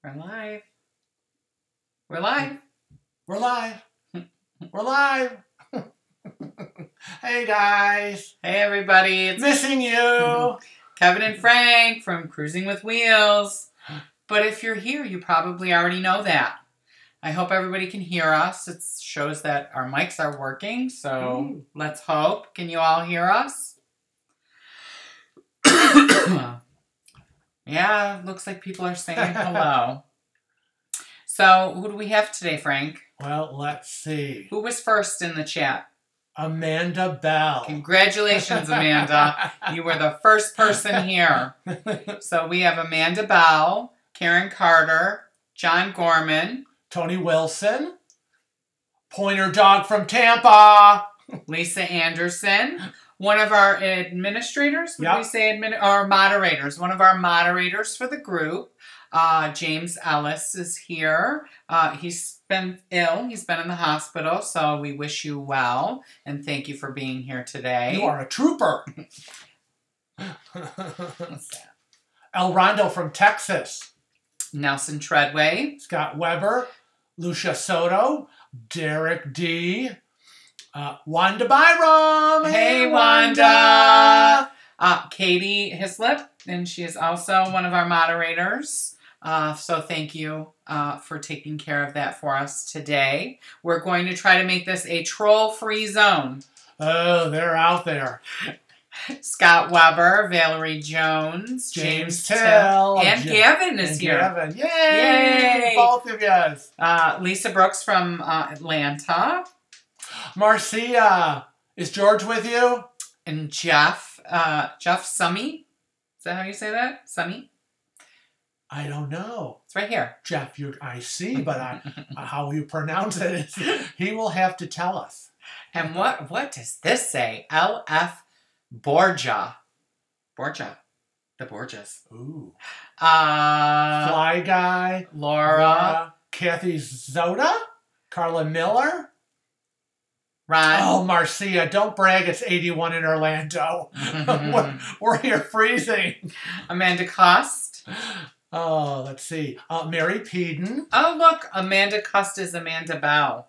We're live. We're live. We're live. We're live. Hey guys. Hey everybody. It's missing you. Kevin and Frank from Cruising with Wheels. But if you're here, you probably already know that. I hope everybody can hear us. It shows that our mics are working, so let's hope. Can you all hear us? Yeah, looks like people are saying hello. So, who do we have today, Frank? Well, let's see. Who was first in the chat? Amanda Bell. Congratulations, Amanda. You were the first person here. So we have Amanda Bell, Karen Carter, John Gorman, Tony Wilson, Pointer Dog from Tampa, Lisa Anderson, one of our administrators, would we say or moderators, one of our moderators for the group. James Ellis is here. He's been ill. He's been in the hospital, so we wish you well, and thank you for being here today. You are a trooper. What's that? El Rondo from Texas. Nelson Treadway. Scott Weber. Lucia Soto. Derek D. Wanda Byram. Hey, Wanda. Katie Hislop, and she is also one of our moderators. So thank you for taking care of that for us today. We're going to try to make this a troll-free zone. Oh, they're out there. Scott Weber, Valerie Jones, James Till, and Gavin is here. Gavin. Yay! Both of you. Lisa Brooks from Atlanta. Marcia, is George with you? And Jeff Summy. Is that how you say that? Summy? I don't know. It's right here. Jeff, I see, but how you pronounce it is, he will have to tell us. And what does this say? L.F. Borgia. Borgia. The Borgias. Ooh. Fly Guy. Laura. Kathy Zoda. Carla Miller. Ron. Oh, Marcia, don't brag. It's 81 in Orlando. We're here freezing. Amanda Cust. Oh, let's see. Mary Peden. Oh, look. Amanda Cust is Amanda Bell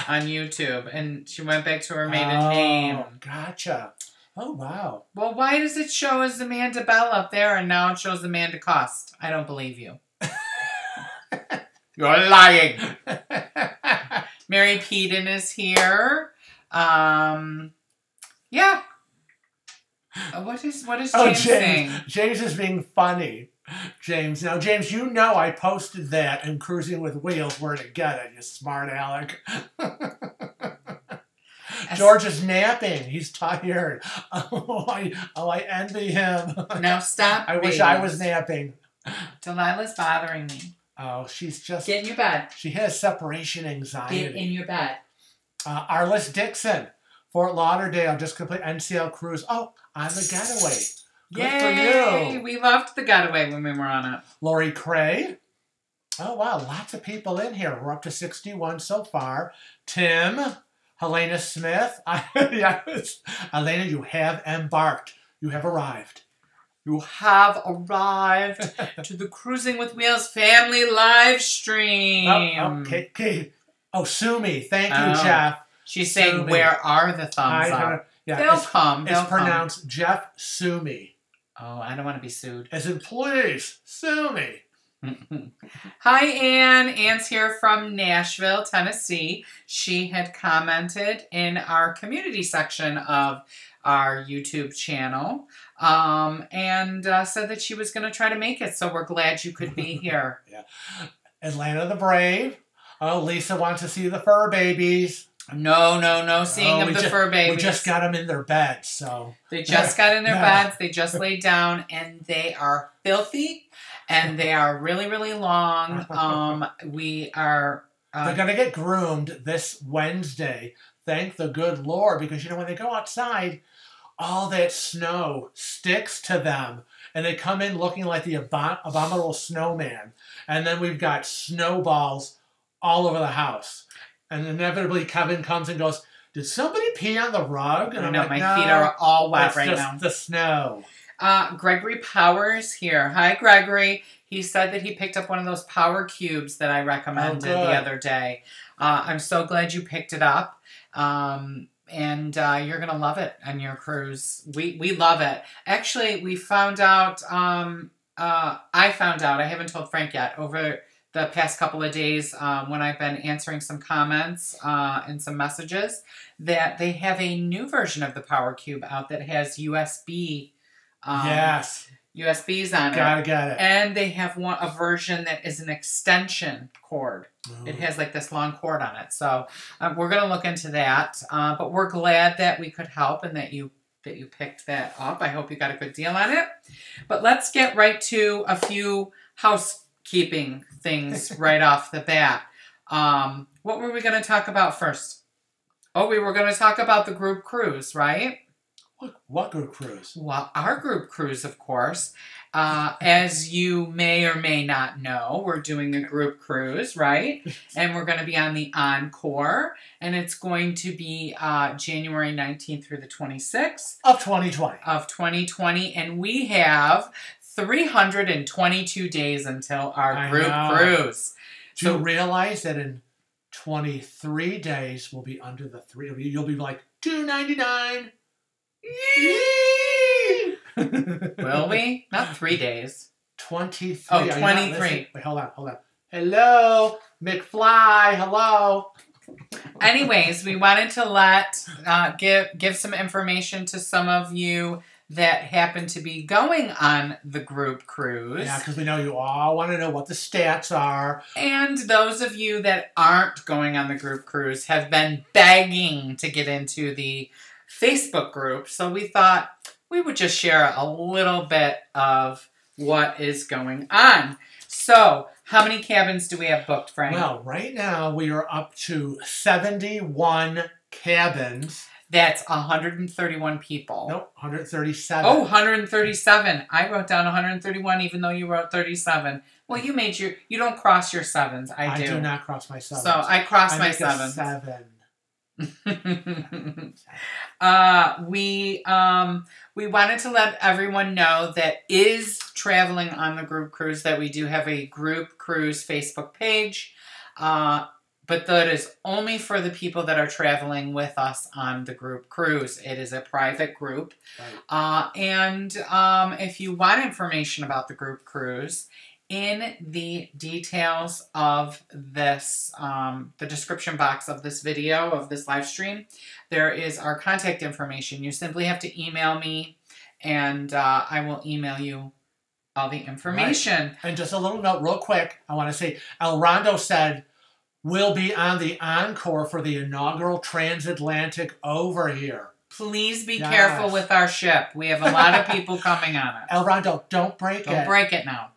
on YouTube. And she went back to her maiden name. Gotcha. Oh, wow. Well, why does it show as Amanda Bell up there and now it shows Amanda Cust? I don't believe you. You're lying. Mary Peden is here. Yeah. What is James saying? James is being funny. James. Now, James, you know I posted that in Cruising with Wheels where to get it, you smart aleck. George is napping. He's tired. Oh, I envy him. Now stop. I wish I was napping. Delilah's bothering me. Oh, she's just... Get in your bed. She has separation anxiety. Get in your bed. Arliss Dixon, Fort Lauderdale, just complete NCL cruise. Oh, on the getaway. Good for you. We loved the getaway when we were on it. Lori Cray. Oh, wow. Lots of people in here. We're up to 61 so far. Tim. Helena Smith. Yes. Helena, you have embarked. You have arrived. You have arrived to the Cruising with Wheels family live stream. Oh, okay. Oh, Sumi. Thank you, Jeff. She's saying, where are the thumbs up? Yeah, They'll come. It's pronounced Jeff Sumi. Oh, I don't want to be sued. As in, please, sue me. Hi, Ann. Ann's here from Nashville, Tennessee. She had commented in our community section of our YouTube channel and said that she was going to try to make it. So we're glad you could be here. Yeah. Atlanta the Brave. Oh, Lisa wants to see the fur babies. No seeing of the fur babies. We just got them in their beds, so. They just got in their beds. They just laid down, and they are filthy, and they are really, really long. We are... They're going to get groomed this Wednesday. Thank the good Lord, because, you know, when they go outside, all that snow sticks to them, and they come in looking like the abominable snowman. And then we've got snowballs all over the house. And inevitably, Kevin comes and goes, did somebody pee on the rug? And I'm like, my feet are all wet right now. It's just the snow. Gregory Powers here. Hi, Gregory. He said that he picked up one of those power cubes that I recommended the other day. I'm so glad you picked it up. And you're going to love it on your cruise. We love it. Actually, we found out, I found out, I haven't told Frank yet, over the past couple of days when I've been answering some comments and some messages, that they have a new version of the Power Cube out that has USB. Yes. USBs on it. Gotta get it. And they have a version that is an extension cord. Ooh. It has like this long cord on it. So we're going to look into that. But we're glad that we could help and that you picked that up. I hope you got a good deal on it. But let's get right to a few housekeeping things right off the bat. What were we going to talk about first? Oh, we were going to talk about the group cruise, right? What group cruise? Well, our group cruise, of course. As you may or may not know, we're doing a group cruise, right? And we're going to be on the Encore. And it's going to be January 19th through the 26th. Of 2020. Of 2020. And we have 322 days until our group cruise. Do you realize that in 23 days we'll be under the three? You'll be like $2.99. Will we? Not 3 days. 23. Oh, 23. Wait, hold on. Hello, McFly. Hello. Anyways, we wanted to give some information to some of you that happen to be going on the group cruise. Yeah, because we know you all want to know what the stats are. And those of you that aren't going on the group cruise have been begging to get into the Facebook group. So we thought we would just share a little bit of what is going on. So how many cabins do we have booked, Frank? Well, right now we are up to 71 cabins. That's 131 people. Nope, 137. Oh, 137. I wrote down 131 even though you wrote 37. Well, you don't cross your sevens. I do. I do not cross my sevens. So I cross my sevens. 7. We wanted to let everyone know that is traveling on the group cruise that we do have a group cruise Facebook page. But that is only for the people that are traveling with us on the group cruise. It is a private group. Right. And if you want information about the group cruise, in the details of this, the description box of this video, of this live stream, there is our contact information. You simply have to email me, and I will email you all the information. Right. And just a little note real quick. I want to say, El Rondo said, we'll be on the Encore for the inaugural transatlantic over here. Please be careful with our ship. We have a lot of people coming on it. El Rondo, don't break it. Don't break it now.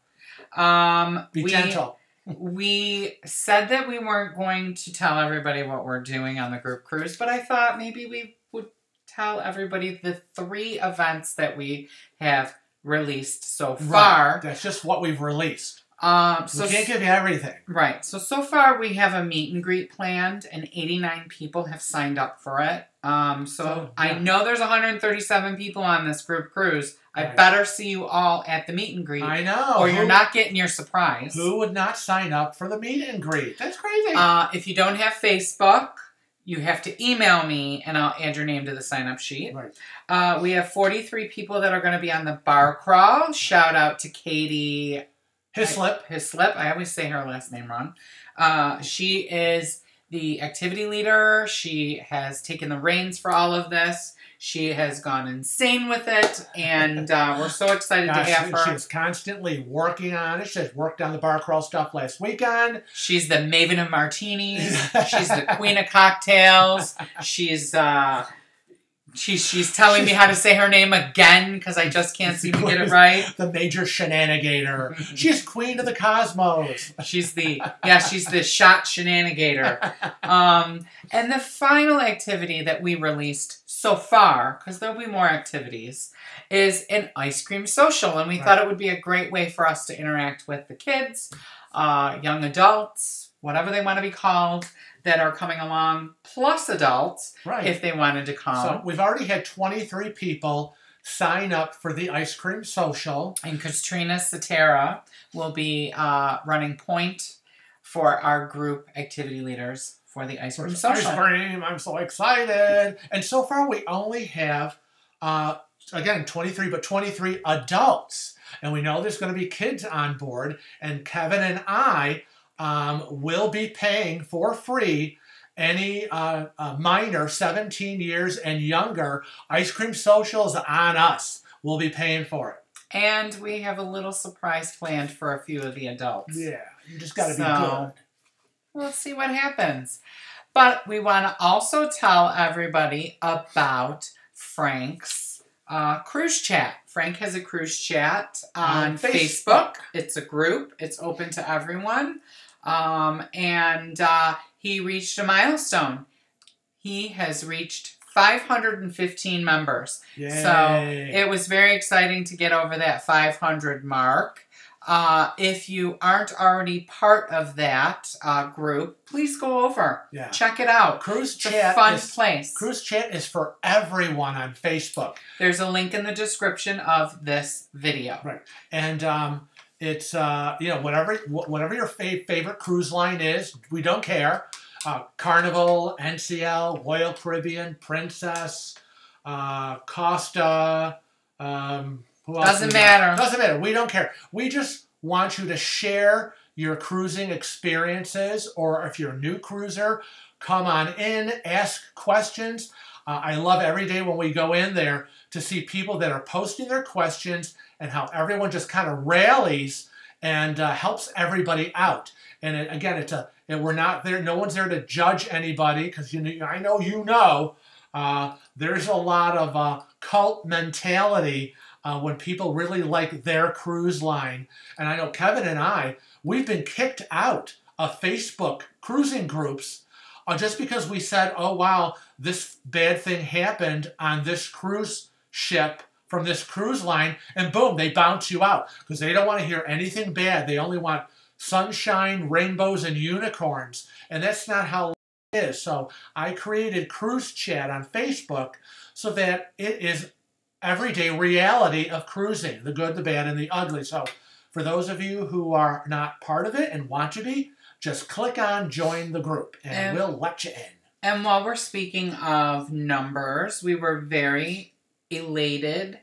Be gentle. We said that we weren't going to tell everybody what we're doing on the group cruise, but I thought maybe we would tell everybody the 3 events that we have released so far. Right. That's just what we've released. We can't give you everything. Right. So far we have a meet and greet planned, and 89 people have signed up for it. I know there's 137 people on this group cruise. I better see you all at the meet and greet. I know. Or you're not getting your surprise. Who would not sign up for the meet and greet? That's crazy. If you don't have Facebook, you have to email me, and I'll add your name to the sign-up sheet. Right. We have 43 people that are going to be on the bar crawl. Shout out to Katie Hislop. I always say her last name wrong. She is the activity leader. She has taken the reins for all of this. She has gone insane with it, and we're so excited to have her. She's constantly working on it. She's worked on the bar crawl stuff last weekend. She's the maven of martinis. She's the queen of cocktails. She's telling me how to say her name again because I just can't seem to get it right. The major shenanigator. She's queen of the cosmos. She's the shot shenanigator. And the final activity that we released so far, because there'll be more activities, is an ice cream social. And we thought it would be a great way for us to interact with the kids, young adults, whatever they want to be called, that are coming along, plus adults, if they wanted to come. So we've already had 23 people sign up for the ice cream social. And Katrina Satera will be running point for our group activity leaders for the ice cream social. Ice cream, I'm so excited. And so far we only have, again, 23 adults. And we know there's going to be kids on board. And Kevin and I will be paying for free any minor 17 years and younger. Ice cream socials on us. We'll be paying for it. And we have a little surprise planned for a few of the adults. Yeah, you just got to be good. We'll see what happens. But we want to also tell everybody about Frank's cruise chat. Frank has a cruise chat on Facebook. It's a group. It's open to everyone. And he reached a milestone. He has reached 515 members. Yay. So it was very exciting to get over that 500 mark. If you aren't already part of that group, please go over. Yeah. Check it out. Cruise it's chat a fun place. Cruise chat is for everyone on Facebook. There's a link in the description of this video. Right. And it's you know, whatever your favorite cruise line is, we don't care. Carnival, NCL, Royal Caribbean, Princess, Costa. Doesn't matter. Doesn't matter. We don't care. We just want you to share your cruising experiences, or if you're a new cruiser, come on in, ask questions. I love every day when we go in there to see people that are posting their questions and how everyone just kind of rallies and helps everybody out. And again, we're not there. No one's there to judge anybody, because I know there's a lot of cult mentality when people really like their cruise line. And I know Kevin and I, we've been kicked out of Facebook cruising groups just because we said, oh, wow, this bad thing happened on this cruise ship from this cruise line, and boom, they bounce you out because they don't want to hear anything bad. They only want sunshine, rainbows, and unicorns. And that's not how it is. So I created Cruise Chat on Facebook so that it is everyday reality of cruising, the good, the bad, and the ugly. So for those of you who are not part of it and want to be, just click on join the group and we'll let you in. And while we're speaking of numbers, we were very elated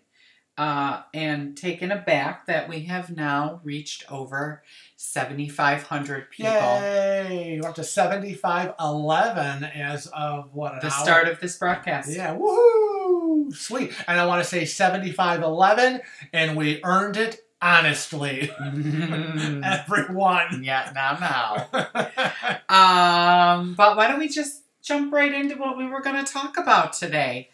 and taken aback that we have now reached over 7,500 people. Yay! We're up to 7,511 as of what, the start of this broadcast. Yeah, woohoo! Sweet. And I want to say 7,511, and we earned it honestly. Everyone. Yeah, now. But why don't we just jump right into what we were going to talk about today?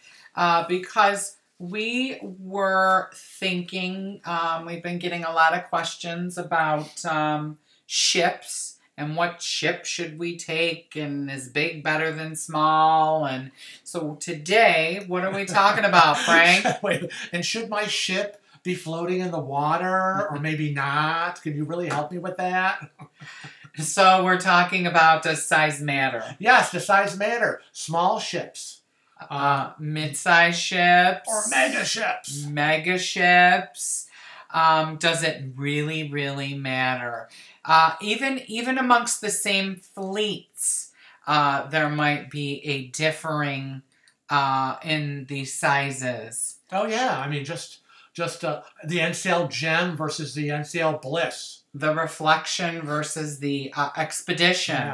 Because we were thinking, we've been getting a lot of questions about ships and what ship should we take, and is big better than small? And so today, what are we talking about, Frank? Wait, and should my ship be floating in the water, or maybe not? Can you really help me with that? So we're talking about, does size matter? Yes, does size matter? Small ships. Mid-size ships. Or mega ships. Mega ships. Does it really, really matter? Even amongst the same fleets, there might be a differing in the sizes. Oh yeah, I mean just the NCL Gem versus the NCL Bliss. The Reflection versus the Expedition,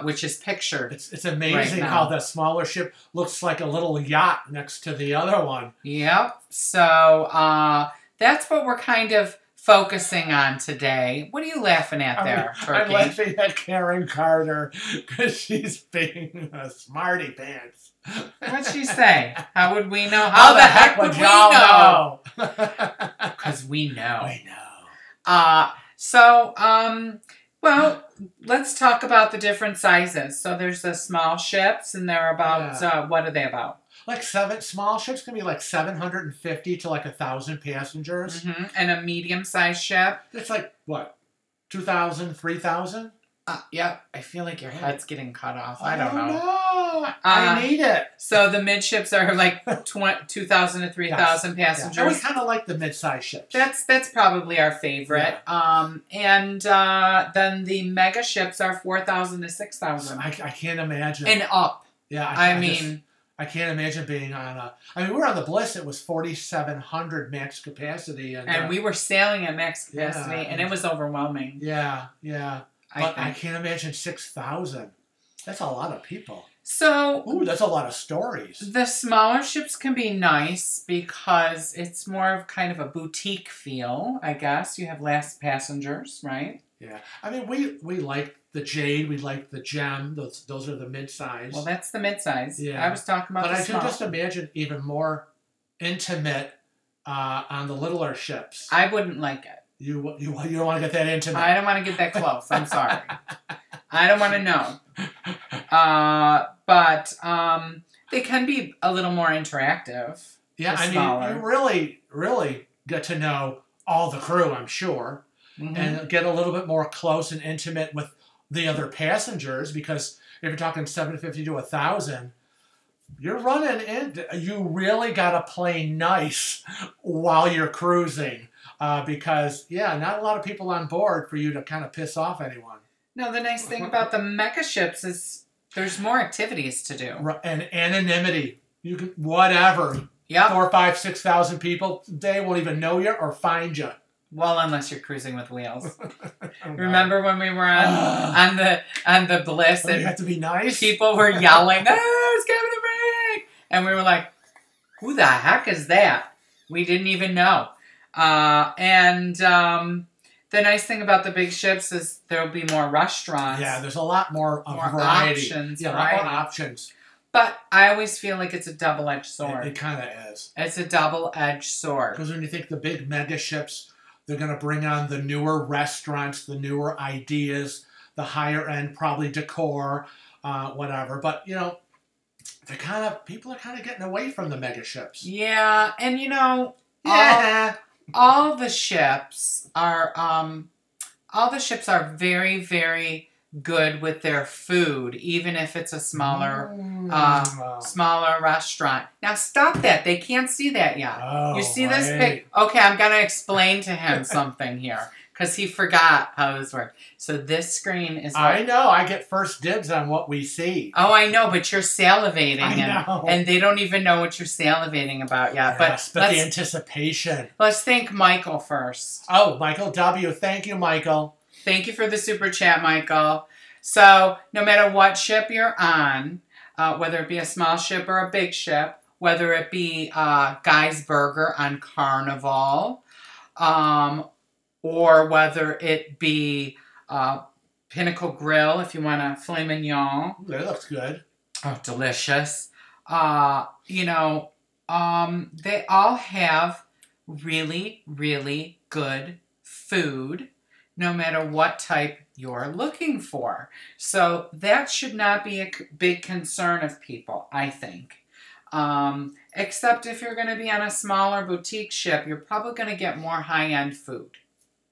which is pictured. It's amazing how the smaller ship looks like a little yacht next to the other one. Yep. So that's what we're kind of focusing on today. What are you laughing at there, Turkey? I'm laughing at Karen Carter because she's being a smarty pants. What'd she say? How would we know? How the heck would we know? Because we know. We know. Well, let's talk about the different sizes. So there's the small ships, and they're about, what are they about? Like small ships can be like 750 to like 1,000 passengers. Mm-hmm. And a medium-sized ship? It's like, what, 2,000, 3,000? Yep. I feel like your head's getting cut off. I don't know. No. I need it. So the midships are like 2,000 to 3,000 passengers. Yeah. And we kind of like the mid-size ships. That's probably our favorite. Yeah. And then the mega ships are 4,000 to 6,000. I can't imagine. And up. Yeah. I can't imagine being on a... I mean, we were on the Bliss. It was 4,700 max capacity. And we were sailing at max capacity, and it was overwhelming. Yeah, yeah. But I can't imagine 6,000. That's a lot of people. So... Ooh, that's a lot of stories. The smaller ships can be nice because it's more of kind of a boutique feel, I guess. You have less passengers, right? Yeah. I mean, we like the Jade, we like the Gem. Those are the mid-size. Well, that's the mid-size. Yeah. I was talking about the small. But I can just imagine even more intimate on the littler ships. I wouldn't like it. You don't want to get that intimate. I don't want to get that close. I'm sorry. I don't want to know. But they can be a little more interactive. Yeah, I mean, you really get to know all the crew, I'm sure, and get a little bit more close and intimate with the other passengers, because if you're talking 750 to 1,000, you're running in. You really got to play nice while you're cruising, because not a lot of people on board for you to kind of piss off anyone. No, the nice thing about the mecha ships is there's more activities to do. And anonymity. You can whatever. Yep. 4, 5, 6,000 people, they won't even know you or find you. Well, unless you're cruising with wheels. Remember when we were on the Bliss and you have to be nice. People were yelling, "Oh, it's Kevin the Break!" And we were like, "Who the heck is that?" We didn't even know. The nice thing about the big ships is there'll be more restaurants. Yeah, there's a lot more variety. Options. Yeah, variety. a lot more options. But I always feel like it's a double-edged sword. It kind of is. It's a double-edged sword. Because when you think the big mega ships, they're going to bring on the newer restaurants, the newer ideas, the higher end, probably decor, whatever. But, people are kind of getting away from the mega ships. Yeah, and all the ships are very, very good with their food, even if it's a smaller restaurant. Now stop that. They can't see that yet. Oh, you see this pic? Okay, I'm going to explain to him something here, because he forgot how this works. So this screen is... I know. I get first dibs on what we see. Oh, I know, but you're salivating. I know. And they don't even know what you're salivating about yet. Yes, but the anticipation. Let's thank Michael first. Oh, Michael W. Thank you, Michael. Thank you for the super chat, Michael. So, no matter what ship you're on, whether it be a small ship or a big ship, whether it be Guy's Burger on Carnival, or whether it be Pinnacle Grill, if you want a filet mignon. That looks good. Oh, delicious. They all have really, really good food, no matter what type you're looking for. So that should not be a big concern of people, I think. Except if you're going to be on a smaller boutique ship, you're probably going to get more high-end food,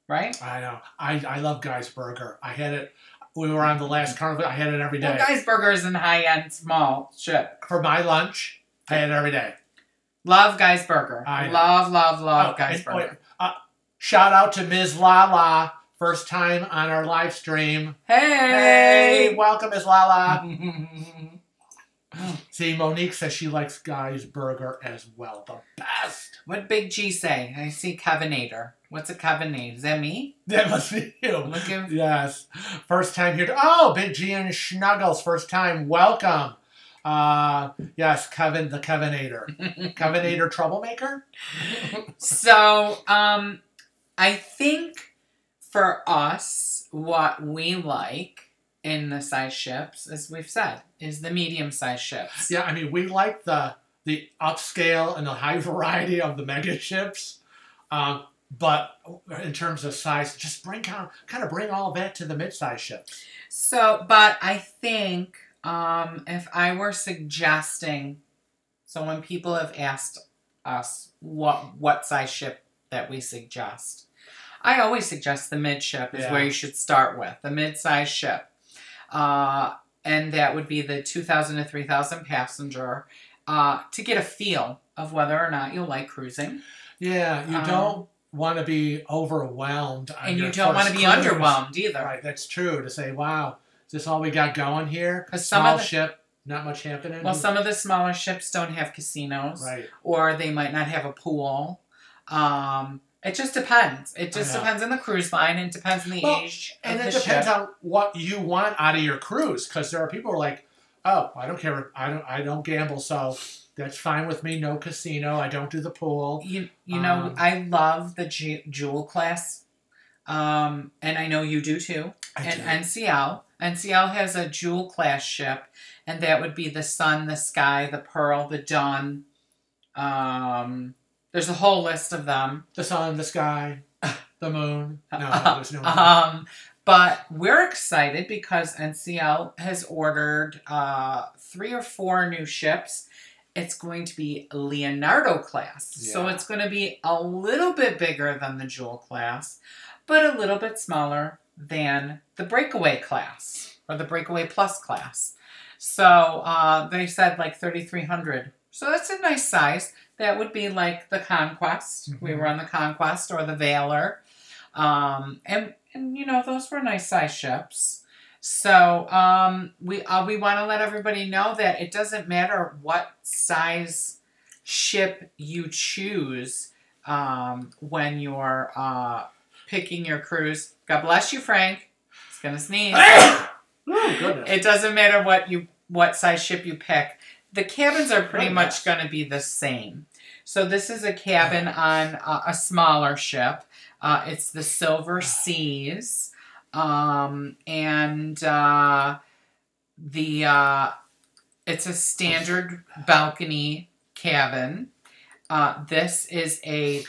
right? I know. I love Guy's Burger. I had it. We were on the last Carnival. I had it every day. Well, Guy's Burger is a high-end small ship. For my lunch, I had it every day. Love Guy's Burger. Love Guy's Burger. Shout out to Ms. Lala. First time on our live stream. Hey! Welcome, Ms. Lala. See, Monique says she likes Guy's Burger as well. The best. What Big G say? I see Kevinator. What's a Kevinator? Is that me? That must be you. Looking. Yes. First time here. Oh, Big G and Schnuggles. First time. Welcome. Yes, Kevin the Kevinator. Kevinator troublemaker? So, I think for us, what we like in the size ships, as we've said, is the medium-sized ships. Yeah, I mean, we like the upscale and the high variety of the mega ships, but in terms of size, just kind of bring all that to the mid-size ships. So, but I think if I were suggesting, so when people have asked us what size ship that we suggest, I always suggest the mid ship is where you should start with, the mid-sized ship. and that would be the 2,000 to 3,000 passenger, to get a feel of whether or not you'll like cruising. Yeah, you don't want to be overwhelmed. And you don't want to be underwhelmed either. Right, that's true. To say, wow, is this all we got going here? Because small ship, not much happening. Well, some of the smaller ships don't have casinos. Right. Or they might not have a pool. It just depends. It just depends on the cruise line. It depends on the age of the ship. And it depends on what you want out of your cruise. Because there are people who are like, oh, I don't care. I don't gamble, so that's fine with me. No casino. I don't do the pool. You know, I love the Jewel class. And I know you do too. And NCL. NCL has a Jewel class ship. And that would be the Sun, the Sky, the Pearl, the Dawn. There's a whole list of them. The sun, the sky, the moon. No, there's no moon. But we're excited because NCL has ordered 3 or 4 new ships. It's going to be Leonardo class. Yeah. So it's going to be a little bit bigger than the Jewel class, but a little bit smaller than the Breakaway class or the Breakaway Plus class. So they said like 3,300. So that's a nice size. That would be like the Conquest. Mm-hmm. We were on the Conquest or the Valor. And you know, those were nice size ships. So we want to let everybody know that it doesn't matter what size ship you choose when you're picking your cruise. God bless you, Frank. He's going to sneeze. Oh, goodness. It doesn't matter what size ship you pick. The cabins are pretty much going to be the same. So this is a cabin on a smaller ship. It's the Silver Seas. It's a standard balcony cabin. This is a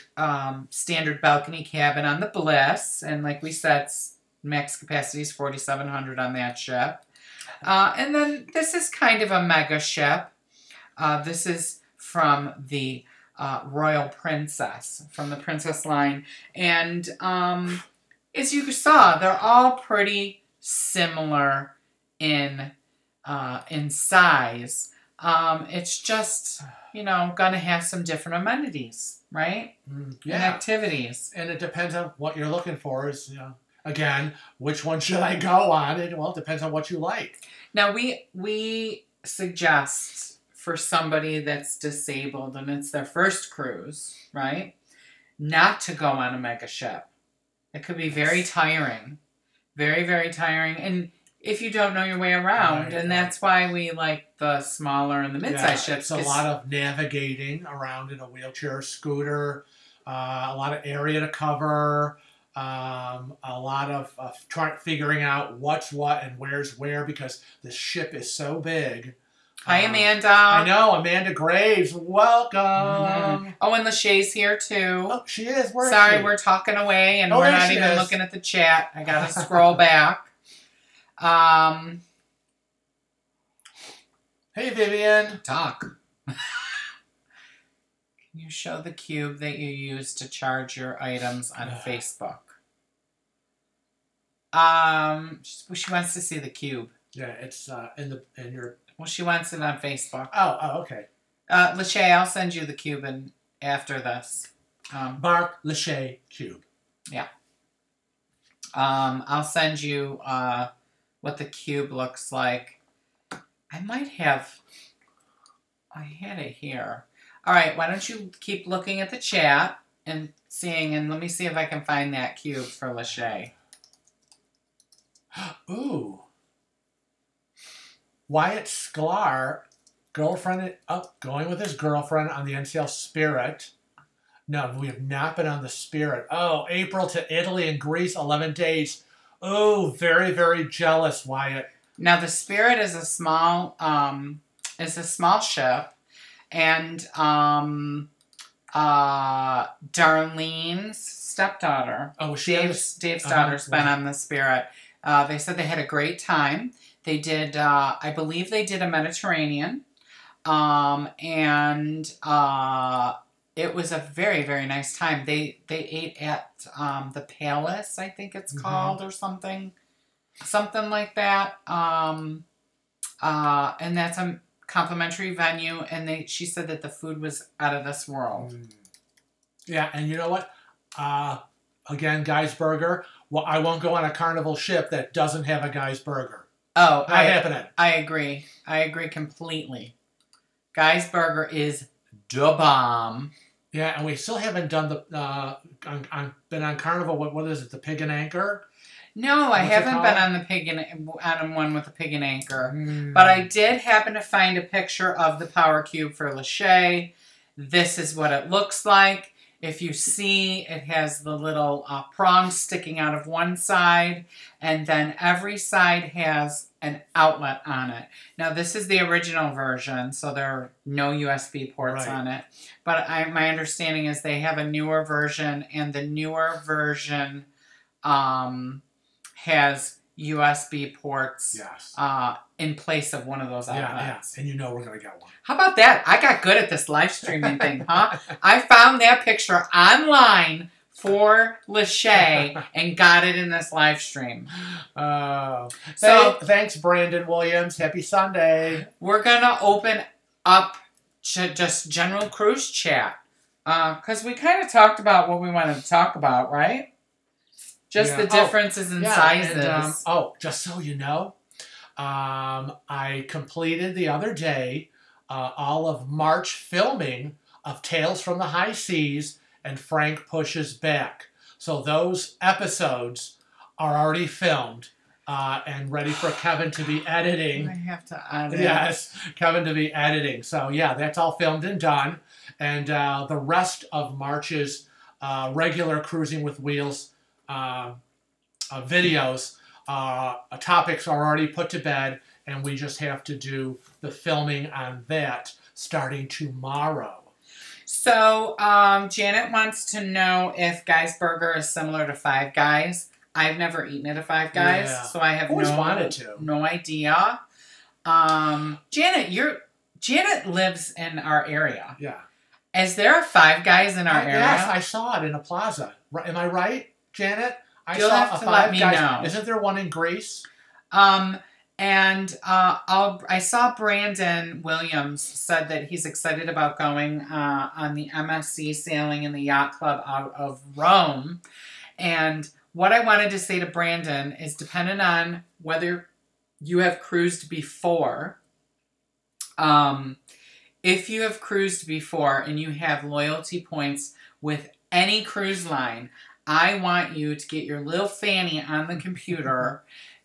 standard balcony cabin on the Bliss. And like we said, max capacity is 4,700 on that ship. And then this is kind of a mega ship. This is from the Royal Princess, from the Princess line. And as you saw, they're all pretty similar in size. It's just, you know, going to have some different amenities, right? Yeah. And activities. And it depends on what you're looking for. Is, you know, again, which one should I go on? It depends on what you like. Now, we suggest for somebody that's disabled and it's their first cruise, right, not to go on a mega ship. It could be very tiring. Very, very tiring. And if you don't know your way around, and that's why we like the smaller and the mid-sized ships. It's a lot of navigating around in a wheelchair scooter, a lot of area to cover, a lot of figuring out what's what and where's where because the ship is so big. Hi, Amanda. I know, Amanda Graves. Welcome. Mm-hmm. Oh, and Lachey's here, too. Oh, she is. Where Sorry, is she? We're talking away, and we're not even looking at the chat. I got to scroll back. Hey, Vivian. Talk. Can you show the cube that you use to charge your items on Facebook? She wants to see the cube. Yeah, it's in your... Well, she wants it on Facebook. Oh, okay. Lachey, I'll send you the cube after this. Mark Lachey cube. Yeah. I'll send you what the cube looks like. I had it here. All right, why don't you keep looking at the chat and seeing, and let me see if I can find that cube for Lachey. Ooh. Wyatt Sklar, going with his girlfriend on the NCL Spirit. No, we have not been on the Spirit. Oh, April to Italy and Greece, 11 days. Oh, very, very jealous, Wyatt. Now, the Spirit is a small ship, and Darlene's stepdaughter, Dave's daughter's been on the Spirit. They said they had a great time. They did, I believe they did a Mediterranean, and it was a very, very nice time. They ate at the Palace, I think it's called, or something. something like that. And that's a complimentary venue. And she said that the food was out of this world. Yeah, and you know what? Again, Guy's Burger. Well, I won't go on a Carnival ship that doesn't have a Guy's Burger. Oh, not happening. I agree. I agree completely. Guy's Burger is da bomb. Yeah, and we still haven't done the been on Carnival. What is it? The Pig and Anchor? No, I haven't been on the on one with the Pig and Anchor. But I did happen to find a picture of the Power Cube for Lachey. This is what it looks like. If you see, it has the little prongs sticking out of one side, and then every side has an outlet on it. Now, this is the original version, so there are no USB ports on it. But my understanding is they have a newer version, and the newer version has USB ports in place of one of those outlets. Yeah, and you know we're going to get one. How about that? I got good at this live streaming thing, huh? I found that picture online for Lachey and got it in this live stream. Thanks, Brandon Williams. Happy Sunday. We're going to open up just general cruise chat. Because we kind of talked about what we wanted to talk about, right? Just the differences in sizes. And, just so you know, I completed the other day all of March filming of Tales from the High Seas and Frank Pushes Back. So those episodes are already filmed and ready for Kevin to be editing. I have to edit. Yes, Kevin to be editing. So yeah, that's all filmed and done. And the rest of March's regular Cruising with Wheels videos, topics are already put to bed, and we just have to do the filming on that starting tomorrow. So, Janet wants to know if Guy's Burger is similar to Five Guys. I've never eaten at a Five Guys, so I have no idea. Janet lives in our area. Yeah. Is there a Five Guys in our area? Yes, I saw it in a plaza. Am I right, Janet? You'll have to let me know. Isn't there one in Greece? I saw Brandon Williams said that he's excited about going on the MSC sailing in the yacht club out of Rome. And what I wanted to say to Brandon is, depending on whether you have cruised before, if you have cruised before and you have loyalty points with any cruise line, I want you to get your little fanny on the computer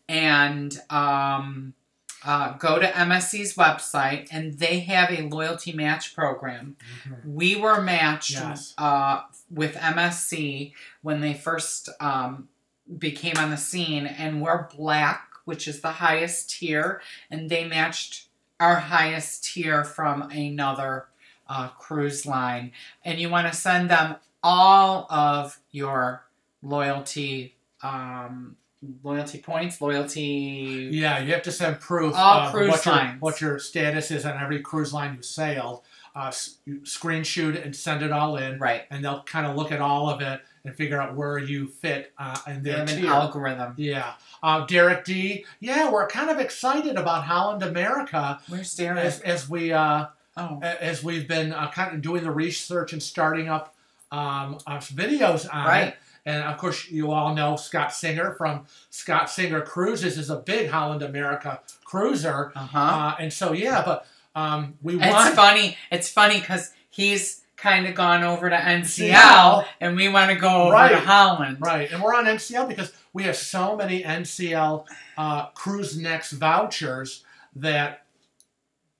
and go to MSC's website, and they have a loyalty match program. We were matched with MSC when they first became on the scene, and we're black, which is the highest tier, and they matched our highest tier from another cruise line. And you want to send them all of your loyalty points, Yeah, you have to send proof of what your status is on every cruise line you sailed. You screenshot it and send it all in. Right. And they'll kind of look at all of it and figure out where you fit in their tier. An algorithm. Yeah. Derek D. Yeah, we're kind of excited about Holland America. Where's Derek? As we've been kind of doing the research and starting up videos on it. And, of course, you all know Scott Singer from Scott Singer Cruises is a big Holland America cruiser. And so, yeah, but It's funny because he's kind of gone over to NCL, and we want to go over to Holland. Right, and we're on NCL because we have so many NCL Cruise Next vouchers that,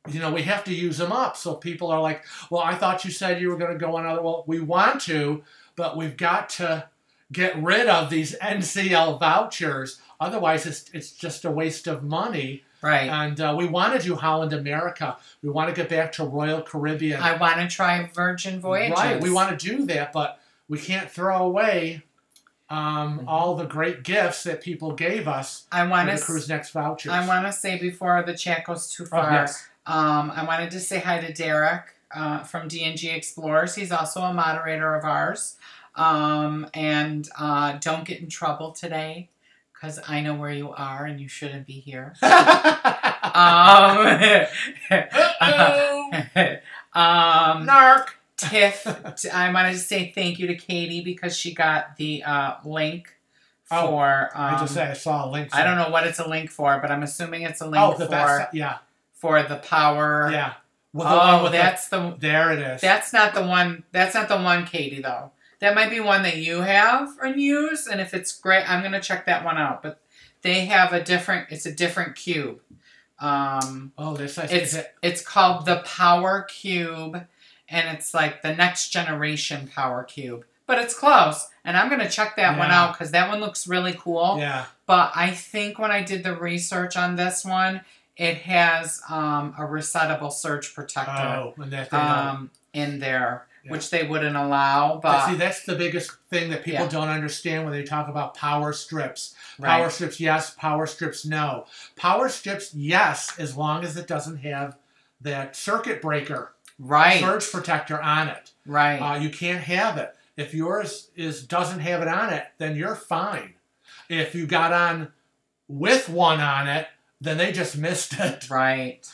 you know, we have to use them up. So people are like, well, I thought you said you were going to go on other. Well, we want to, but we've got to get rid of these NCL vouchers. Otherwise, it's just a waste of money. Right. And we want to do Holland America. We want to get back to Royal Caribbean. I want to try Virgin Voyages. Right. We want to do that, but we can't throw away all the great gifts that people gave us for the Cruise Next vouchers. I want to say before the chat goes too far, I wanted to say hi to Derek from D&G Explorers. He's also a moderator of ours. And don't get in trouble today, because I know where you are and you shouldn't be here. Narc. Tiff, I wanted to say thank you to Katie because she got the link for. I just say I saw a link. I don't know what it's a link for, but I'm assuming it's a link for the power. Yeah. Well, there it is. That's not the one. That's not the one, Katie. Though that might be one that you have and use, and if it's great, I'm gonna check that one out. But they have a different. It's a different cube. It's called the Power Cube, and it's like the next generation Power Cube. But it's close, and I'm gonna check that one out because that one looks really cool. Yeah. But I think when I did the research on this one, it has a resettable surge protector in there, which they wouldn't allow. But see, that's the biggest thing that people don't understand when they talk about power strips. Power strips, yes. Power strips, no. Power strips, yes, as long as it doesn't have that circuit breaker, surge protector on it. Right. You can't have it. If yours doesn't have it on it, then you're fine. If you got on with one on it, then they just missed it. Right.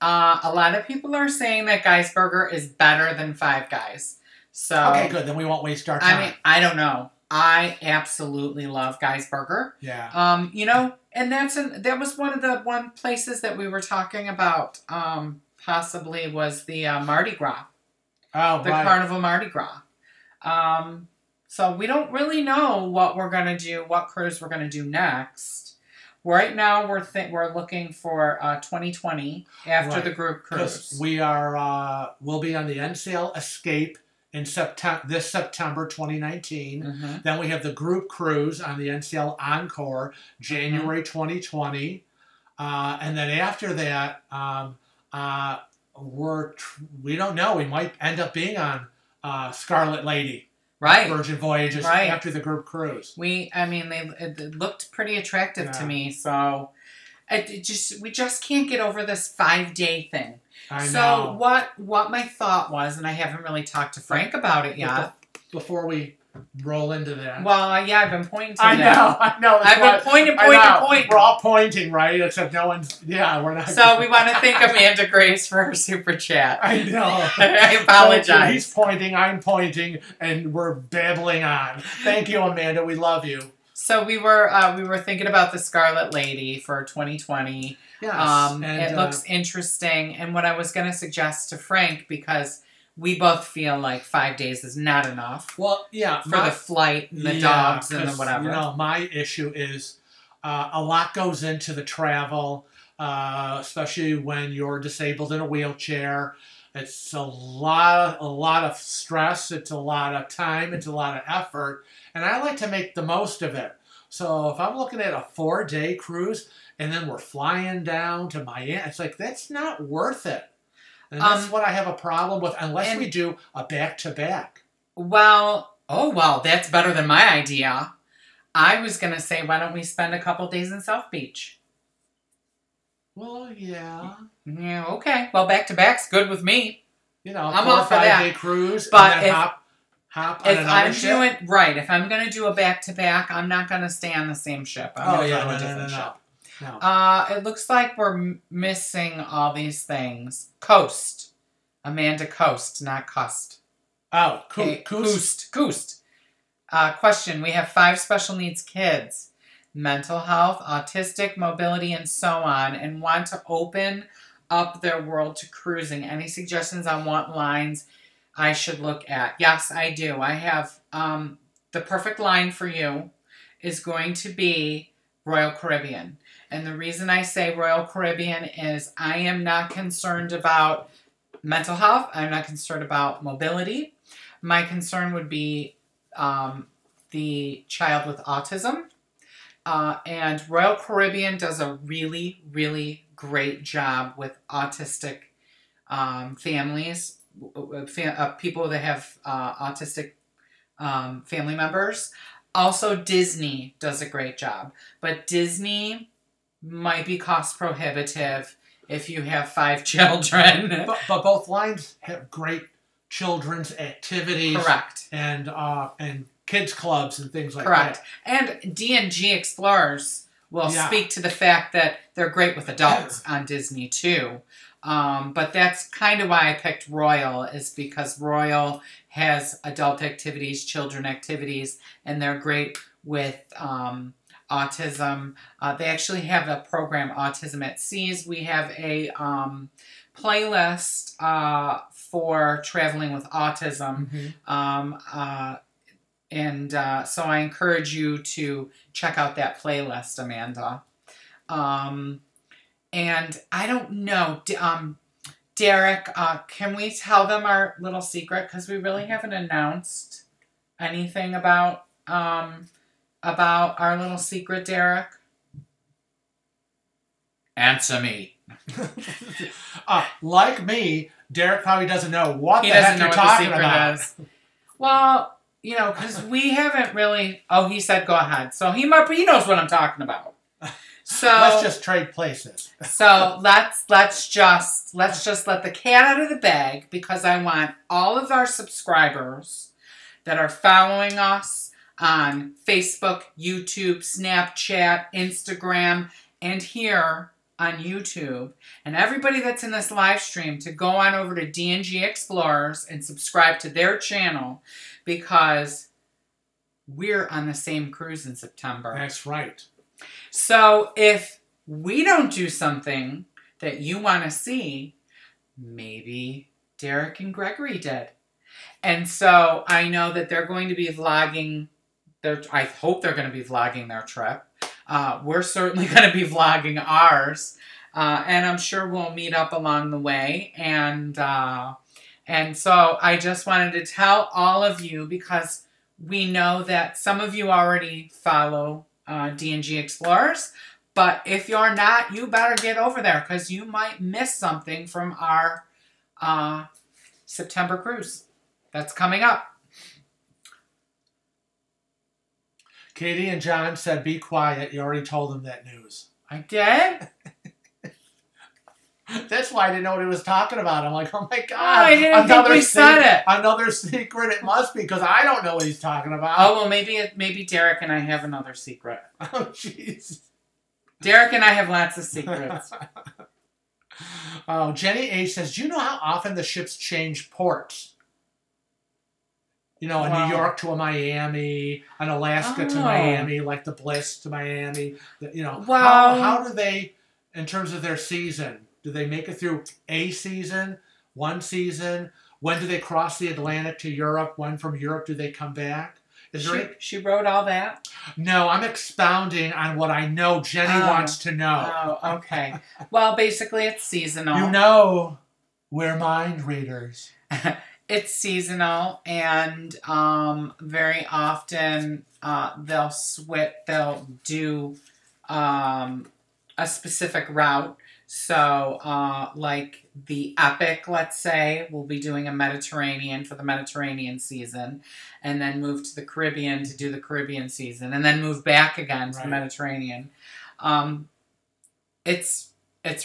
A lot of people are saying that Guy's Burger is better than Five Guys. So okay, good. Then we won't waste our time. I mean, I don't know. I absolutely love Guy's Burger. Yeah. You know, and that was one of the places that we were talking about. Possibly was the Mardi Gras. Oh, the Carnival Mardi Gras. So we don't really know what we're gonna do, what cruise we're gonna do next. Right now, we're looking for 2020 after the group cruise. We'll be on the NCL Escape in this September 2019. Mm-hmm. Then we have the group cruise on the NCL Encore January 2020, and then after that, we don't know. We might end up being on Scarlet Lady. Virgin Voyages after the group cruise. It looked pretty attractive to me, so we just can't get over this 5-day thing. I know. So what my thought was, and I haven't really talked to Frank about it yet. Before we roll into that. Well, yeah, I've been pointing to I know. I've been pointing. We're all pointing, right? Except no one's, we're not. So we want to thank Amanda Grace for her super chat. I know. I apologize. So he's pointing, I'm pointing, and we're babbling on. Thank you, Amanda. We love you. So we were thinking about the Scarlet Lady for 2020. Yes. It looks interesting. And what I was going to suggest to Frank, because we both feel like 5 days is not enough. Well, yeah. For the flight and the dogs and the whatever. You know, my issue is a lot goes into the travel, especially when you're disabled in a wheelchair. It's a lot of stress. It's a lot of time. It's a lot of effort. And I like to make the most of it. So if I'm looking at a 4-day cruise and then we're flying down to Miami, it's like, that's not worth it. And that's what I have a problem with, unless we do a back-to-back. Well, that's better than my idea. I was going to say, why don't we spend a couple days in South Beach? Well, yeah. Yeah, okay. Well, back-to-back's good with me. You know, I'm all for that. 4 or 5 day cruise, but and then hop on another ship. If I'm going to do a back-to-back, I'm not going to stay on the same ship. I'm going to go to a different ship. No. It looks like we're missing all these things. Coast. Amanda Coast, not Cust. Oh, Coast. Question. We have 5 special needs kids. Mental health, autistic, mobility, and so on, and want to open up their world to cruising. Any suggestions on what lines I should look at? Yes, I do. I have the perfect line for you is going to be Royal Caribbean. And the reason I say Royal Caribbean is I am not concerned about mental health. I'm not concerned about mobility. My concern would be the child with autism. And Royal Caribbean does a really, really great job with autistic families, people that have autistic family members. Also, Disney does a great job. But Disney might be cost prohibitive if you have 5 children. But both lines have great children's activities. Correct. And kids clubs and things like Correct. that. And D&G Explorers will speak to the fact that they're great with adults on Disney too. But that's kind of why I picked Royal, is because Royal has adult activities, children activities, and they're great with autism. They actually have a program, Autism at Seas. We have a playlist for traveling with autism. So I encourage you to check out that playlist, Amanda. And I don't know, Derek, can we tell them our little secret? Because we really haven't announced anything about our little secret, Derek. Answer me. Like me, Derek probably doesn't know what the heck you're talking about. Well, you know, because we haven't really. Oh, he said go ahead. So he knows what I'm talking about. So let's just trade places. So let's just let the cat out of the bag, because I want all of our subscribers that are following us on Facebook, YouTube, Snapchat, Instagram, and here on YouTube, and everybody that's in this live stream to go on over to D&G Explorers and subscribe to their channel, because we're on the same cruise in September. That's right. So if we don't do something that you want to see, maybe Derek and Gregory did. And so I know that they're going to be vlogging I hope they're going to be vlogging their trip. We're certainly going to be vlogging ours. And I'm sure we'll meet up along the way. And so I just wanted to tell all of you, because we know that some of you already follow D&G Explorers. But if you're not, you better get over there, because you might miss something from our September cruise that's coming up. Katie and John said, be quiet. You already told them that news. I did? That's why I didn't know what he was talking about. I'm like, oh my God. Oh, I didn't think we said it. Another secret it must be, because I don't know what he's talking about. Oh, well, maybe Derek and I have another secret. Oh, jeez. Derek and I have lots of secrets. Oh, Jenny H says, do you know how often the ships change ports? You know, a New York to a Miami, an Alaska to Miami, like the Bliss to Miami. You know, how do they, in terms of their season, do they make it through a season, one season? When do they cross the Atlantic to Europe? When from Europe do they come back? She wrote all that? No, I'm expounding on what I know Jenny wants to know. Oh, okay. Well, basically it's seasonal. You know, we're mind readers. It's seasonal, and very often they'll do a specific route. So like the Epic, let's say, will be doing a Mediterranean for the Mediterranean season, and then move to the Caribbean to do the Caribbean season, and then move back again to the Mediterranean. It's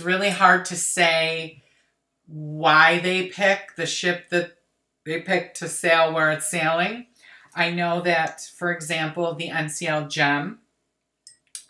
really hard to say why they pick the ship that they pick to sail where it's sailing. I know that, for example, the NCL Gem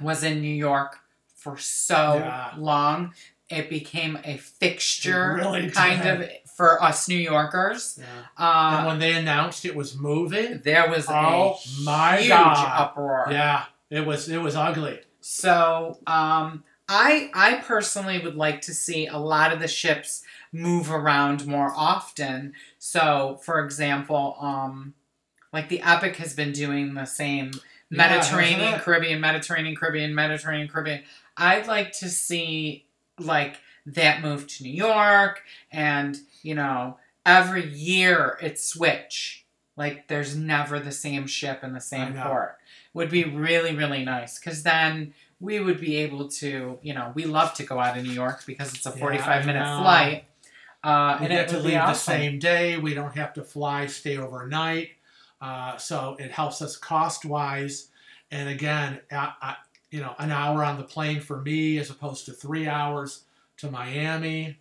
was in New York for so long. It became a fixture, of, for us New Yorkers. Yeah. And when they announced it was moving, there was a huge uproar. Yeah, it was ugly. So I personally would like to see a lot of the ships move around more often. So, for example, like the Epic has been doing the same Mediterranean, Caribbean, Mediterranean, Caribbean, Mediterranean, Caribbean. I'd like to see like that move to New York, and you know, every year it switch. Like there's never the same ship in the same port. Would be really, really nice, because then we would be able to, you know, we love to go out of New York because it's a 45-minute flight. We get to leave the same day. We don't have to stay overnight. So it helps us cost-wise. And again, you know, an hour on the plane for me as opposed to 3 hours to Miami,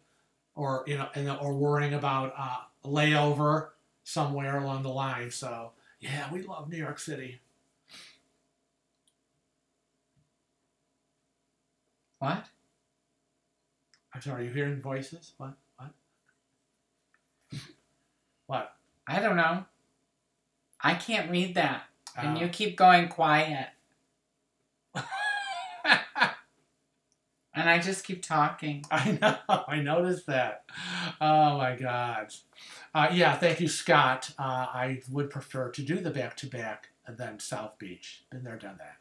or, you know, or worrying about a layover somewhere along the line. So Yeah, we love New York City. What? I'm sorry, are you hearing voices? What? What? What? I don't know. I can't read that. And you keep going quiet. And I just keep talking. I know. I noticed that. Oh, my God. Yeah, thank you, Scott. I would prefer to do the back-to-back than South Beach. Been there, done that.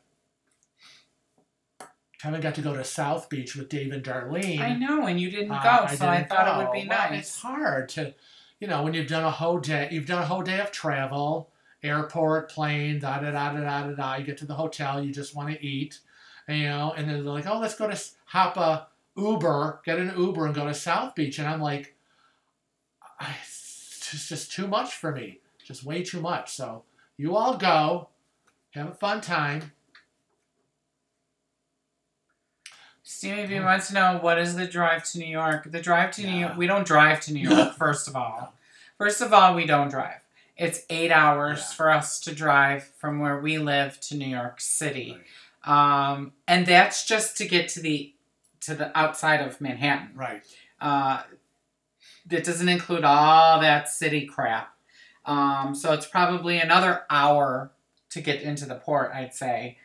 Haven't got to go to South Beach with Dave and Darlene. I know, and you didn't go, so I thought it would be nice. Well, it's hard to, when you've done a whole day, of travel, airport, plane, da-da-da-da-da-da-da. You get to the hotel, you just want to eat. And then they're like, oh, let's go to get an Uber and go to South Beach. And I'm like, it's just too much for me. Just way too much. So you all go. Have a fun time. Stevie B wants to know, what is the drive to New York? The drive to New York, we don't drive to New York, first of all. First of all, we don't drive. It's 8 hours for us to drive from where we live to New York City. Right. And that's just to get to the outside of Manhattan. Right. That doesn't include all that city crap. So it's probably another hour to get into the port, I'd say,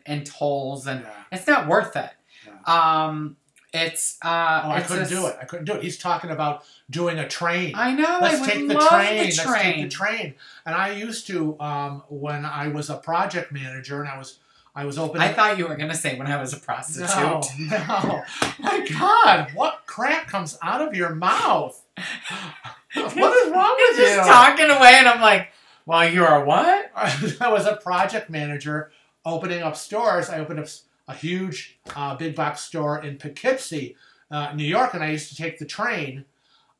and tolls, and it's not worth it. Yeah. I couldn't do it. I couldn't do it. He's talking about doing a train. I know. Let's take the train. Let's take the train. And I used to, when I was a project manager, and I was opening. I thought you were going to say when I was a prostitute. No. My God, what crap comes out of your mouth? What is wrong with you? Just talking away, and I'm like, well, you're a what? I was a project manager opening up stores. I opened up a huge big box store in Poughkeepsie, New York, and I used to take the train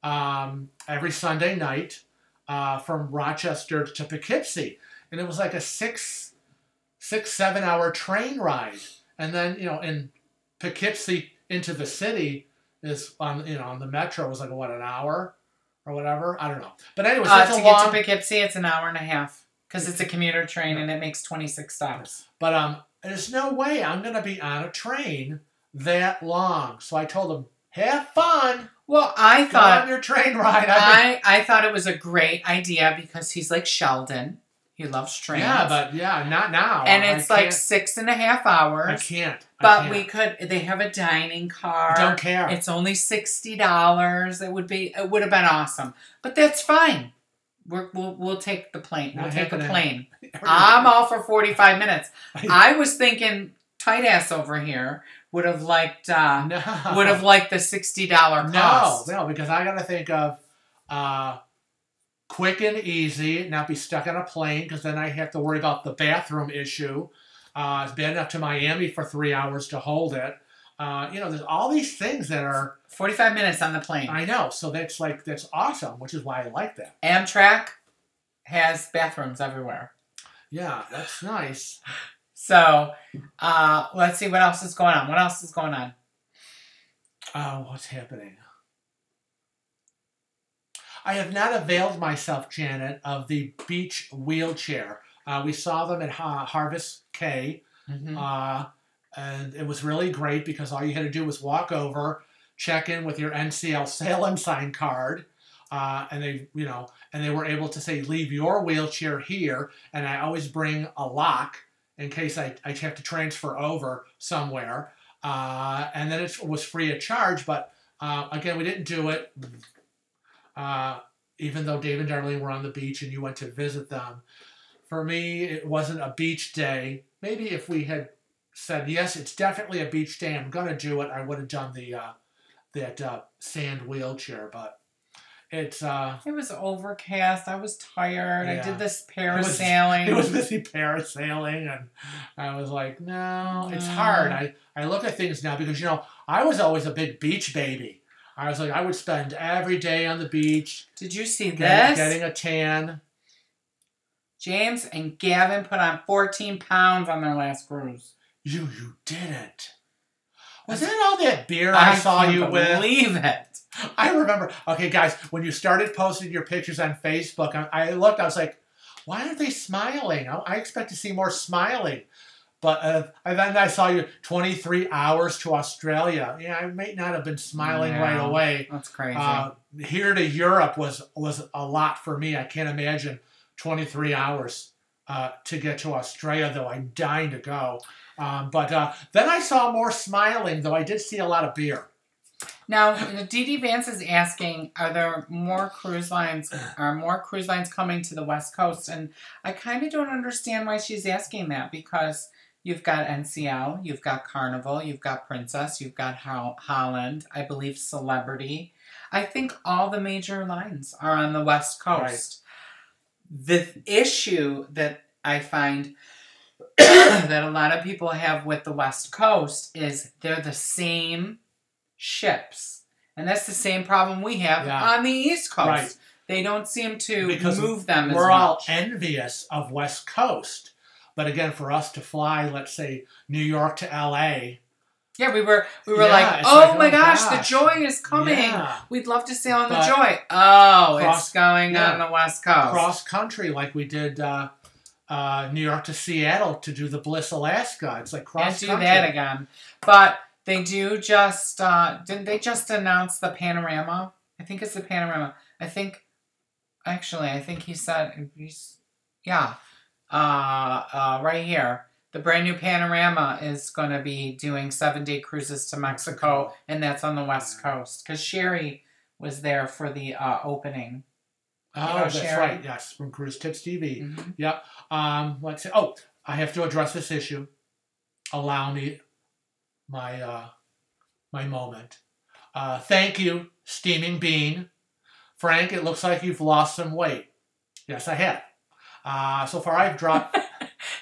every Sunday night from Rochester to Poughkeepsie. And it was like a 7 hour train ride. And then, in Poughkeepsie into the city is on the metro was like, what, an hour or whatever? I don't know. But anyways, to get to Poughkeepsie, it's an hour and a half because it's a commuter train and it makes 26 stops. But there's no way I'm going to be on a train that long. So I told him, have fun. Well, I thought... Go on your train ride. I thought it was a great idea because he's like Sheldon. He loves trains. Yeah, but not now. And it's like 6.5 hours. I can't. But we could... They have a dining car. I don't care. It's only $60. It would have been awesome. But that's fine. We'll take the plane. We'll take a plane. I'm all for 45 minutes. I was thinking tight ass over here would have liked the $60 cost. No, because I got to think of quick and easy, not be stuck on a plane because then I have to worry about the bathroom issue. It's bad enough to Miami for 3 hours to hold it. There's all these things that are 45 minutes on the plane. I know, so that's awesome, which is why I like that. Amtrak has bathrooms everywhere. Yeah, that's nice. So, let's see what else is going on. What else is going on? What's happening? I have not availed myself, Janet, of the beach wheelchair. We saw them at Harvest K. Mm-hmm. And it was really great because all you had to do was walk over, check in with your NCL sale and sign card, and they were able to say, leave your wheelchair here. And I always bring a lock in case I have to transfer over somewhere. And then it was free of charge. But again, we didn't do it, even though Dave and Darlene were on the beach and you went to visit them. For me, it wasn't a beach day. Maybe if we had said, yes, it's definitely a beach day, I'm going to do it, I would have done that sand wheelchair, but it was overcast, I was tired, I did this parasailing. It was busy parasailing, and I was like, no, it's hard. I look at things now because, I was always a big beach baby. I was like, I would spend every day on the beach. Did you see this? Getting a tan. James and Gavin put on 14 pounds on their last cruise. You didn't. Was that all that beer I saw you with? I can't believe it. I remember. Okay, guys, when you started posting your pictures on Facebook, I looked, I was like, why aren't they smiling? I expect to see more smiling. But and then I saw you 23 hours to Australia. Yeah, I may not have been smiling right away. That's crazy. Here to Europe was a lot for me. I can't imagine 23 hours to get to Australia, though I'm dying to go. But then I saw more smiling, though I did see a lot of beer. Now, Dee Dee Vance is asking, are there more cruise lines? Are more cruise lines coming to the West Coast? And I kind of don't understand why she's asking that, because you've got NCL, you've got Carnival, you've got Princess, you've got Holland, I believe Celebrity. I think all the major lines are on the West Coast. Right. The issue that I find that a lot of people have with the West Coast is they're the same ships. And that's the same problem we have on the East Coast. Right. They don't seem to move them as much. We're all envious of West Coast. But again, for us to fly, let's say, New York to L.A., yeah, we were like, oh my gosh, the Joy is coming. Yeah. We'd love to sail on the Joy. Oh, it's going on the West Coast. Cross country, like we did New York to Seattle to do the Bliss Alaska. It's like cross country. Can't do that again. But they do just, didn't they just announce the Panorama? I think it's the Panorama. I think he said, right here. The brand new Panorama is going to be doing 7-day cruises to Mexico, and that's on the West Coast. Because Sherry was there for the opening. That's right. Yes, from Cruise Tips TV. Mm-hmm. Yep. Let's see. Oh, I have to address this issue. Allow me my moment. Thank you, Steaming Bean. Frank, it looks like you've lost some weight. Yes, I have. So far, I've dropped...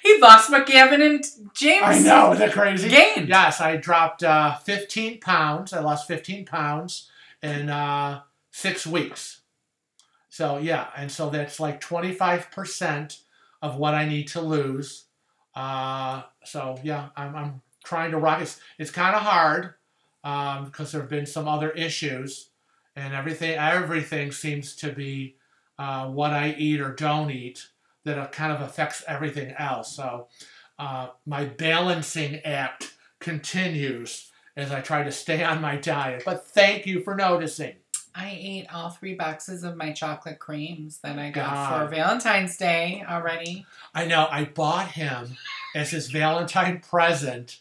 He lost what Gavin and James I know, is that crazy? Gained. Yes, I dropped 15 pounds. I lost 15 pounds in 6 weeks. So, yeah, and so that's like 25% of what I need to lose. So, yeah, I'm trying to rock. It's kind of hard because there have been some other issues, and everything seems to be what I eat or don't eat that kind of affects everything else. So my balancing act continues as I try to stay on my diet. But thank you for noticing. I ate all 3 boxes of my chocolate creams that I got for Valentine's Day already. I know. I bought him as his Valentine present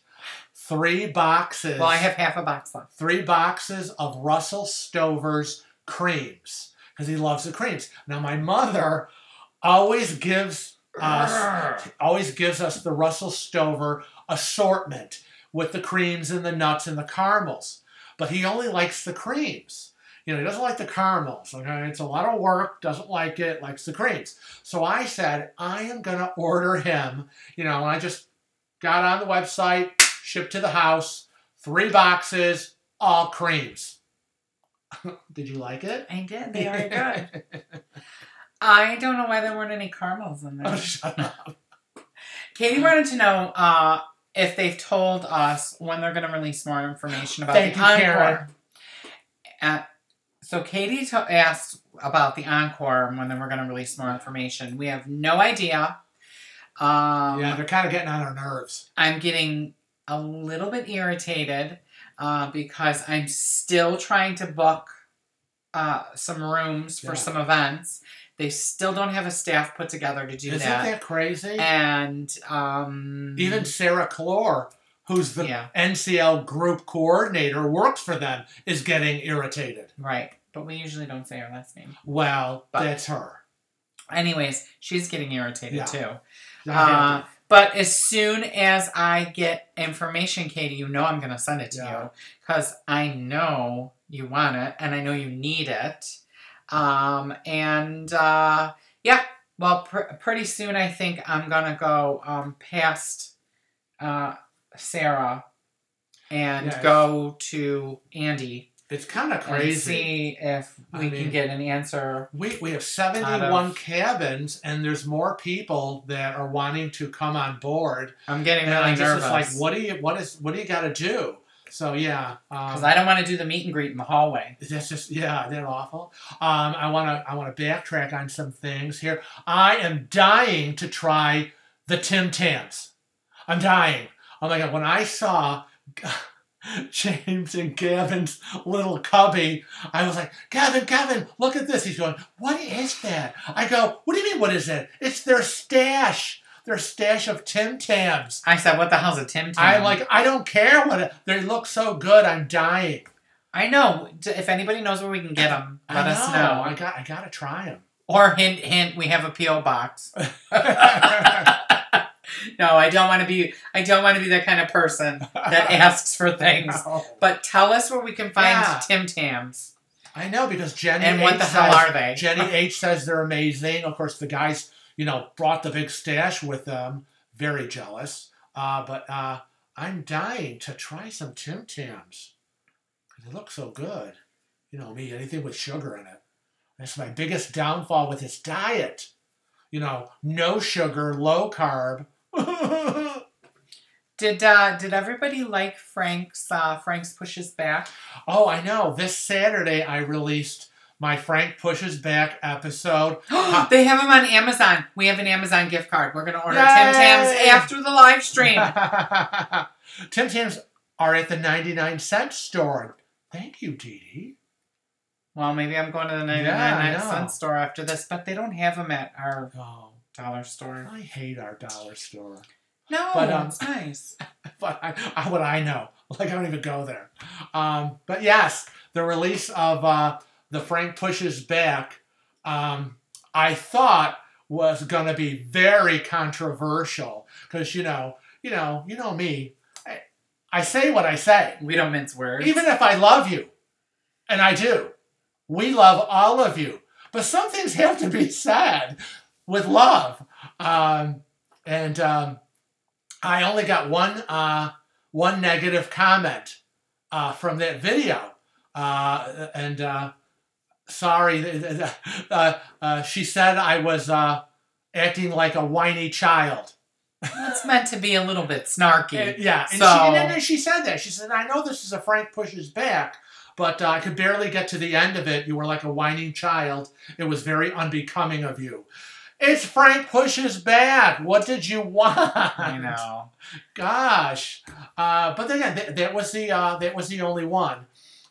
3 boxes. Well, I have half a box left. 3 boxes of Russell Stover's creams because he loves the creams. Now, my mother always gives us the Russell Stover assortment with the creams and the nuts and the caramels. But he only likes the creams. You know, he doesn't like the caramels. Okay? It's a lot of work, doesn't like it, likes the creams. So I said, I am going to order him, and I just got on the website, shipped to the house, 3 boxes, all creams. Did you like it? I did. They are good. I don't know why there weren't any caramels in there. Oh, shut up. Katie wanted to know if they've told us when they're going to release more information about the Encore. So Katie asked about the Encore and when they were going to release more information. We have no idea. They're kind of getting on our nerves. I'm getting a little bit irritated because I'm still trying to book some rooms for some events. They still don't have a staff put together to do that. Isn't that crazy? And even Sarah Clore, who's the NCL group coordinator, works for them, is getting irritated. Right. But we usually don't say her last name. Well, that's her. Anyways, she's getting irritated too. But as soon as I get information, Katie, I'm going to send it to you. Because I know you want it, and I know you need it. Pretty soon I think I'm going to go past Sarah and go to Andy. It's kind of crazy. And see if we can get an answer. We have 71 cabins, and there's more people that are wanting to come on board. I'm getting really nervous. Just like, what do you got to do? So yeah, because I don't want to do the meet and greet in the hallway. That's just they're awful. I want to backtrack on some things here. I am dying to try the Tim Tams. I'm dying. Oh my God! When I saw James and Gavin's little cubby, I was like, Gavin, look at this. He's going, what is that? I go, what do you mean, what is that? It's their stash. Their stash of Tim Tams. I said, what the hell's a Tim Tam? I don't care they look so good. I'm dying. I know. If anybody knows where we can get them, let us know. I got to try them. Or hint, we have a P.O. box. No, I don't want to be that kind of person that asks for things. No. But tell us where we can find Tim Tams. I know, because Jenny and what the hell are they? Jenny H says they're amazing. Of course, the guys, brought the big stash with them. Very jealous. But I'm dying to try some Tim Tams. They look so good. You know me, anything with sugar in it. That's my biggest downfall with this diet. No sugar, low carb. Did everybody like Frank's Pushes Back? Oh, I know. This Saturday I released my Frank Pushes Back episode. They have them on Amazon. We have an Amazon gift card. We're going to order Tim Tams after the live stream. Tim Tams are at the 99-cent store. Thank you, Dee Dee. Well, maybe I'm going to the 99-cent store after this, but they don't have them at our dollar store. I hate our dollar store. No, but it's nice. But what I know, I don't even go there. But yes, the release of the Frank Pushes Back, I thought was going to be very controversial because you know me, I say what I say. We don't mince words. Even if I love you, and I do, we love all of you. But some things have to be said with love, and I only got one negative comment from that video, and sorry, she said I was acting like a whiny child. It's meant to be a little bit snarky. And she said that. She said, I know this is a Frank Pushes Back, but I could barely get to the end of it. You were like a whining child. It was very unbecoming of you. It's Frank Pushes Back. What did you want? I know. Gosh. But then again, that was the only one,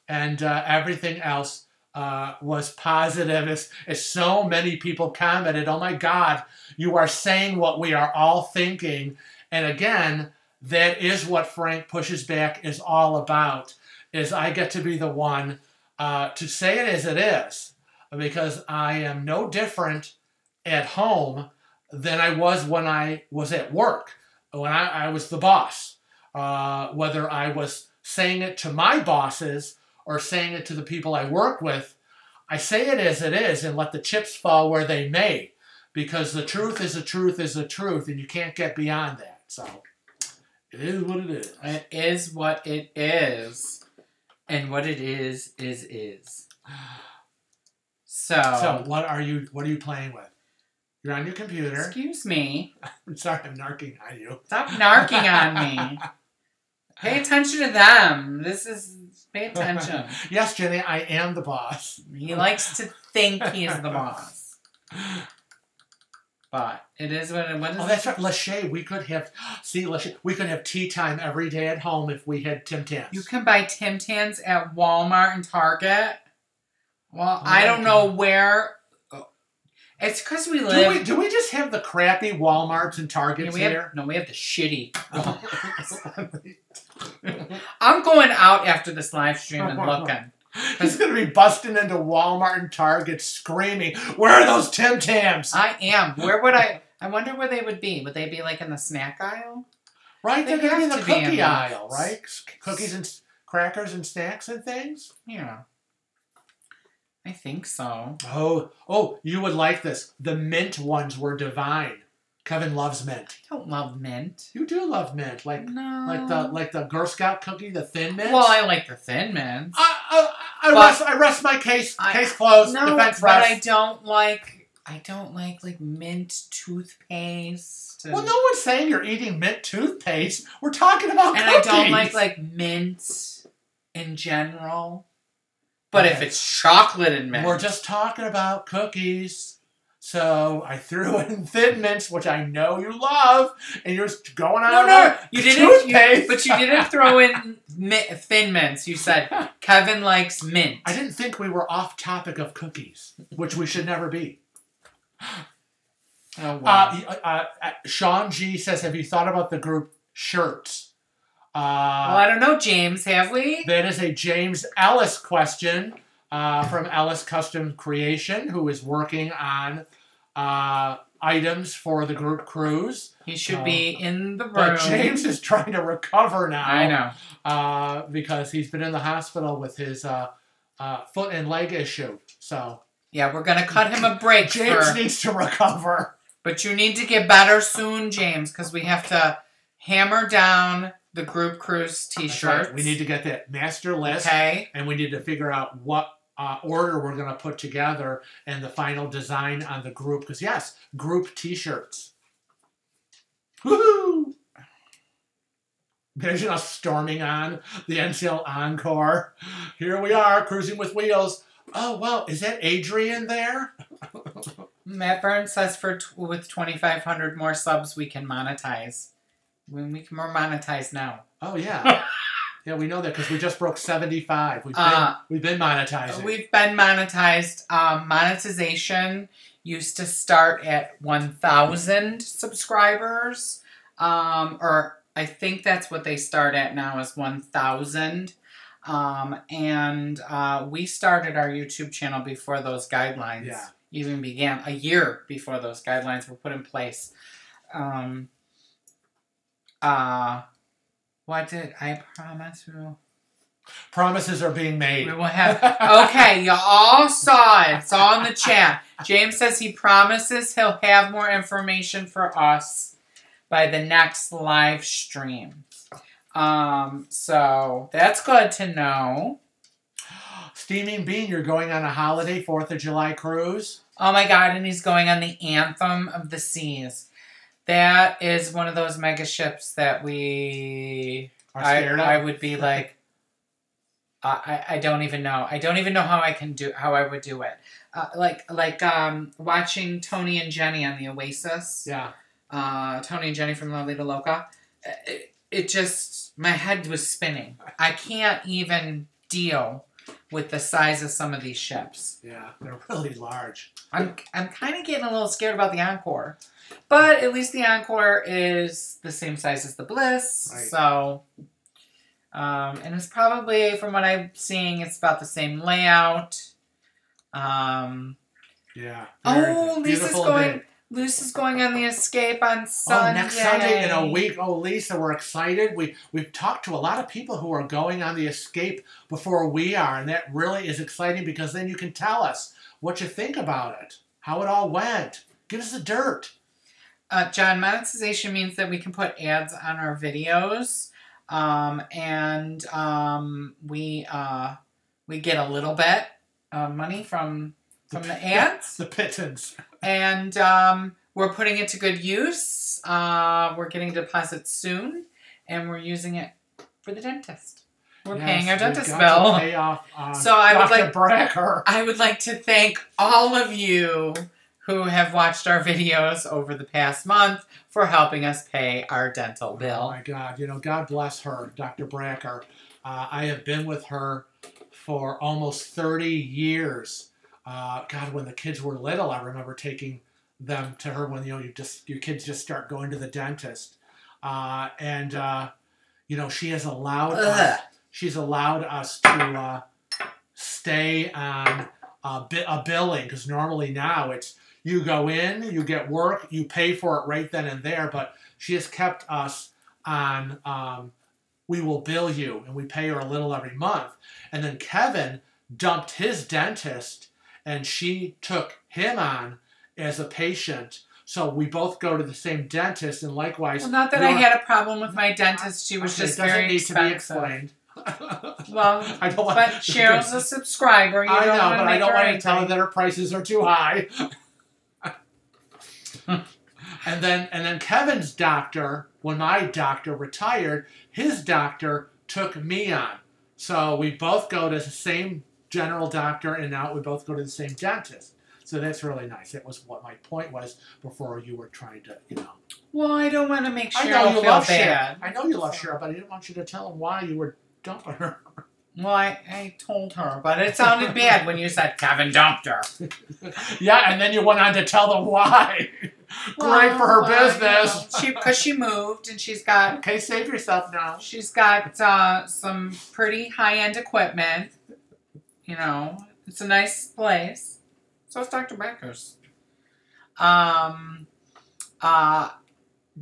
and everything else was positive. As so many people commented, oh my God, you are saying what we are all thinking. And again, that is what Frank Pushes Back is all about, is I get to be the one to say it as it is, because I am no different at home than I was when I was at work, when I was the boss. Whether I was saying it to my bosses or saying it to the people I work with, I say it as it is and let the chips fall where they may, because the truth is the truth is the truth, and you can't get beyond that. So it is what it is. It is what it is. And what it is. So what are you playing with? You're on your computer. Excuse me. I'm sorry, I'm narking on you. Stop narking on me. Pay attention to them. Pay attention. Yes, Jenny, I am the boss. He likes to think he's the boss. But it is what it is. Oh, that's right. Lachey, we could have tea time every day at home if we had Tim Tams. You can buy Tim Tams at Walmart and Target. Well, I don't know where. It's because we live. Do we just have the crappy Walmarts and Targets here? No, we have the shitty. I'm going out after this live stream and looking. He's going to be busting into Walmart and Target screaming, "Where are those Tim Tams?" I am. Where would I wonder where they would be. Would they be like in the snack aisle? Right, they're going to be in the cookie aisle, right? Cookies and crackers and snacks and things? Yeah. I think so. Oh, you would like this. The mint ones were divine. Kevin loves mint. I don't love mint. You do love mint, like the Girl Scout cookie, the thin mint. Well, I like the thin mints. I rest my case. Case closed. No, defense but rest. I don't like like mint toothpaste. toothpaste. Well, no one's saying you're eating mint toothpaste. We're talking about cookies. I don't like mint in general. But if it's chocolate and mint. We're just talking about cookies. So I threw in Thin Mints, which I know you love, and you're going on about toothpaste. But you didn't throw in Thin Mints. You said Kevin likes mint. I didn't think we were off topic of cookies, which we should never be. Oh, wow. Sean G says, have you thought about the group shirts? Well, I don't know, James. Have we? That is a James Ellis question. From Ellis Custom Creation, who is working on items for the group cruise. He should be in the room. But James is trying to recover now. I know. Because he's been in the hospital with his foot and leg issue. So yeah, we're going to cut him a break. James needs to recover. But you need to get better soon, James, because we have to hammer down the group cruise t-shirts. Right. We need to get that master list. Okay. And we need to figure out what order we're going to put together and the final design on the group. Because, yes, group t-shirts. Woohoo! Imagine us storming on the NCL Encore. Here we are, cruising with wheels. Oh, wow, is that Adrian there? Matt Burns says with 2,500 more subs, we can monetize. We're monetized now. Oh, yeah. Yeah, we know that because we just broke 75. We've been monetizing. We've been monetized. Monetization used to start at 1,000 subscribers. Or I think that's what they start at now is 1,000. And we started our YouTube channel before those guidelines even began. A year before those guidelines were put in place. What did I promise? Promises are being made. We will have. Okay, you all saw it. It's all in the chat. James says he promises he'll have more information for us by the next live stream. So that's good to know. Steaming Bean, you're going on a holiday 4th of July cruise? Oh my God, and he's going on the Anthem of the Seas. That is one of those mega ships that we are scared of. I would be like, I don't even know. I don't even know how I would do it. Like watching Tony and Jenny on the Oasis. Yeah. Tony and Jenny from La Vida Loca. It just, my head was spinning. I can't even deal with the size of some of these ships. Yeah, they're really large. I'm kind of getting a little scared about the Encore. But at least the Encore is the same size as the Bliss. Right. So, and it's probably, from what I'm seeing, it's about the same layout. Yeah. Oh, Lisa's going on the Escape on Sunday. Oh, next Sunday in a week. Oh, Lisa, we're excited. We've talked to a lot of people who are going on the Escape before we are, and that really is exciting because then you can tell us what you think about it, how it all went. Give us the dirt. John, monetization means that we can put ads on our videos, and we get a little bit of money from the ads. The pittance. And we're putting it to good use. We're getting deposits soon, and we're using it for the dentist. We're paying our dentist bill. Pay off, so I would like to thank all of you who have watched our videos over the past month for helping us pay our dental bill. Oh my God, God bless her, Dr. Bracker. I have been with her for almost 30 years. God, when the kids were little, I remember taking them to her when your kids just start going to the dentist, she has allowed us. She's allowed us to stay on a billing because normally now it's you go in, you get work, you pay for it right then and there. But she has kept us on. We will bill you, and we pay her a little every month. And then Kevin dumped his dentist, and she took him on as a patient. So we both go to the same dentist, and likewise. Well, not that I had a problem with my dentist. She was just very expensive. To be explained. Well, but Cheryl's a subscriber. I know, but I don't want to tell her that her prices are too high. And then Kevin's doctor, when my doctor retired, his doctor took me on. So we both go to the same general doctor, and now we both go to the same dentist. So that's really nice. That was what my point was before you were trying to, Well, I don't want to make Cheryl I know you feel love bad. Cheryl. I know you love Cheryl, but I didn't want you to tell him why you were dumping her. Well, I told her, but it sounded bad when you said Kevin dumped her. Yeah, and then you went on to tell them why. Great for her business. Because she moved, and she's got... Okay, save yourself now. She's got some pretty high-end equipment. It's a nice place. So it's Dr. Becker's.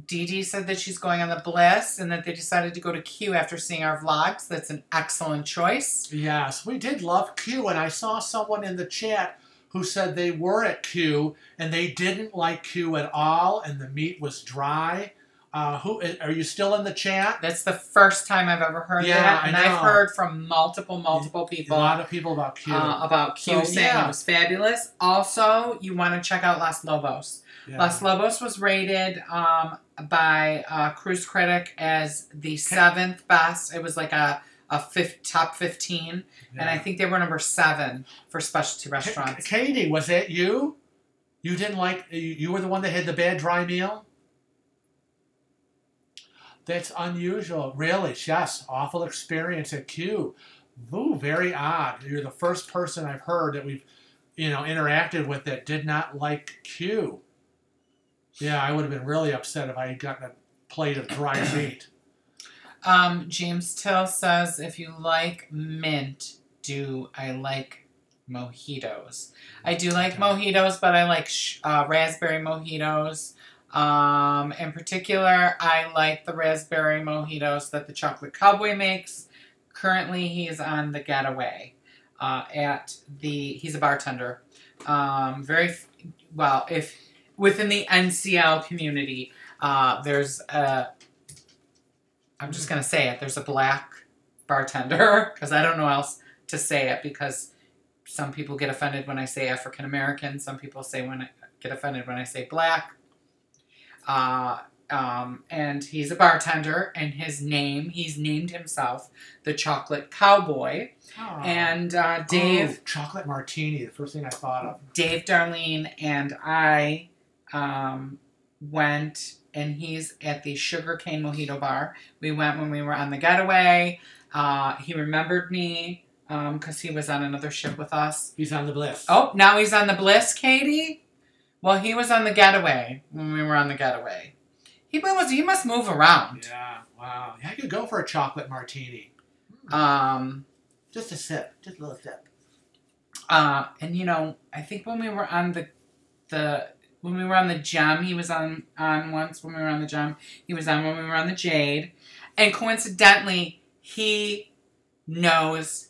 Dee Dee said that she's going on the Bliss and that they decided to go to Q after seeing our vlogs. That's an excellent choice. Yes, we did love Q, and I saw someone in the chat who said they were at Q and they didn't like Q at all, and the meat was dry. Who are you still in the chat? That's the first time I've ever heard that, and I've heard from multiple people. A lot of people about Q. Saying it was fabulous. Also, you want to check out Los Lobos. Yeah. Los Lobos was rated by Cruise Critic as the 7th best. It was like a top 15, and I think they were number 7 for specialty restaurants. Katie, was that you? You didn't like? You were the one that had the bad dry meal? That's unusual. Really, yes. Awful experience at Q. Ooh, very odd. You're the first person I've heard that we've, interacted with that did not like Q. Yeah, I would have been really upset if I had gotten a plate of dry meat. James Till says, if you like mint, do I like mojitos? I do like mojitos, but I like raspberry mojitos. In particular, I like the raspberry mojitos that the Chocolate Cowboy makes. Currently, he's on the Getaway. He's a bartender. If within the NCL community, there's I'm just gonna say it. There's a black bartender because I don't know else to say it, because some people get offended when I say African American. Some people get offended when I say black. And he's a bartender, and he's named himself the Chocolate Cowboy. Oh. And Dave... chocolate martini, the first thing I thought of. Dave, Darlene, and I went, and he's at the Sugar Cane Mojito Bar. We went when we were on the Getaway. He remembered me because he was on another ship with us. He's on the Bliss. Oh, now he's on the Bliss, Katie? Well, he was on the Getaway when we were on the Getaway. He must move around. Yeah, wow. Yeah, I could go for a chocolate martini. Just a sip, just a little sip. And I think when we were on when we were on the Gem, he was on once. When we were on the Gem, he was on when we were on the Jade, and coincidentally, he knows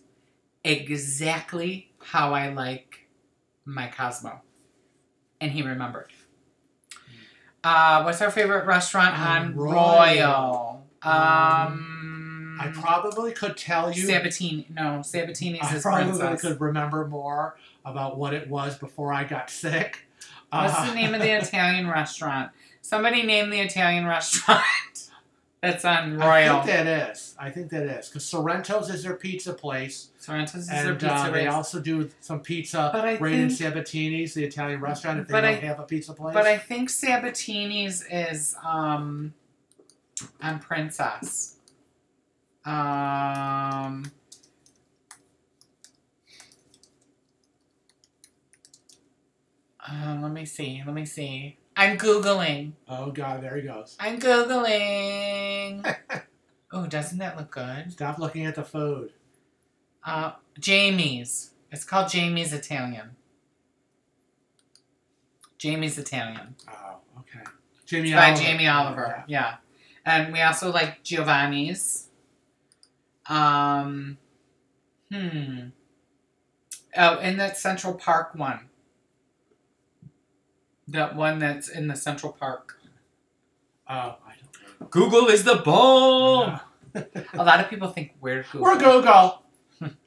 exactly how I like my Cosmo. And he remembered. What's our favorite restaurant on Royal? I probably could tell you. Sabatini. No, Sabatini's is Princess. I probably could remember more about what it was before I got sick. What's the name of the Italian restaurant? Somebody name the Italian restaurant that's on Royal. I think that is. Because Sorrento's is their pizza place. Sorrento's is their pizza place. They also do some pizza right in Sabatini's, the Italian restaurant, if they don't have a pizza place. But I think Sabatini's is on Princess. Let me see. I'm Googling. Oh, God, there he goes. I'm Googling. Oh, doesn't that look good? Stop looking at the food. Jamie's. It's called Jamie's Italian. Jamie's Italian. Oh, okay. Jamie Oliver. By Jamie Oliver, yeah. And we also like Giovanni's. Oh, and that Central Park one. That one that's in the Central Park. Oh, I don't know. Google is the bomb! Yeah. A lot of people think we're Google. We're Google.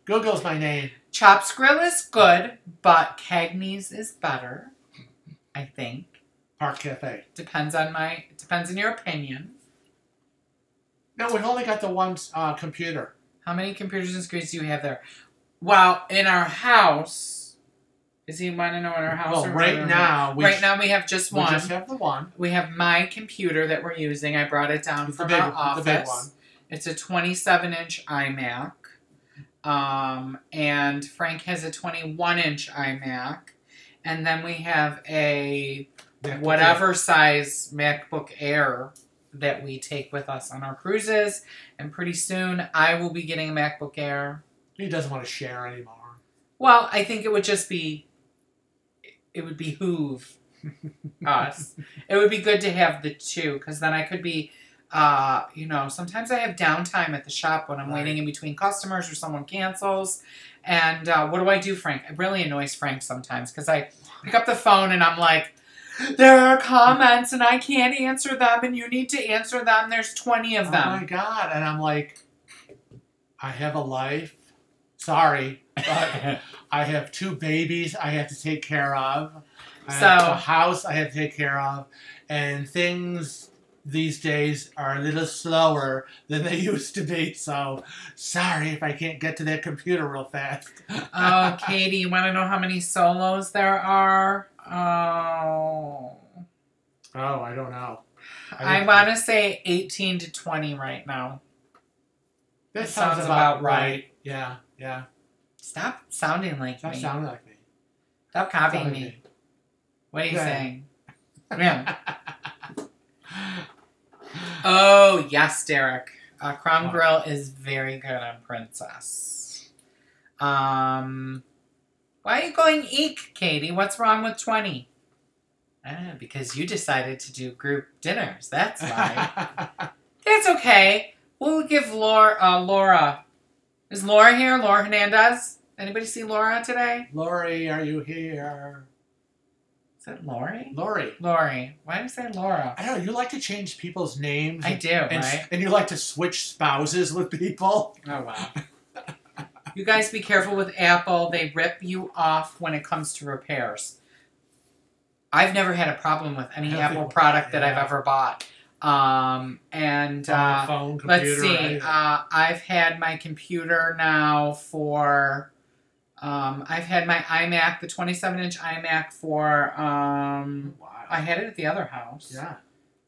Google's my name. Chops Grill is good, but Cagney's is better, I think. Park Cafe. Depends on your opinion. No, we've only got the one computer. How many computers and screens do you have there? Well, in our house, does he want to know in our house? Well, or right now we have just one. We just have the one. We have my computer that we're using. I brought it down from our office. The big one. It's a 27-inch iMac. And Frank has a 21-inch iMac. And then we have a whatever size MacBook Air that we take with us on our cruises. And pretty soon I will be getting a MacBook Air. He doesn't want to share anymore. Well, I think it would just be, it would behoove us. It would be good to have the two, because then I could be, sometimes I have downtime at the shop when I'm waiting in between customers or someone cancels. And what do, Frank? It really annoys Frank sometimes, because I pick up the phone and I'm like, there are comments and I can't answer them and you need to answer them. There's 20 of them. Oh my God. And I'm like, I have a life. Sorry, but I have 2 babies I have to take care of. I have a house I have to take care of. And things these days are a little slower than they used to be. So, sorry if I can't get to that computer real fast. Oh, Katie, you want to know how many solos there are? Oh, I don't know. I want to say 18 to 20 right now. That sounds about right. Yeah. Yeah. Stop sounding like me. Stop sounding like me. Stop copying me. What are you saying? Yeah. Oh, yes, Derek. Crown Grill is very good on Princess. Why are you going eek, Katie? What's wrong with 20? Because you decided to do group dinners. That's why. That's okay. We'll give Laura. Is Laura here? Laura Hernandez? Anybody see Laura today? Lori, are you here? Is that Lori? Lori. Lori. Why did I say Laura? I don't know. You like to change people's names. I do, right? And you like to switch spouses with people. Oh, wow. You guys be careful with Apple. They rip you off when it comes to repairs. I've never had a problem with any Apple product that I've ever bought. Phone, computer, let's see. I've had my computer now for. I've had my iMac, the 27-inch iMac for. Wow. I had it at the other house. Yeah.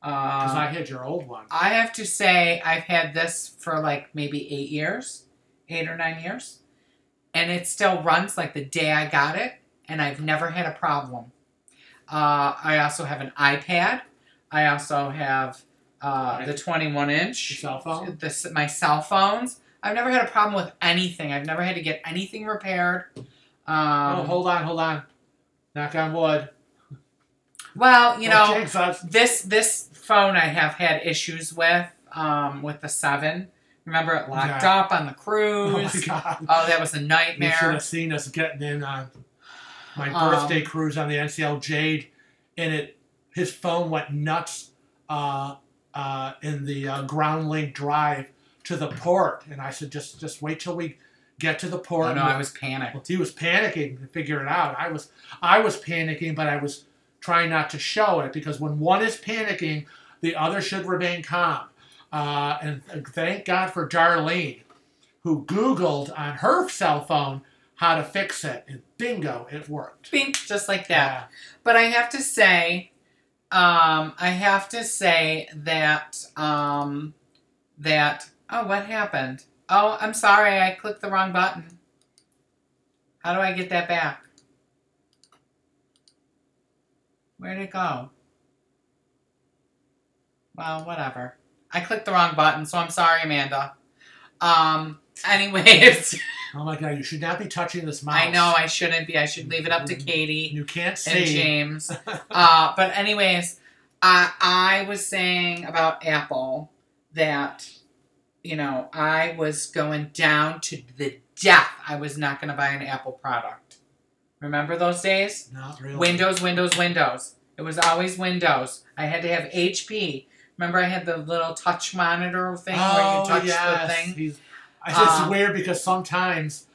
Because I had your old one. I have to say I've had this for like maybe 8 or 9 years, and it still runs like the day I got it, and I've never had a problem. I also have an iPad. I also have the 21-inch. Cell phone? My cell phones. I've never had a problem with anything. I've never had to get anything repaired. Hold on. Knock on wood. Well, this phone I have had issues with the 7. Remember it locked up on the cruise? Oh, my God. Oh, that was a nightmare. You should have seen us getting in on my birthday cruise on the NCL Jade, and his phone went nuts in the ground link drive to the port. And I said, just wait till we get to the port. Oh, no, I was panicked. Well, he was panicking to figure it out. I was panicking, but I was trying not to show it, because when one is panicking, the other should remain calm. And thank God for Darlene, who Googled on her cell phone how to fix it, and bingo, it worked. Bing, just like that. Yeah. But I have to say, that oh, what happened? Oh, I'm sorry, I clicked the wrong button. How do I get that back? Where'd it go? Well, whatever. I clicked the wrong button, so I'm sorry, Amanda. Anyways. Oh my God, you should not be touching this mouse. I know, I shouldn't be. I should leave it up to Katie. You can't see. And James. But anyways, I was saying about Apple that, I was going down to the death. I was not going to buy an Apple product. Remember those days? Not really. Windows. It was always Windows. I had to have HP. Remember I had the little touch monitor thing where you touch the thing? It's weird because sometimes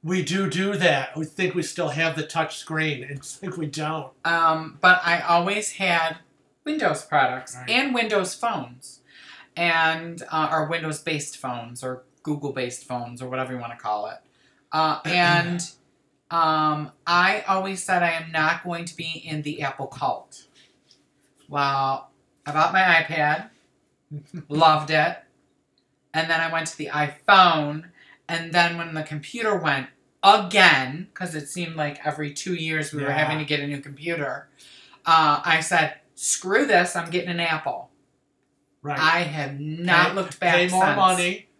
we do that. We think we still have the touch screen, and it's like we don't. But I always had Windows products Right. and Windows phones, and or Windows-based phones or Google-based phones or whatever you want to call it. I always said I am not going to be in the Apple cult. Well, I bought my iPad, loved it, and then I went to the iPhone, and then when the computer went again, because it seemed like every 2 years we were having to get a new computer, I said, screw this, I'm getting an Apple. Right. I have not looked back since.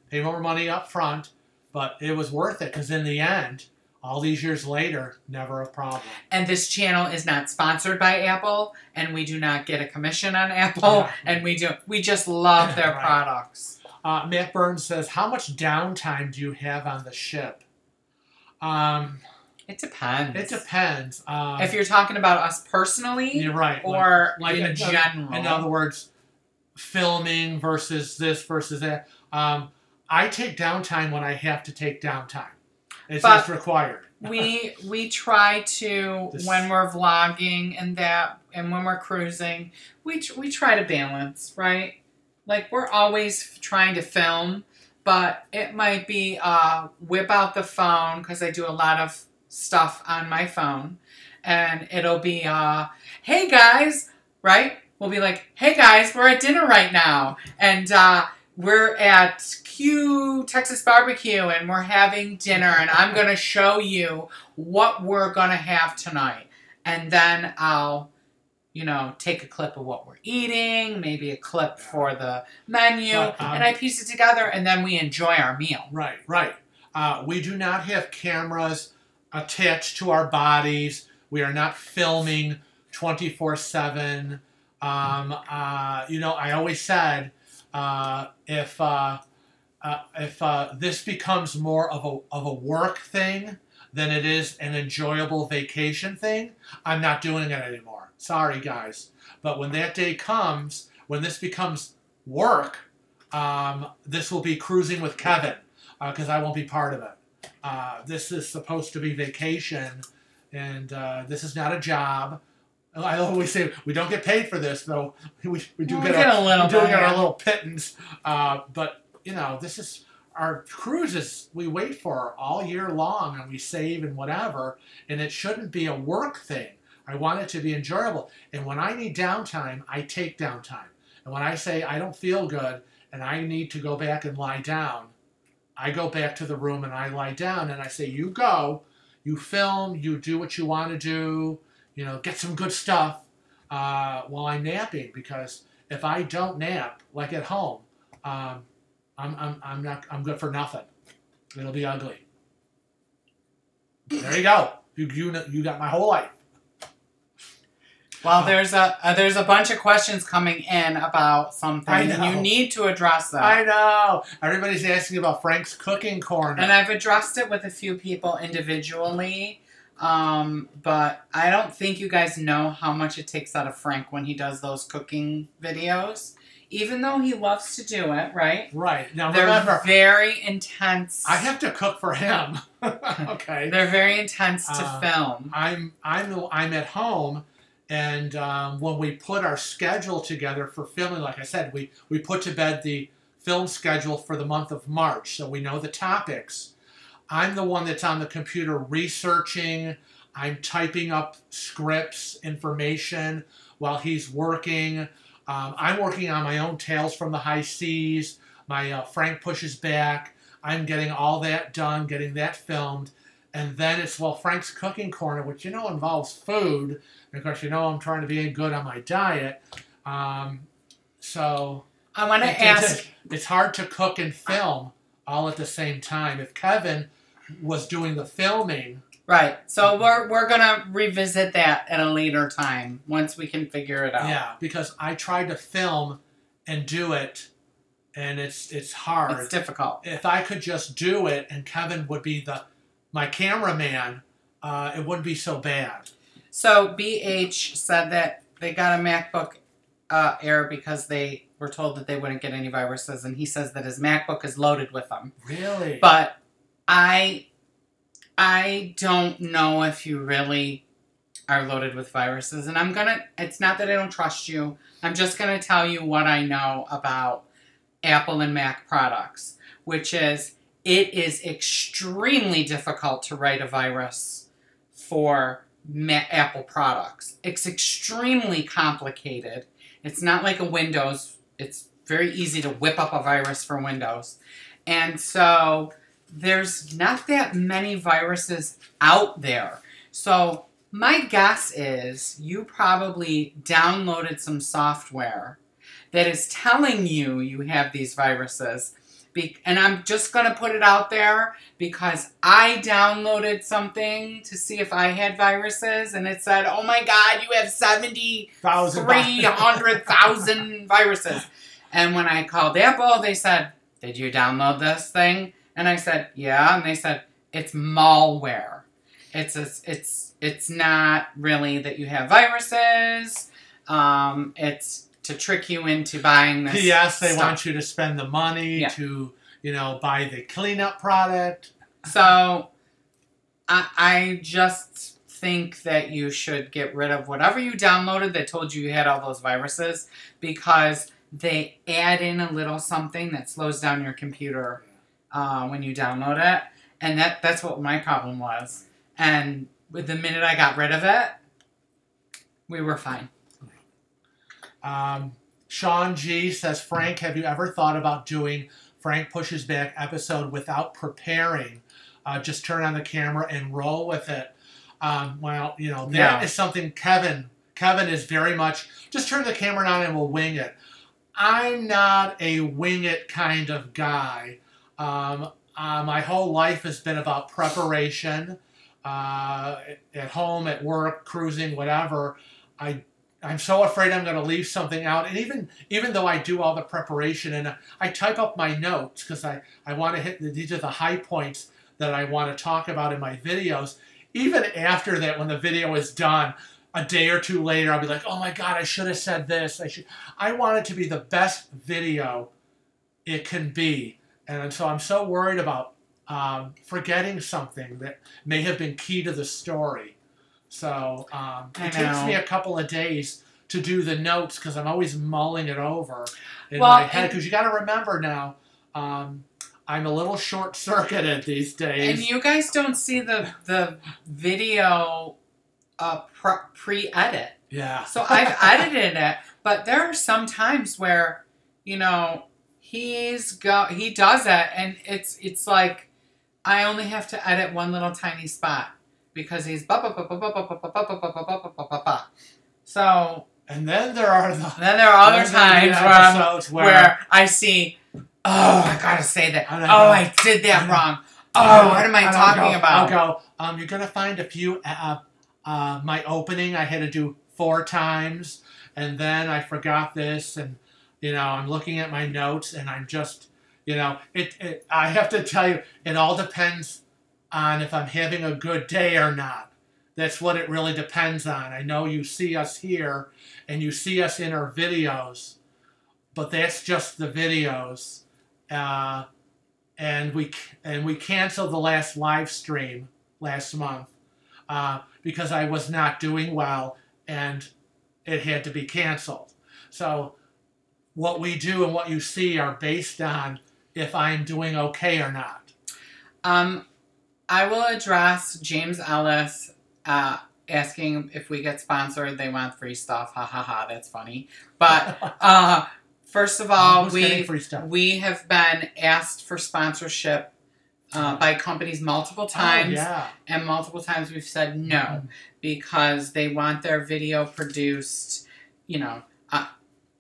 Pay more money up front, but it was worth it because in the end, all these years later, never a problem. And this channel is not sponsored by Apple, and we do not get a commission on Apple, and we just love their products. Matt Burns says, how much downtime do you have on the ship? It depends. It depends. If you're talking about us personally, you're right. Or like in general. In other words, filming versus this versus that. I take downtime when I have to take downtime. It's just required. we try to when we're vlogging and when we're cruising, we try to balance, right? Like we're always trying to film, but it might be whip out the phone because I do a lot of stuff on my phone, and it'll be hey guys, right? We'll be like, hey guys, we're at dinner right now, and we're at Q Texas Barbecue, and we're having dinner, and I'm going to show you what we're going to have tonight. And then I'll, take a clip of what we're eating, maybe a clip for the menu, and I piece it together, and then we enjoy our meal. Right. We do not have cameras attached to our bodies. We are not filming 24/7. I always said, if this becomes more of a work thing than it is an enjoyable vacation thing, I'm not doing it anymore. Sorry, guys. But when that day comes, when this becomes work, this will be cruising with Kevin, because I won't be part of it. This is supposed to be vacation, and this is not a job. I always say we don't get paid for this, though. We do get a little. We do get our little pittance, but this is our cruises. We wait for all year long, and we save and whatever. And it shouldn't be a work thing. I want it to be enjoyable. And when I need downtime, I take downtime. And when I say I don't feel good and I need to go back and lie down, I go back to the room and I lie down and I say, you go, you film, you do what you want to do. Get some good stuff while I'm napping, because if I don't nap, like at home, I'm good for nothing. It'll be ugly. There you go. You got my whole life. Well, there's a bunch of questions coming in about something, and you need to address them. I know. Everybody's asking about Frank's cooking corner, and I've addressed it with a few people individually. But I don't think you guys know how much it takes out of Frank when he does those cooking videos. Even though he loves to do it, right? Right. Now they're very intense. I have to cook for him. Okay. They're very intense to film. I'm at home, and when we put our schedule together for filming, like I said, we put to bed the film schedule for the month of March, so we know the topics. I'm the one that's on the computer researching. I'm typing up scripts, information while he's working. I'm working on my own Tales from the High Seas. My Frank Pushes Back. I'm getting all that done, getting that filmed. And then it's, Frank's Cooking Corner, which, involves food. And of course, I'm trying to be good on my diet. So I want to ask. It's hard to cook and film all at the same time. If Kevin was doing the filming. Right. So we're going to revisit that at a later time once we can figure it out. Yeah, because I tried to film and do it, and it's hard. It's difficult. If I could just do it and Kevin would be my cameraman, it wouldn't be so bad. So BH said that they got a MacBook Air because they were told that they wouldn't get any viruses, and he says that his MacBook is loaded with them. Really? But I don't know if you really are loaded with viruses. And it's not that I don't trust you. I'm just going to tell you what I know about Apple and Mac products, which is it is extremely difficult to write a virus for Apple products. It's extremely complicated. It's not like a Windows. It's very easy to whip up a virus for Windows. And so there's not that many viruses out there. So my guess is you probably downloaded some software that is telling you you have these viruses. And I'm just going to put it out there because I downloaded something to see if I had viruses, and it said, oh my God, you have 300,000 viruses. And when I called Apple, they said, did you download this thing? And I said, yeah. And they said, it's malware. It's not really that you have viruses. It's to trick you into buying this Yes, they stuff. want you to spend the money to, buy the cleanup product. So I just think that you should get rid of whatever you downloaded that told you had all those viruses, because they add in a little something that slows down your computer when you download it. And that's what my problem was. And with the minute I got rid of it, we were fine. Sean G says, Frank, have you ever thought about doing Frank Pushes Back episode without preparing? Just turn on the camera and roll with it. That is something Kevin is very much, just turn the camera on and we'll wing it. I'm not a wing it kind of guy. My whole life has been about preparation, at home, at work, cruising, whatever. I'm so afraid I'm going to leave something out. And even though I do all the preparation and I type up my notes because I want to hit, these are the high points that I want to talk about in my videos. Even after that, when the video is done, a day or two later, I'll be like, oh my God, I should have said this. I want it to be the best video it can be. And so I'm so worried about forgetting something that may have been key to the story. So it takes me a couple of days to do the notes because I'm always mulling it over in my head. Because you got to remember now, I'm a little short-circuited these days. And you guys don't see the video pre-edit. Yeah. So I've edited it, but there are some times where, he does it, and it's like I only have to edit one little tiny spot. Because he's so. And then there are other times where I see, oh, I gotta say that. I did that wrong. Oh, what am I talking about? I'll go. You're gonna find a few. My opening I had to do 4 times, and then I forgot this, and I'm looking at my notes, and I'm just, I have to tell you, it all depends on if I'm having a good day or not. That's what it really depends on. I know you see us here and you see us in our videos, but that's just the videos. And we canceled the last live stream last month because I was not doing well and it had to be canceled. So what we do and what you see are based on if I'm doing okay or not. I will address James Ellis asking if we get sponsored. They want free stuff. Ha ha ha. That's funny. But first of all, we have been asked for sponsorship by companies multiple times. And multiple times we've said no because they want their video produced,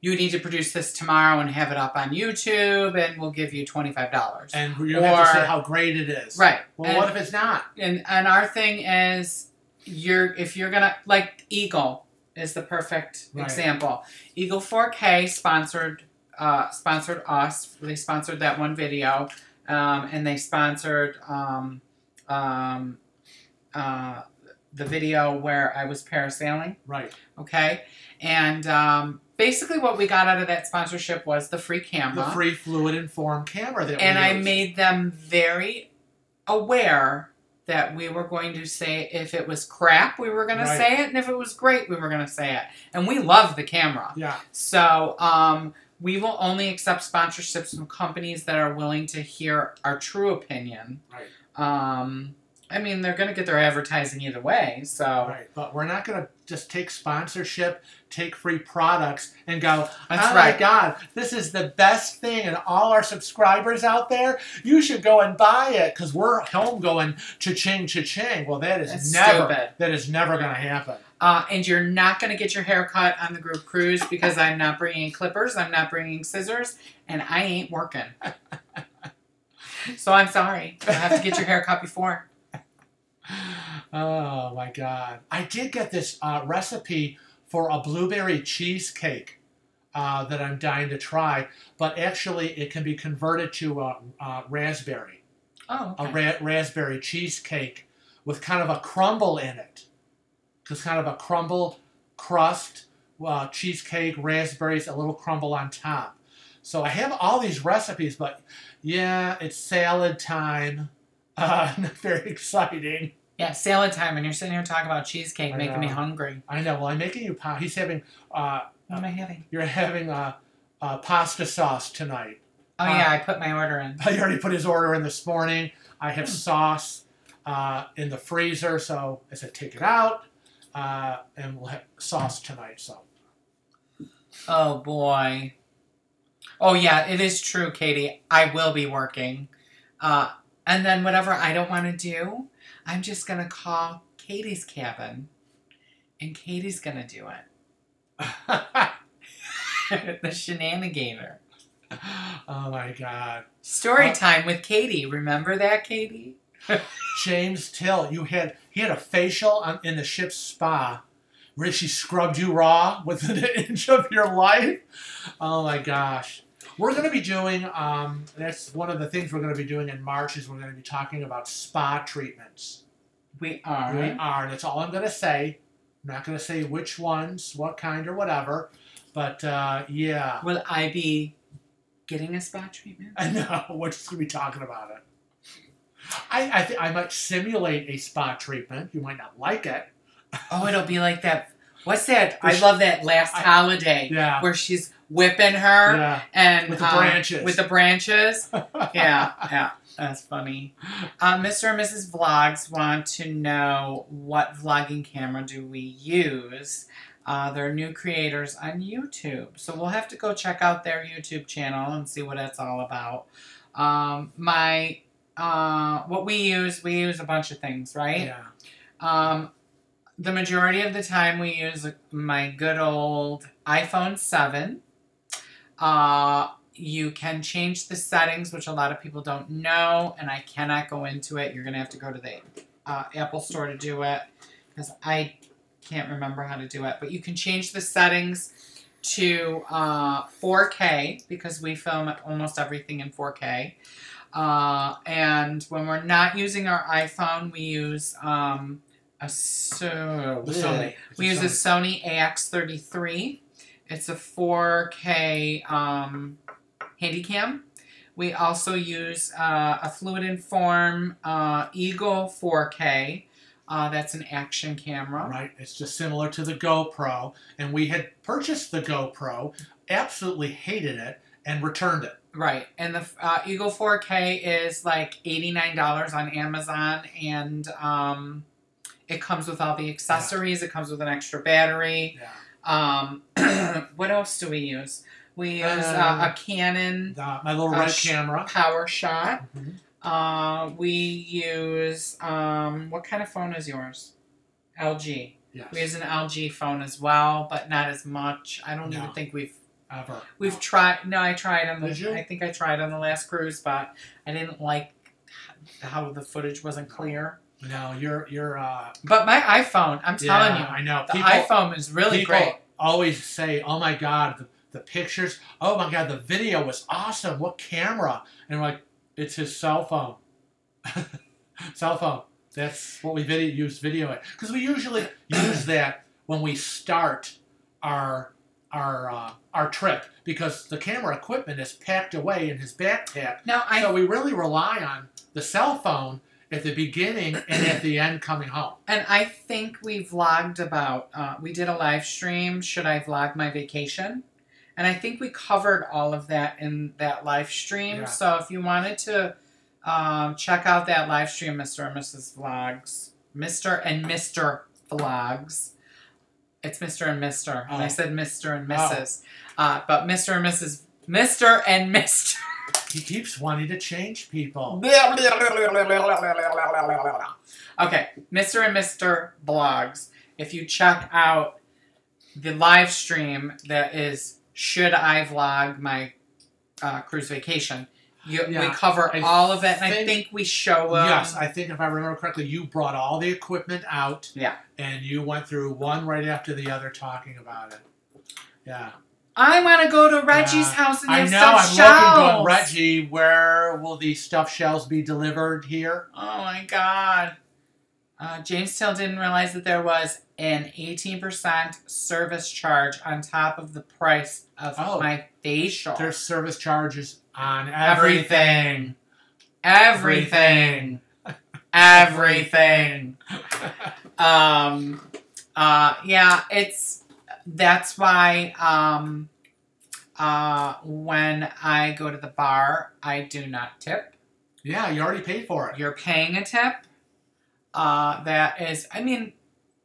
you need to produce this tomorrow and have it up on YouTube, and we'll give you $25. And you have to say how great it is. Right. Well, what if it's not? And our thing is, if you're gonna, like, Eagle is the perfect example. Eagle 4K sponsored us. They sponsored that one video, and they sponsored the video where I was parasailing. Right. Okay. And basically what we got out of that sponsorship was the free camera. The free fluid-informed camera that I made them very aware that we were going to say if it was crap, we were going to say it, and if it was great, we were going to say it. And we love the camera. Yeah. So we will only accept sponsorships from companies that are willing to hear our true opinion. Right. I mean, they're going to get their advertising either way, so... Right, but we're not going to just take sponsorship, take free products, and go, That's my God, this is the best thing, and all our subscribers out there, you should go and buy it, because we're home going cha-ching, cha-ching. Well, that's never going to happen. And you're not going to get your hair cut on the group cruise, because I'm not bringing clippers, I'm not bringing scissors, and I ain't working. So I'm sorry. You'll have to get your hair cut before. Oh my God. I did get this recipe for a blueberry cheesecake that I'm dying to try, but actually it can be converted to raspberry. Oh, okay. A raspberry cheesecake with kind of a crumble in it. Because kind of a crumble crust, cheesecake, raspberries, a little crumble on top. So I have all these recipes, but yeah, it's salad time. Not very exciting. Yeah, salad time, and you're sitting here talking about cheesecake, making me hungry. I know. Well, I'm making you He's having... what am I having? You're having pasta sauce tonight. Oh, yeah, I put my order in. He already put his order in this morning. I have sauce in the freezer, so I said take it out, and we'll have sauce tonight, so... Oh, boy. Oh, yeah, it is true, Katie. I will be working. And then whatever I don't want to do, I'm just going to call Katie's cabin, and Katie's going to do it. The shenanigator. Oh, my God. Story time with Katie. Remember that, Katie? James Till, he had a facial in the ship's spa where she scrubbed you raw within an inch of your life. Oh, my gosh. We're going to be doing, that's one of the things we're going to be doing in March, is we're going to be talking about spa treatments. We are. We are. That's all I'm going to say. I'm not going to say which ones, what kind, or whatever. But, yeah. Will I be getting a spa treatment? I know. We're just going to be talking about it. I think I might simulate a spa treatment. You might not like it. Oh, it'll be like that. What's that? I love that Last Holiday. Yeah. Where she's whipping her. Yeah. And with the branches. With the branches. Yeah. That's funny. Mr. and Mrs. Vlogs want to know, what vlogging camera do we use? They're new creators on YouTube. So we'll have to go check out their YouTube channel and see what it's all about. What we use a bunch of things, right? Yeah. The majority of the time we use my good old iPhone 7. You can change the settings, which a lot of people don't know, and I cannot go into it. You're going to have to go to the Apple Store to do it, because I can't remember how to do it. But you can change the settings to 4K, because we film almost everything in 4K. And when we're not using our iPhone, we use... a Sony AX33. It's a 4K Handycam. We also use a Fluid Inform Eagle 4K. That's an action camera. Right. It's just similar to the GoPro. And we had purchased the GoPro, absolutely hated it, and returned it. Right. And the Eagle 4K is like $89 on Amazon, and... it comes with all the accessories. Yeah. It comes with an extra battery. Yeah. What else do we use? We use a Canon. My little red camera. Power Shot. Mm-hmm. We use, what kind of phone is yours? LG. Yes. We use an LG phone as well, but not as much. I don't even think we've tried. No, I tried on the. Did you? I think I tried on the last cruise, but I didn't like how the footage wasn't clear. No, you're. But my iPhone, I'm telling you, I know. The iPhone is really great. People always say, "Oh my God, the pictures! Oh my God, the video was awesome! What camera?" And we're like, it's his cell phone. Cell phone. That's what we use video at, because we usually use that when we start our trip, because the camera equipment is packed away in his backpack. So we really rely on the cell phone at the beginning and at the end coming home. And I think we vlogged about, we did a live stream, Should I Vlog My Vacation? And I think we covered all of that in that live stream. Yeah. So if you wanted to check out that live stream, Mr. and Mrs. Vlogs, Mr. and Mr. Vlogs. It's Mr. and Mr. Oh. And I said Mr. and Mrs. But Mr. and Mrs. Mr. and Mr. He keeps wanting to change people. Okay, Mr. and Mr. Blogs. If you check out the live stream that is Should I Vlog My Cruise Vacation, we cover all of it, and I think we show... yes, I think if I remember correctly, you brought all the equipment out. Yeah. And you went through one right after the other talking about it. Yeah. I want to go to Reggie's house and have stuffed shells. I know, I'm looking to Reggie. Where will the stuffed shells be delivered here? Oh, my God. James still didn't realize that there was an 18% service charge on top of the price of my facial. There's service charges on everything. Everything. Everything. Yeah, that's why when I go to the bar, I do not tip. Yeah, you already paid for it. You're paying a tip. That is, I mean,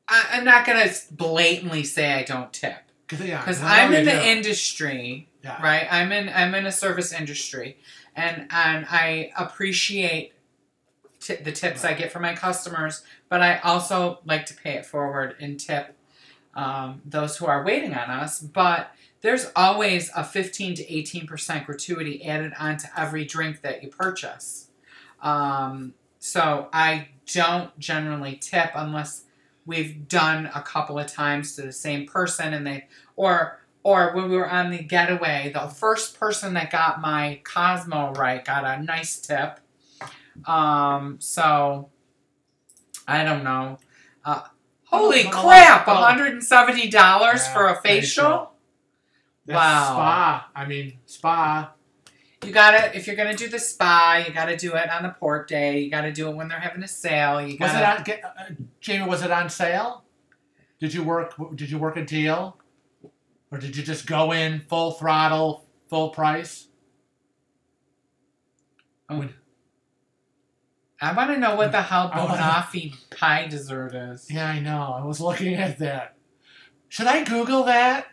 I'm not going to blatantly say I don't tip. Because I'm in the industry, right? I'm in a service industry, and I appreciate the tips I get from my customers, but I also like to pay it forward and tip those who are waiting on us. But there's always a 15 to 18% gratuity added onto every drink that you purchase. So I don't generally tip unless we've done a couple of times to the same person, and or when we were on the getaway, the first person that got my Cosmo right got a nice tip. So I don't know. Holy crap! $170 for a facial? Wow. Spa. I mean, spa. You gotta, if you're gonna do the spa, you gotta do it on the port day. You gotta do it when they're having a sale. You gotta, was it on, Jamie? Was it on sale? Did you work a deal, or did you just go in full throttle, full price? Oh. I want to know what the hell banoffee pie dessert is. Yeah, I know. I was looking at that. Should I Google that?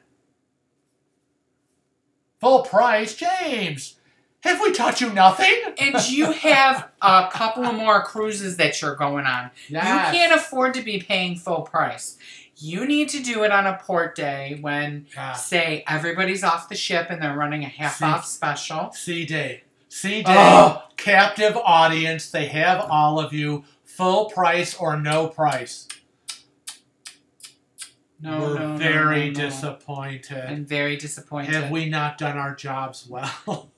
Full price, James. Have we taught you nothing? And you have a couple of more cruises that you're going on. Yes. You can't afford to be paying full price. You need to do it on a port day when, say, everybody's off the ship and they're running a half-off special. C-Day. C-Day. Captive audience. They have all of you. Full price or no price. We're very disappointed. I'm very disappointed. Have we not done our jobs well?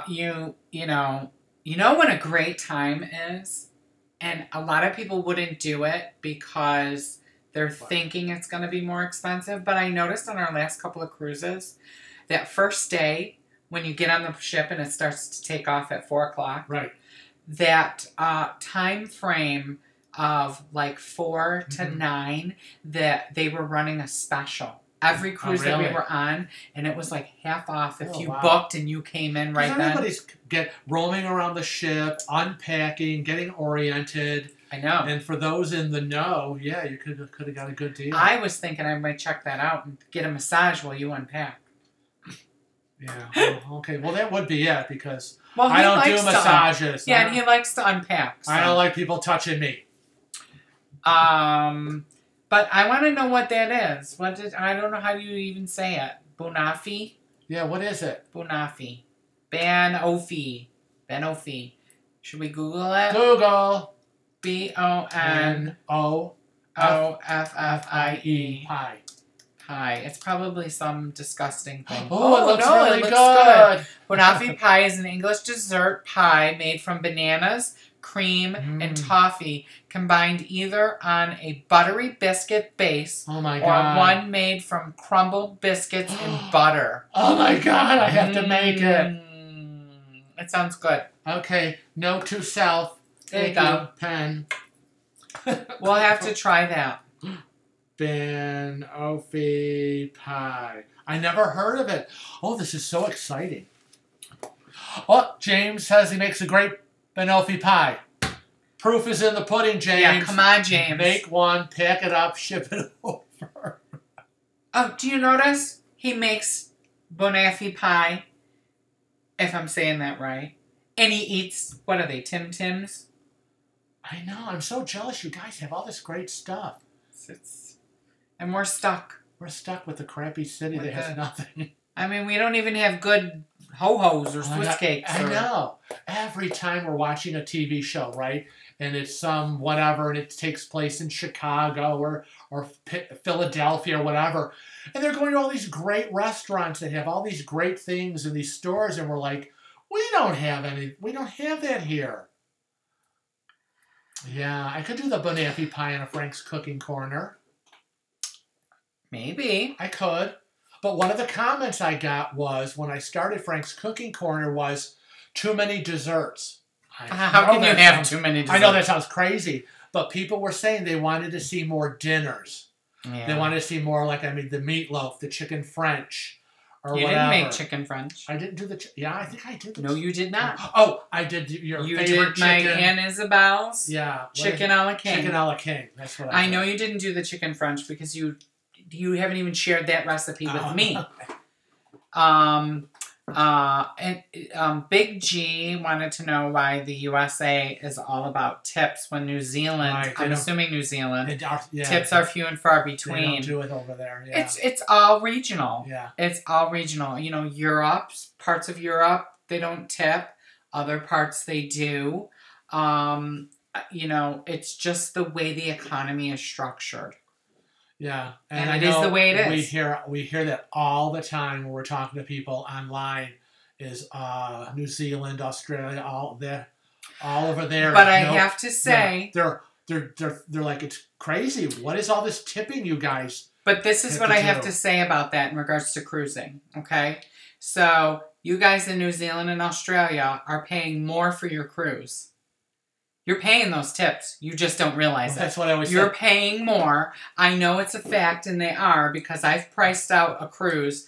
You know when a great time is, and a lot of people wouldn't do it because they're thinking it's going to be more expensive. But I noticed on our last couple of cruises, that first day when you get on the ship and it starts to take off at 4 o'clock, right? That time frame of like 4 to 9, that they were running a special. Every cruise that we were on, and it was like half off if you booked and you came in right then. Everybody's roaming around the ship, unpacking, getting oriented. I know. And for those in the know, yeah, you could have got a good deal. I was thinking I might check that out and get a massage while you unpack. Yeah. Well, okay. Well, that would be it because I don't do massages. Yeah, and he likes to unpack. So. I don't like people touching me. But I want to know what that is. I don't know how you even say it. Banoffee? Yeah, what is it? Banoffee. Banoffee. Should we Google it? Google. B-O-N-O-F-F-I-E. Pie. Pie. It's probably some disgusting thing. Oh, it looks really good. Banoffee pie is an English dessert pie made from bananas, cream, and toffee, combined either on a buttery biscuit base or one made from crumbled biscuits and butter. Oh my God, I have to make it. It sounds good. Okay, note to self, There you go. Pen. We'll have to try that. Banoffee pie. I never heard of it. Oh, this is so exciting. Oh, James says he makes a great banoffee pie. Proof is in the pudding, James. Yeah, come on, James. Make one, pack it up, ship it over. Oh, do you notice he makes banoffee pie, if I'm saying that right, and he eats, what are they, Tim Tams? I know. I'm so jealous you guys have all this great stuff. And we're stuck. We're stuck with the crappy city that has nothing. I mean, we don't even have good ho-hos or Swiss cakes. I know. Every time we're watching a TV show, right, and it's some whatever, and it takes place in Chicago or Philadelphia or whatever, and they're going to all these great restaurants that have all these great things in these stores, and we're like, we don't have that here. Yeah, I could do the banoffee pie in a Frank's Cooking Corner. Maybe. I could. But one of the comments I got was, when I started Frank's Cooking Corner, was too many desserts. How can you have too many desserts? I know that sounds crazy, but people were saying they wanted to see more dinners. Yeah. They wanted to see more, like, the meatloaf, the chicken French, or you whatever. You didn't make chicken French. I didn't do the yeah, I think I did. No, you did not. Oh, I did your favorite chicken. You did my Aunt Isabel's chicken a la king. Chicken a la king. That's what I did. know you didn't do the chicken French because you haven't even shared that recipe with me. Big G wanted to know why the USA is all about tips when New Zealand, I'm assuming New Zealand, tips are few and far between. They don't do it over there. Yeah. It's all regional. Yeah. It's all regional. You know, parts of Europe, they don't tip. Other parts they do. You know, it's just the way the economy is structured. Yeah, and it is the way it is. We hear that all the time when we're talking to people online. Is New Zealand, Australia, all over there. But I have to say, they're like, it's crazy. What is all this tipping, you guys? But this is what I have to say about that in regards to cruising. Okay, so you guys in New Zealand and Australia are paying more for your cruise. You're paying those tips. You just don't realize it. That's what I always say. You're paying more. I know it's a fact, and they are, because I've priced out a cruise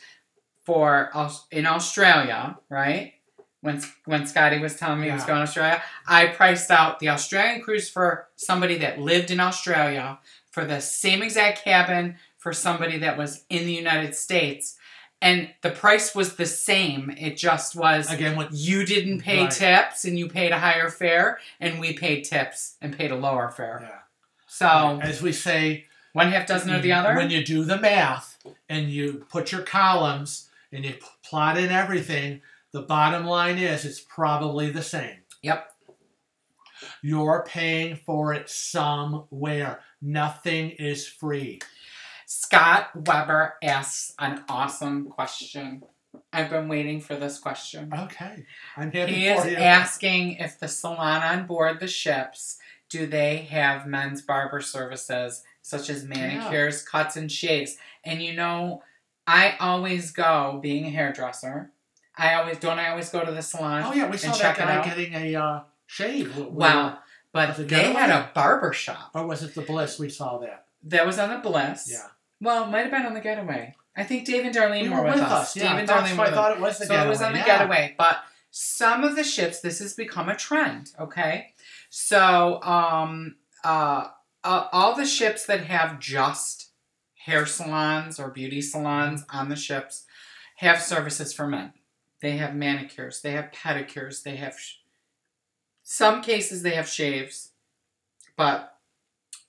in Australia, right? When Scotty was telling me he was going to Australia, I priced out the Australian cruise for somebody that lived in Australia for the same exact cabin for somebody that was in the United States. And the price was the same. It just was, again, you didn't pay tips and you paid a higher fare, and we paid tips and paid a lower fare. Yeah. So, as we say, one half dozen or the other? When you do the math and you put your columns and you plot in everything, the bottom line is it's probably the same. Yep. You're paying for it somewhere. Nothing is free. Scott Weber asks an awesome question. I've been waiting for this question. Okay. I'm happy He for is you. asking if the salon on board the ships, do they have men's barber services, such as manicures, cuts, and shaves? And you know, I always go, being a hairdresser, I always go to the salon. Oh yeah, we saw that guy getting a shave. Wow. But they had a barber shop. Or was it the Bliss we saw that? That was on the Bliss. Yeah. Well, it might have been on the Getaway. I think Dave and Darlene were with us. Yeah, Dave and Darlene were with us. I thought it was the Getaway. So it was on the Getaway. But some of the ships, this has become a trend, okay? So all the ships that have just hair salons or beauty salons on the ships have services for men. They have manicures. They have pedicures. They have... some cases they have shaves. But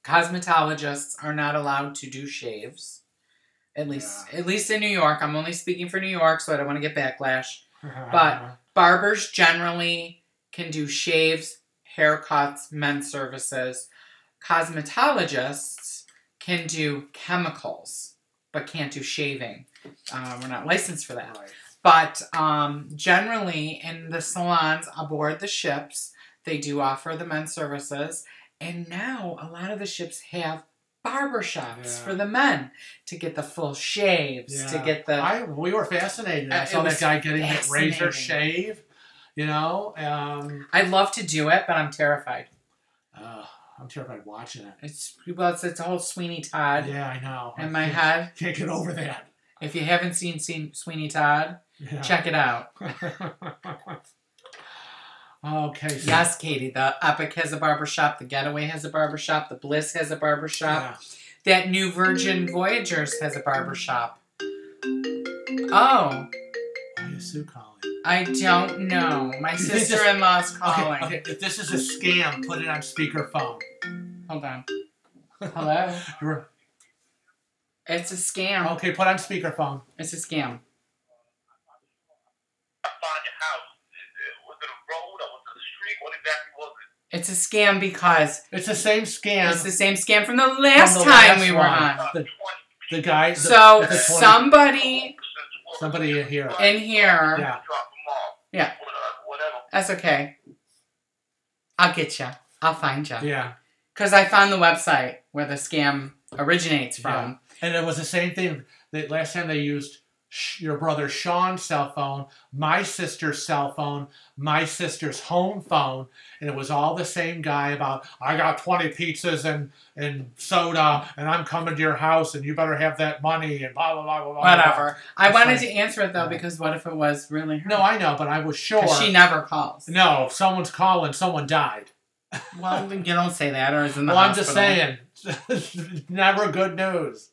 cosmetologists are not allowed to do shaves. At least in New York. I'm only speaking for New York, so I don't want to get backlash. But barbers generally can do shaves, haircuts, men's services. Cosmetologists can do chemicals, but can't do shaving. We're not licensed for that. Right. But generally, in the salons aboard the ships, they do offer the men's services. And now, a lot of the ships have barbershops for the men to get the full shaves, to get the... we were fascinated. I saw that guy getting that razor shave, you know. I'd love to do it, but I'm terrified. I'm terrified watching it. It's a whole Sweeney Todd. Yeah, I know. In my head. Can't get over that. If you haven't seen Sweeney Todd, check it out. Okay. So yes, Katie. The Epic has a barbershop. The Getaway has a barbershop. The Bliss has a barbershop. Yeah. That new Virgin Voyagers has a barbershop. Oh. Why is Sue calling? I don't know. My sister-in-law's calling. Okay, if this is a scam, put it on speakerphone. Hold on. Hello? It's a scam. Okay, put on speakerphone. It's a scam. It's a scam because... It's the same scam. It's the same scam from the last time we were on. The guy... So, somebody in here. In here. Yeah. Yeah. That's okay. I'll get you. I'll find you. Yeah. Because I found the website where the scam originates from. Yeah. And it was the same thing. The last time they used your brother Sean's cell phone, my sister's cell phone, my sister's home phone, and it was all the same guy about, I got 20 pizzas and soda, and I'm coming to your house, and you better have that money, and blah, blah, blah, blah, blah. Whatever. I wanted to answer it, though, because what if it was really her? No, I know, but I was sure. She never calls. No, if someone's calling, someone died. Well, you don't say that, or is in the Well, hospital. I'm just saying. Never good news.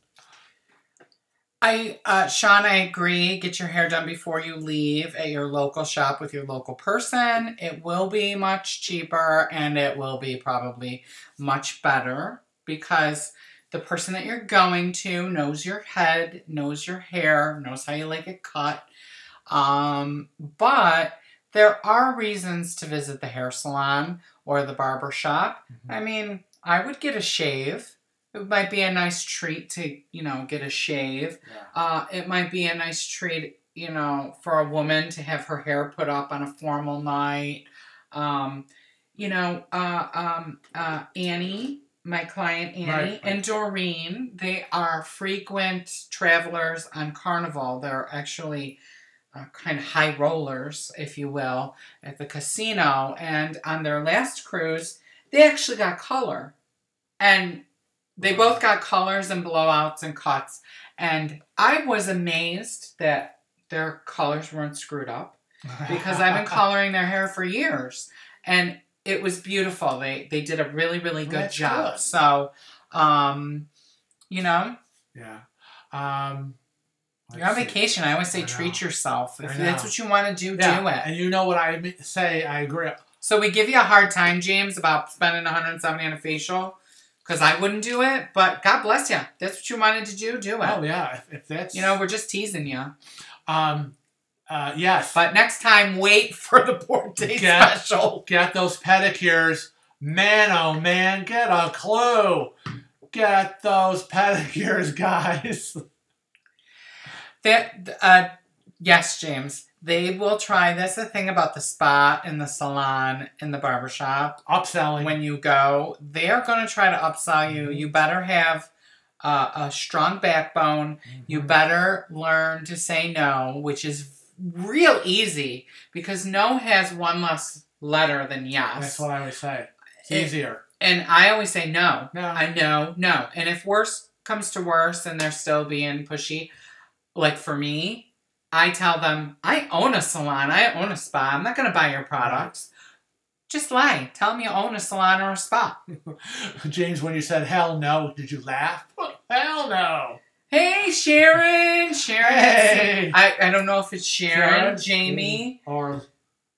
Sean, I agree. Get your hair done before you leave at your local shop with your local person. It will be much cheaper and it will be probably much better because the person that you're going to knows your head, knows your hair, knows how you like it cut. But there are reasons to visit the hair salon or the barber shop. Mm-hmm. I mean, I would get a shave. It might be a nice treat to, get a shave. Yeah. It might be a nice treat, for a woman to have her hair put up on a formal night. Annie, my client Annie, right. And Doreen, they are frequent travelers on Carnival. They're actually kind of high rollers, if you will, at the casino. And on their last cruise, they actually got color. And they both got colors and blowouts and cuts. And I was amazed that their colors weren't screwed up because I've been coloring their hair for years. And it was beautiful. They did a really, really good job. Good. So, Yeah. You're on vacation. I always say treat yourself. If that's what you want to do, do it. And you know what I say, I agree. So we give you a hard time, James, about spending $170 on a facial. Because I wouldn't do it, but God bless you. That's what you wanted to do, do it. Oh, yeah. If that's... we're just teasing you. Yes. But next time, wait for the Port Day special. Get those pedicures. Man, oh, man, get a clue. Get those pedicures, guys. Yes, James. They will try. That's the thing about the spa and the salon and the barbershop. Upselling. When you go, they're going to try to upsell you. You better have a strong backbone. Mm-hmm. You better learn to say no, which is real easy because no has one less letter than yes. That's what I always say. It's easier. And I always say no. No. I know, no. And if worse comes to worse and they're still being pushy, like for me, I tell them, I own a salon, I own a spa, I'm not going to buy your products. Just lie. Tell them you own a salon or a spa. James, when you said hell no, did you laugh? Hell no. Hey, Sharon. Sharon. Hey. I don't know if it's Sharon, Jamie. Or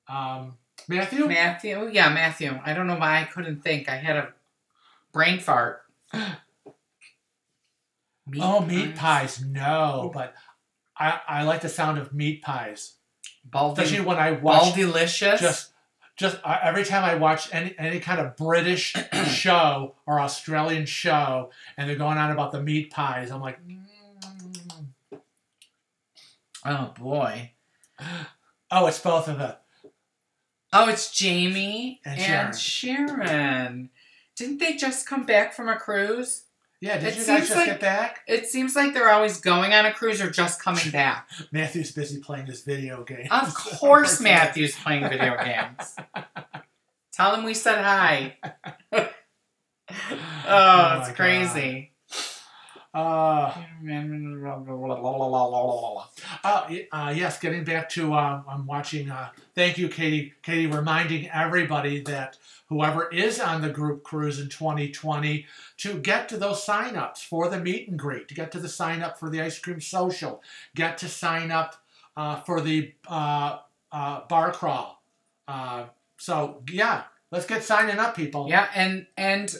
Matthew? Matthew. Yeah, Matthew. I don't know why I couldn't think. I had a brain fart. Meat pies. No, but... I like the sound of meat pies, especially when I watch. Delicious. Just every time I watch any kind of British show or Australian show, and they're going on about the meat pies, I'm like, oh boy. Oh, it's both of them. Oh, it's Jamie and Sharon. Didn't they just come back from a cruise? Yeah, did you guys just get back? It seems like they're always going on a cruise or just coming back. Matthew's busy playing this video game. Of course Matthew's playing video games. Tell them we said hi. Oh, it's crazy. Yes, getting back to, I'm watching, thank you, Katie. Katie, reminding everybody that whoever is on the group cruise in 2020 to get to those sign-ups for the meet and greet, to get to the sign-up for the ice cream social, get to sign up for the bar crawl. So, yeah, let's get signing up, people. Yeah, and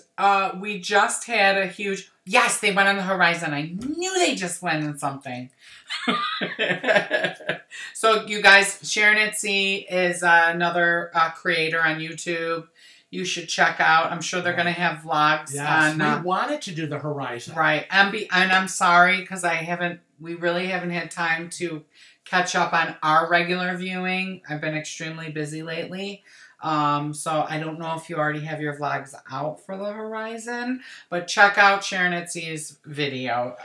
we just had a huge... Yes, they went on the horizon. I knew they just went on something. So, you guys, Sharon Itzy is another creator on YouTube. You should check out. I'm sure they're going to have vlogs. Yes, we wanted to do the horizon. Right. And I'm sorry because we really haven't had time to catch up on our regular viewing. I've been extremely busy lately. So I don't know if you already have your vlogs out for the horizon, but check out Sharon Itzy's video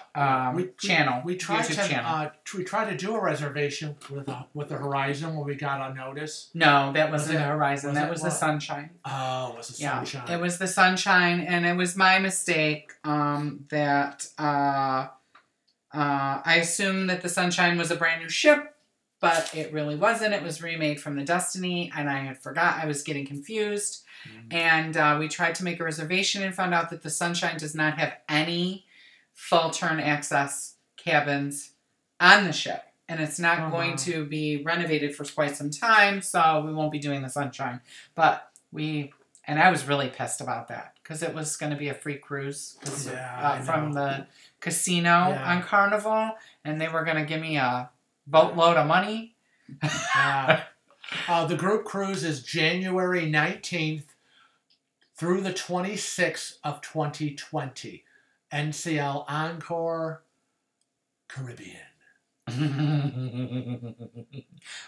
channel. We tried to do a reservation with the horizon when we got on notice. No, that wasn't the horizon. That was the sunshine. Oh, it was the sunshine. It was the sunshine, and it was my mistake that I assumed that the sunshine was a brand new ship. But it really wasn't. It was remade from the Destiny, and I had forgot. I was getting confused. And we tried to make a reservation and found out that the Sunshine does not have any full turn access cabins on the ship. And it's not going to be renovated for quite some time, so we won't be doing the Sunshine. But and I was really pissed about that because it was going to be a free cruise from the casino on Carnival, and they were going to give me a boatload of money. The group cruise is January 19th through the 26th of 2020. NCL Encore Caribbean.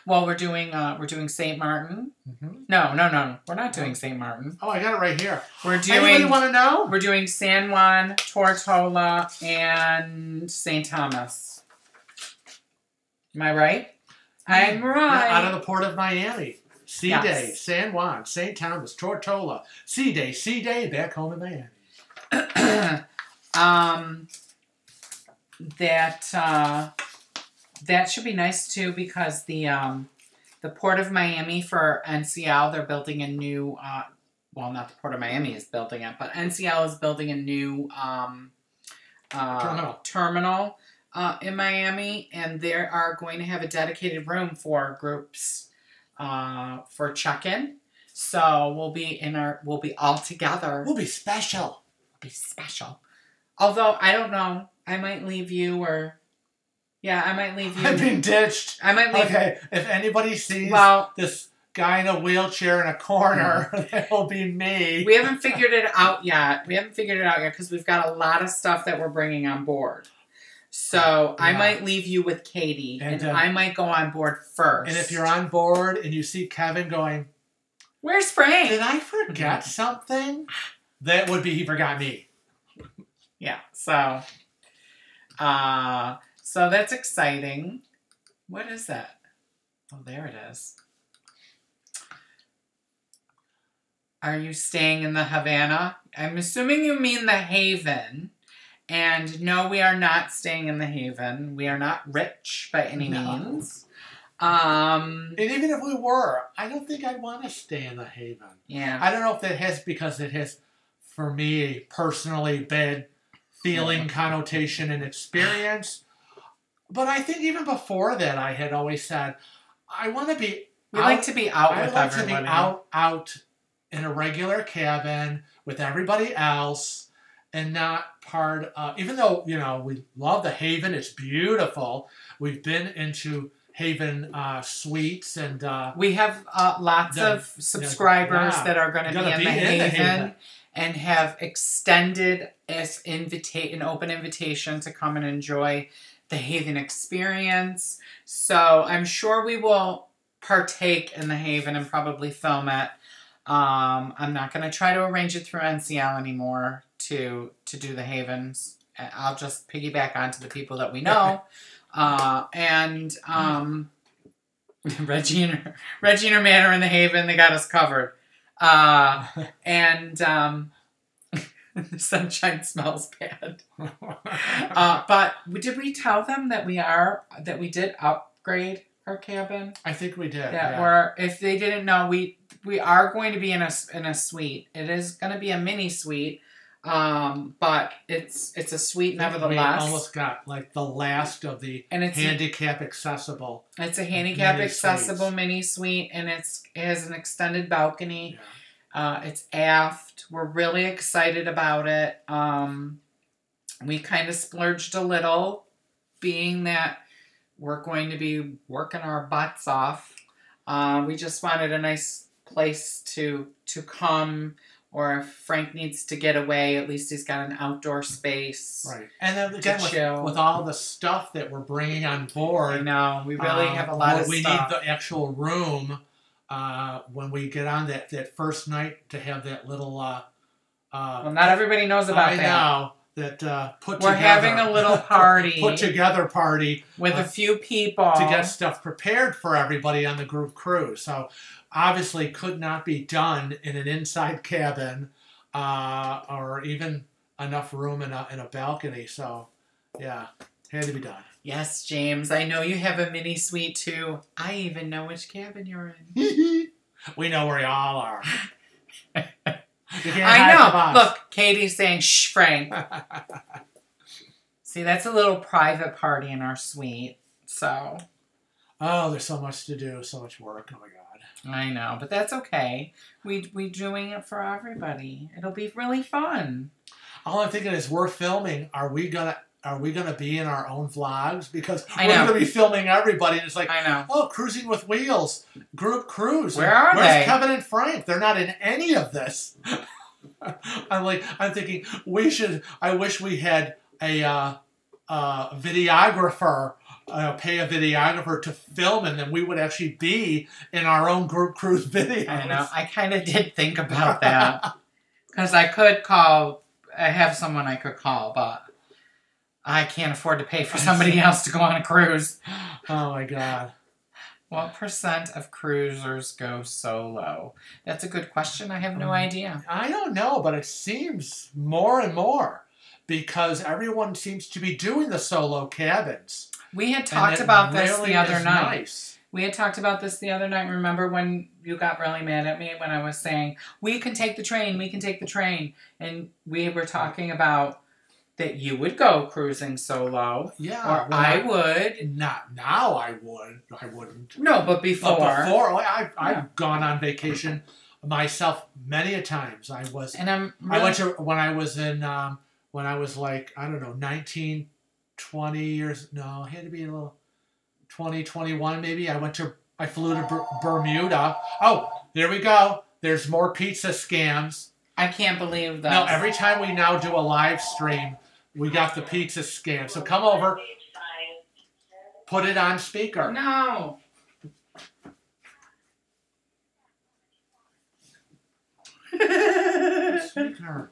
Well, we're doing St. Martin. No. We're not doing St. Martin. Oh, I got it right here. Anybody want to know? We're doing San Juan, Tortola, and St. Thomas. Am I right? I'm right. Out of the port of Miami. Sea Day, San Juan, St. Thomas, Tortola. Sea Day, back home in Miami. That should be nice too because the port of Miami for NCL, they're building a new well, not the port of Miami is building it, but NCL is building a new terminal in Miami, and they are going to have a dedicated room for groups for check-in. So we'll be all together. We'll be special. Although I don't know, I might leave you or I might leave you. I've been ditched. I might leave. Okay, if anybody sees this guy in a wheelchair in a corner, that'll be me. We haven't figured it out yet. Because we've got a lot of stuff that we're bringing on board. So I might leave you with Katie, and I might go on board first. And if you're on board and you see Kevin going, "Where's Frank? Did I forget something?" That would be he forgot me. Yeah. So that's exciting. What is that? Oh, there it is. Are you staying in the Havana? I'm assuming you mean the Haven. And no, we are not staying in the Haven. We are not rich by any means. And even if we were, I don't think I'd want to stay in the Haven. Yeah. I don't know if that has, because it has, for me, a personally bad feeling, connotation, and experience. But I think even before that, I had always said, I want to be We like to be out with everybody. I like to be out in a regular cabin with everybody else. And not part of, even though, we love the Haven, it's beautiful. We've been into Haven suites, and we have lots of subscribers that are going to be in the Haven and have extended an open invitation to come and enjoy the Haven experience. So I'm sure we will partake in the Haven and probably film it. I'm not going to try to arrange it through NCL anymore to do the Havens. I'll just piggyback onto the people that we know. Regina Manor in the Haven, they got us covered. And the sunshine smells bad. But did we tell them that we did upgrade our cabin? I think we did. Yeah. Or if they didn't know, we are going to be in a suite. It is going to be a mini suite. But it's a suite nevertheless. We almost got like the last of the handicap accessible. It's a handicap accessible mini suite, and it has an extended balcony. Yeah. It's aft. We're really excited about it. We kind of splurged a little, being that we're going to be working our butts off. We just wanted a nice place to come. Or if Frank needs to get away, at least he's got an outdoor space. Right. And then again, with all the stuff that we're bringing on board. I know. We really have a lot of stuff. We need the actual room when we get on that first night to have that little... well, not everybody knows about that. I know. That we're having a little party. Put together party. With a few people. To get stuff prepared for everybody on the group cruise. So... obviously could not be done in an inside cabin or even enough room in a balcony. So, yeah, had to be done. Yes, James. I know you have a mini suite, too. I even know which cabin you're in. We know where y'all are. I know. Look, Katie's saying, shh, Frank. See, that's a little private party in our suite. So. Oh, there's so much to do. So much work. Oh, my God. I know, but that's okay. We doing it for everybody. It'll be really fun. All I'm thinking is we're filming. Are we gonna be in our own vlogs? Because we're gonna be filming everybody. And it's like, I know. Oh, Cruising with Wheels, group cruise. Where's they? Kevin and Frank? They're not in any of this. I'm thinking I wish we had a videographer. Pay a videographer to film, and then we would actually be in our own group cruise videos. I know. I kind of did think about that. Because I have someone I could call, but I can't afford to pay for somebody else to go on a cruise. Oh, my God. What percent of cruisers go solo? That's a good question. I have no idea. I don't know, but it seems more and more because everyone seems to be doing the solo cabins. We had talked about this the other night. Nice. We had talked about this the other night. Remember when you got really mad at me when I was saying, we can take the train, we can take the train. And we were talking about that you would go cruising solo. Yeah. Or I would. Not now I wouldn't. No, but before. But before, I've gone on vacation myself many a times. I went to, when I was like, I don't know, 19... 20 years, no, it had to be a little 20, 21 maybe. I flew to Bermuda. Oh, there we go. There's more pizza scams. I can't believe that. No, every time we now do a live stream, we got the pizza scam. So come over, put it on speaker. No. Speaker.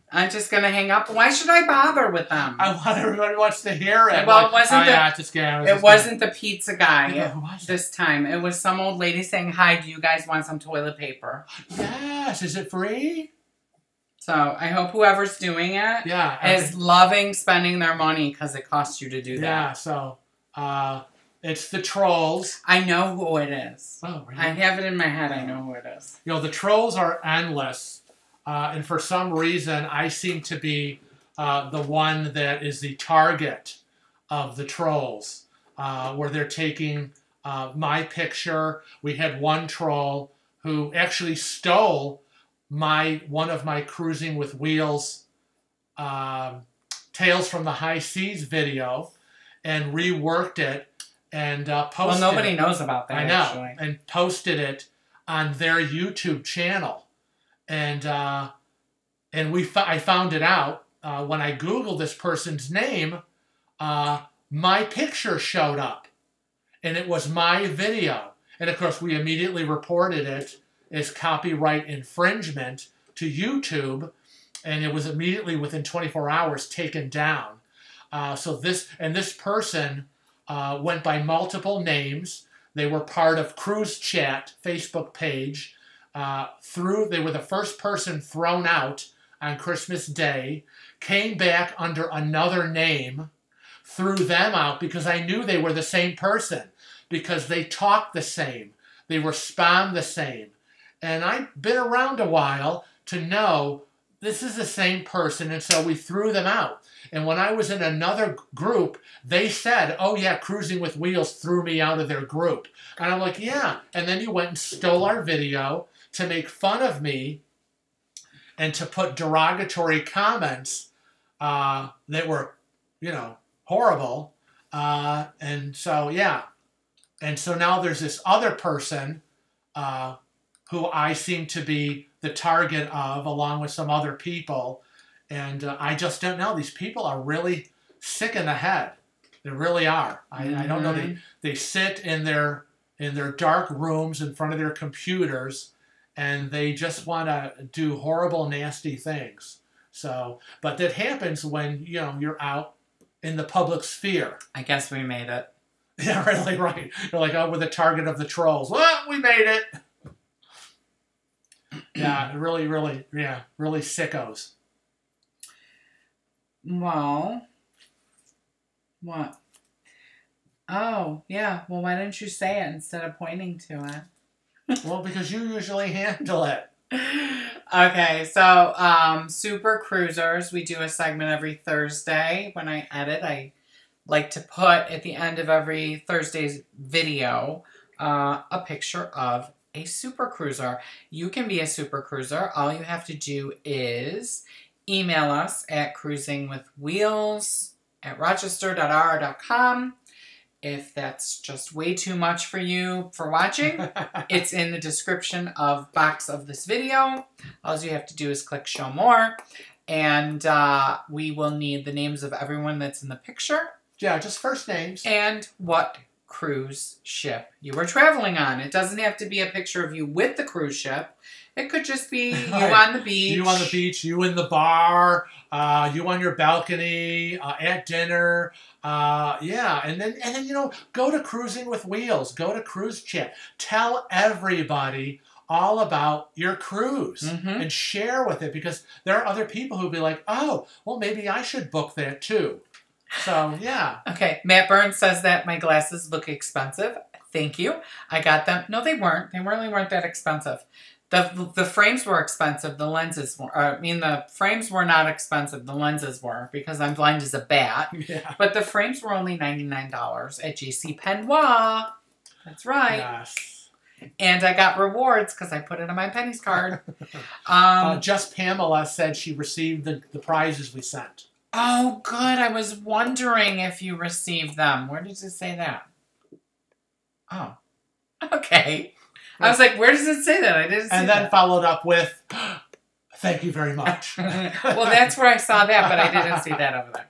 I'm just going to hang up. Why should I bother with them? Everybody wants to hear it. Well, it wasn't it wasn't the pizza guy yeah, this time. It was some old lady saying, hi, do you guys want some toilet paper? Yes. Is it free? So I hope whoever's doing it is loving spending their money because it costs you to do that. Yeah, so it's the Trolls. I know who it is. Oh, really? I have it in my head. I know who it is. You know, the Trolls are endless. And for some reason, I seem to be the one that is the target of the Trolls, where they're taking my picture. We had one troll who actually stole one of my Cruising with Wheels Tales from the High Seas video and reworked it and posted it. Well, nobody knows about that, I know, actually. and posted it on their YouTube channel. And I found it out when I Googled this person's name. My picture showed up, and it was my video. And of course, we immediately reported it as copyright infringement to YouTube, and it was immediately within 24 hours taken down. So this person went by multiple names. They were part of Cruise Chat Facebook page. They were the first person thrown out on Christmas Day, came back under another name, threw them out because I knew they were the same person, because they talked the same, they respond the same. And I've been around a while to know this is the same person, and so we threw them out. And when I was in another group, they said, oh yeah, Cruising with Wheels threw me out of their group. And I'm like, yeah. And then you went and stole our video to make fun of me and to put derogatory comments that were, horrible. And so, yeah. And so now there's this other person who I seem to be the target of, along with some other people. And I just don't know. These people are really sick in the head. They really are. I don't know. They sit in their dark rooms in front of their computers, and they just want to do horrible, nasty things. So, but that happens when, you're out in the public sphere. I guess we made it. Yeah, really, right. You're like, oh, we're the target of the trolls. Well, we made it. Yeah, really, really sickos. Well, what? Oh, yeah. Well, why didn't you say it instead of pointing to it? Well, because you usually handle it. Okay, so Super Cruisers, we do a segment every Thursday. When I edit, I like to put at the end of every Thursday's video a picture of a Super Cruiser. You can be a Super Cruiser. All you have to do is email us at cruisingwithwheels@rochester.r.com. If that's just way too much for you for watching, it's in the description box of this video. All you have to do is click show more, and we will need the names of everyone that's in the picture. Yeah, just first names. And what cruise ship you were traveling on. It doesn't have to be a picture of you with the cruise ship. It could just be you on the beach. You on the beach, you in the bar, you on your balcony, at dinner. Yeah, and then go to Cruising with Wheels. Go to Cruise Chat. Tell everybody all about your cruise and share with it, because there are other people who'll be like, oh, well, maybe I should book that too. So, yeah. Okay, Matt Burns says that my glasses look expensive. Thank you. I got them. No, they weren't. They really weren't that expensive. The frames were expensive. The lenses were. The frames were not expensive. The lenses were, because I'm blind as a bat. Yeah. But the frames were only $99 at JCPenney. That's right. Yes. And I got rewards because I put it on my pennies card. Just Pamela said she received the prizes we sent. Oh, good. I was wondering if you received them. Where does it say that? Oh. Okay. I was like, where does it say that? I didn't see that. And then followed up with, thank you very much. Well, that's where I saw that, but I didn't see that over there.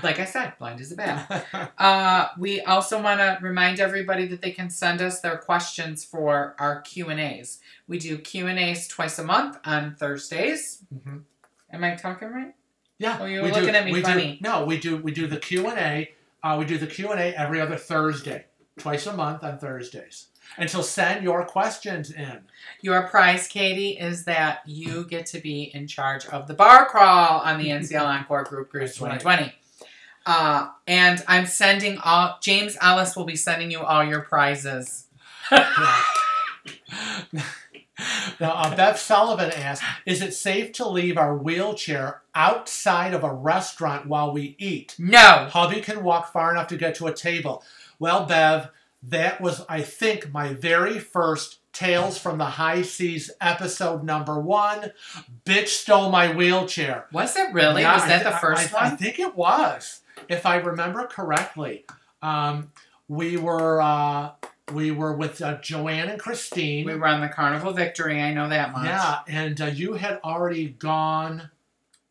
Like I said, blind as a bat. We also want to remind everybody that they can send us their questions for our Q&As. We do Q&As twice a month on Thursdays. Am I talking right? Yeah. Oh, you were looking at me funny. We do the Q&A. We do the Q&A every other Thursday. Twice a month on Thursdays. And so send your questions in. Your prize, Katie, is that you get to be in charge of the bar crawl on the NCL Encore Group Cruise 2020. Right. And I'm sending James Ellis will be sending you all your prizes. Now, Bev Sullivan asked, is it safe to leave our wheelchair outside of a restaurant while we eat? No. Hubby can walk far enough to get to a table. Well, Bev, that was, I think, my very first Tales from the High Seas episode #1. Bitch stole my wheelchair. Was it really? Yeah, was that the first one? I think it was, if I remember correctly. We were with Joanne and Christine. We were on the Carnival Victory, I know that much. Yeah, and you had already gone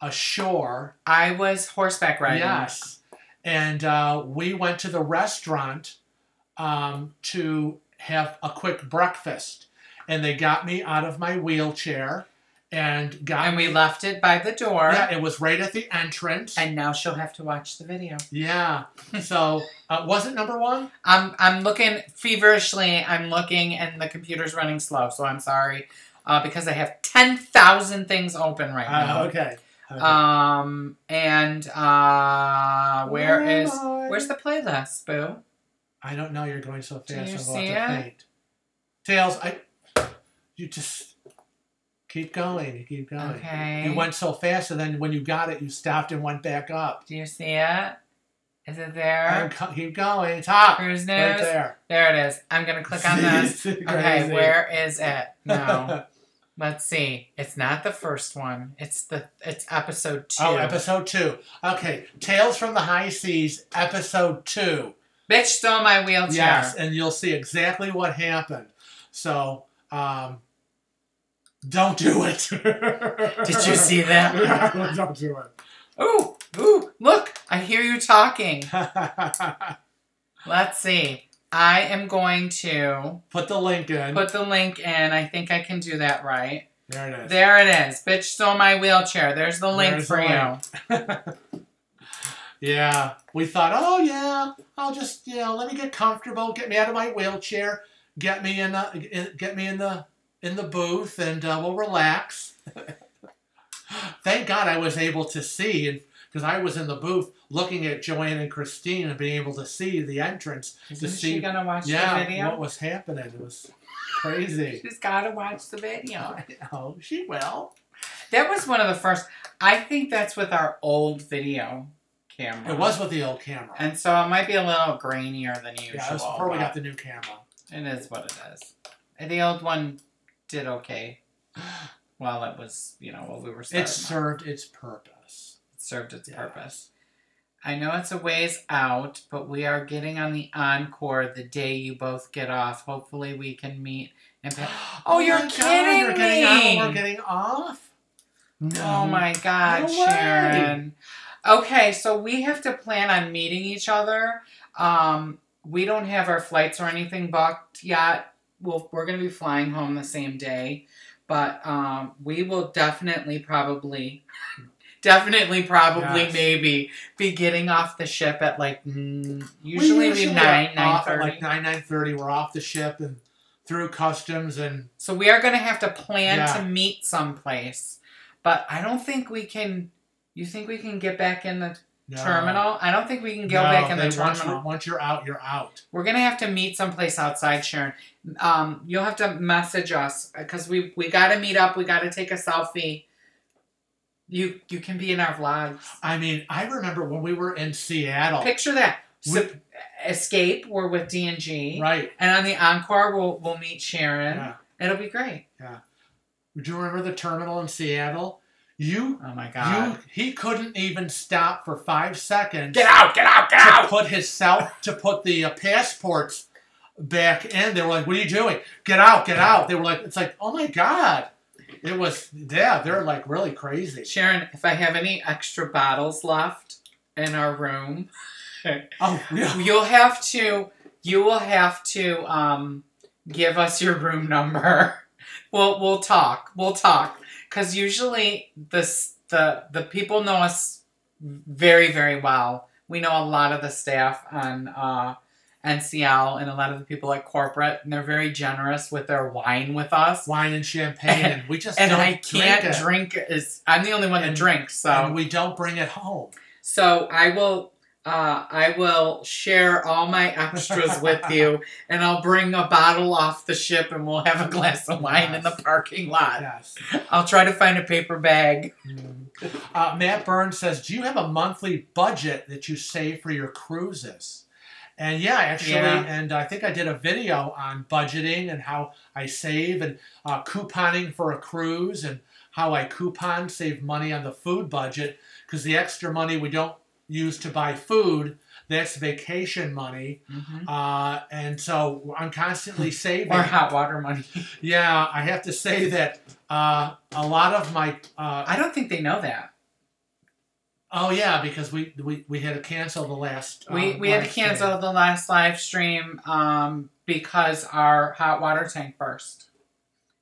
ashore. I was horseback riding. Yes. And we went to the restaurant to have a quick breakfast. And they got me out of my wheelchair. and got. And we left it by the door. Yeah, it was right at the entrance. And now she'll have to watch the video. Yeah. So was it number 1? I'm looking feverishly. I'm looking, and the computer's running slow. So I'm sorry, because I have 10,000 things open right now. Okay. And where's the playlist, Boo? I don't know. You're going so fast. Do you I'm see about to it? faint. Tails, you just keep going. You keep going. Okay. You went so fast, and then when you got it, you stopped and went back up. Do you see it? Is it there? Keep going. Top. Cruise news. Right there. There it is. I'm gonna click on this. Okay, where is it? No. Let's see. It's not the first one. It's episode 2. Oh, episode 2. Okay. Tales from the High Seas, episode 2. Bitch stole my wheelchair. Yes, and you'll see exactly what happened. So, don't do it. Did you see that? Don't do it. Ooh, look. I hear you talking. Let's see. I am going to put the link in. I think I can do that right. There it is. There it is. Bitch stole my wheelchair. There's the link for you. Yeah. We thought, oh yeah, I'll just, let me get comfortable, get me out of my wheelchair, get me in the booth, and we'll relax. Thank God I was able to see, because I was in the booth looking at Joanne and Christine and being able to see the entrance. Isn't she gonna watch the video? What was happening. It was crazy. She's gotta watch the video. Oh, she will. That was one of the first. I think that's with our old video camera. It was with the old camera. And so it might be a little grainier than usual. Yeah, it was before we got the new camera. It is what it is. And the old one did okay. While it was, while we were starting. It served its purpose. It served its purpose. I know it's a ways out, but we are getting on the encore the day you both get off. Hopefully we can meet. And oh, you're kidding me! We're getting off? No. Oh my God, No Sharon. Okay, so we have to plan on meeting each other. We don't have our flights or anything booked yet. We're going to be flying home the same day. But we will definitely probably yes. maybe be getting off the ship at usually 9:30. Like 9:30, we're off the ship and through customs, and so we are going to have to plan to meet someplace. But I don't think we can. You think we can get back in the terminal? I don't think we can go back in the terminal. Once you're out, you're out. We're going to have to meet someplace outside, Sharon. You'll have to message us because we got to meet up. We got to take a selfie. You can be in our vlogs. I mean, I remember when we were in Seattle. Picture that. Escape, we're with D&G. Right. And on the encore, we'll meet Sharon. Yeah. It'll be great. Yeah. Do you remember the terminal in Seattle? Oh my God. He couldn't even stop for 5 seconds. Get out! To put the passports back in. They were like, what are you doing? Get out! They were like, it's like, oh my God. It was, they're like really crazy. Sharon, if I have any extra bottles left in our room, you will have to give us your room number. We'll talk. Because usually the people know us very, very well. We know a lot of the staff on NCL and a lot of the people at corporate, and they're very generous with their wine with us. Wine and champagne, and we just and don't I can't drink. I'm the only one that drinks, so and we don't bring it home. So I will share all my extras with you, and I'll bring a bottle off the ship, and we'll have a glass of wine in the parking lot. Yes. I'll try to find a paper bag. Matt Burns says, do you have a monthly budget that you save for your cruises? And and I think I did a video on budgeting and how I save, and couponing for a cruise, and how I save money on the food budget, because the extra money we don't use to buy food, that's vacation money. And so I'm constantly saving. Or hot water money. Yeah, I have to say that a lot of my... I don't think they know that. Oh, yeah, because we had to cancel the last... we had to cancel the last live stream because our hot water tank burst.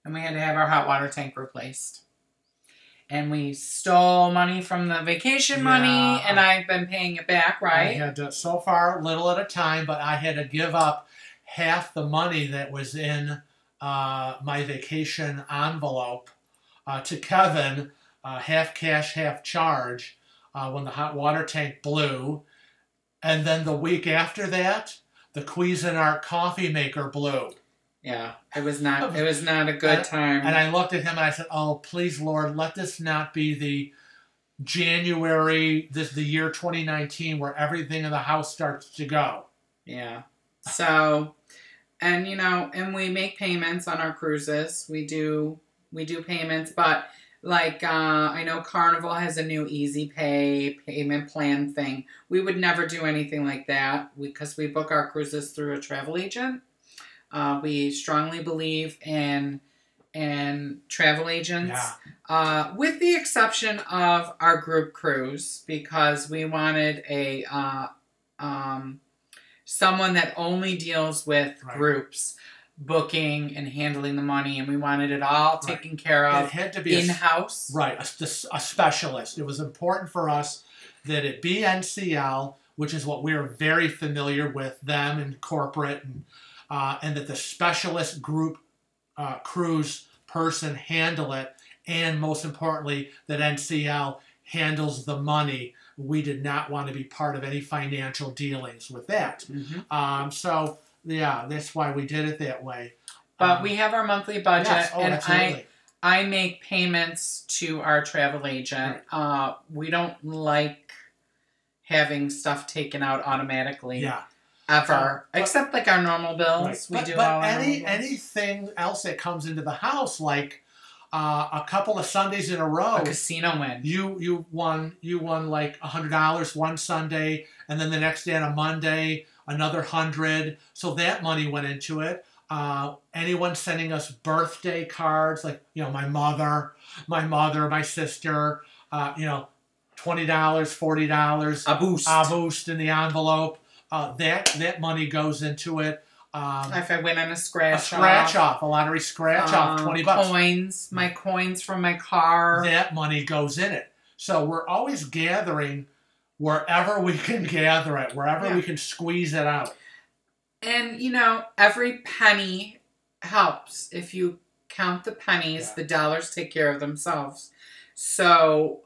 And we had to have our hot water tank replaced. and we stole money from the vacation money, and I've been paying it back, right? I had to, so far, little at a time, but I had to give up half the money that was in my vacation envelope to Kevin, half cash, half charge, when the hot water tank blew. And then the week after that, the Cuisinart coffee maker blew. Yeah, it was not a good time. And I looked at him and I said, "Oh, please, Lord, let this not be the January, the year 2019, where everything in the house starts to go." Yeah. So, and and we make payments on our cruises. We do payments, but like I know Carnival has a new Easy Pay payment plan thing. We would never do anything like that because we book our cruises through a travel agent. We strongly believe in travel agents, with the exception of our group cruise, because we wanted a someone that only deals with groups, booking and handling the money, and we wanted it all taken care of. It had to be in-house. A specialist. It was important for us that it be NCL, which is what we're very familiar with, them and corporate, and that the specialist group cruise person handle it, and most importantly, that NCL handles the money. We did not want to be part of any financial dealings with that. Mm-hmm. So, yeah, that's why we did it that way. But we have our monthly budget, yes, and absolutely. I make payments to our travel agent. Right. We don't like having stuff taken out automatically. Yeah. Ever. Except like our normal bills. Right. But anything else that comes into the house, like a couple of Sundays in a row, a casino win. You won like $100 one Sunday, and then the next day on a Monday another $100. So that money went into it. Anyone sending us birthday cards, like my mother, my sister, $20, $40, a boost in the envelope. That money goes into it. If I win on a scratch off, a lottery scratch off, $20. Coins, my coins from my car. That money goes in it. So we're always gathering wherever we can gather it, wherever we can squeeze it out. And, every penny helps. If you count the pennies, the dollars take care of themselves. So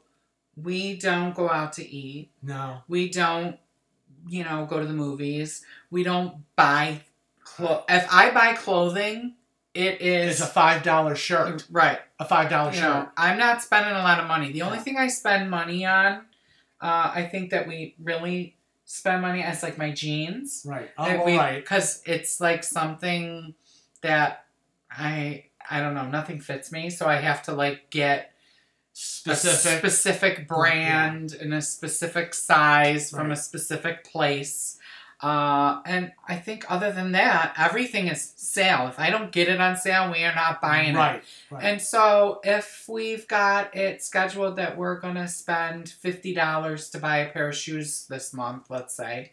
we don't go out to eat. No. We don't, go to the movies. We don't buy clothes. If I buy clothing, it's a $5 shirt. Right. A $5 shirt. I'm not spending a lot of money. The only thing I spend money on, I think that we really spend money as like my jeans. Right. Right. Because it's like something that I don't know, nothing fits me. So I have to like get a specific brand in a specific size from a specific place. And I think other than that, everything is sale. If I don't get it on sale, we are not buying it. Right. And so if we've got it scheduled that we're going to spend $50 to buy a pair of shoes this month, let's say,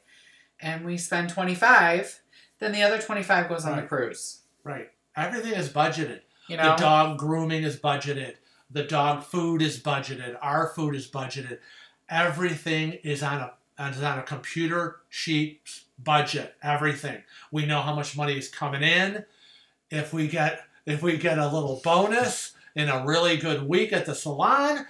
and we spend $25, then the other $25 goes on the cruise. Right. Everything is budgeted. The dog grooming is budgeted. The dog food is budgeted. Our food is budgeted. Everything is on a computer sheet budget. Everything. We know how much money is coming in. If we get a little bonus in a really good week at the salon,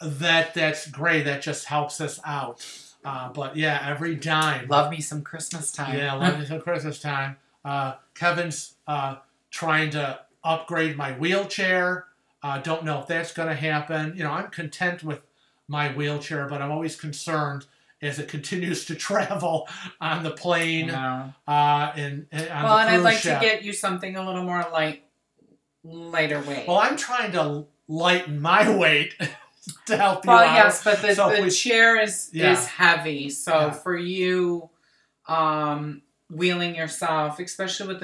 that's great. That just helps us out. But yeah, every dime. Love me some Christmas time. Yeah, love me some Christmas time. Kevin's trying to upgrade my wheelchair. Don't know if that's going to happen. I'm content with my wheelchair, but I'm always concerned as it continues to travel on the plane and on the cruise I'd like to get you something a little more lighter weight. Well, I'm trying to lighten my weight to help you out. Well, yes, but the chair is heavy. So for you, wheeling yourself, especially with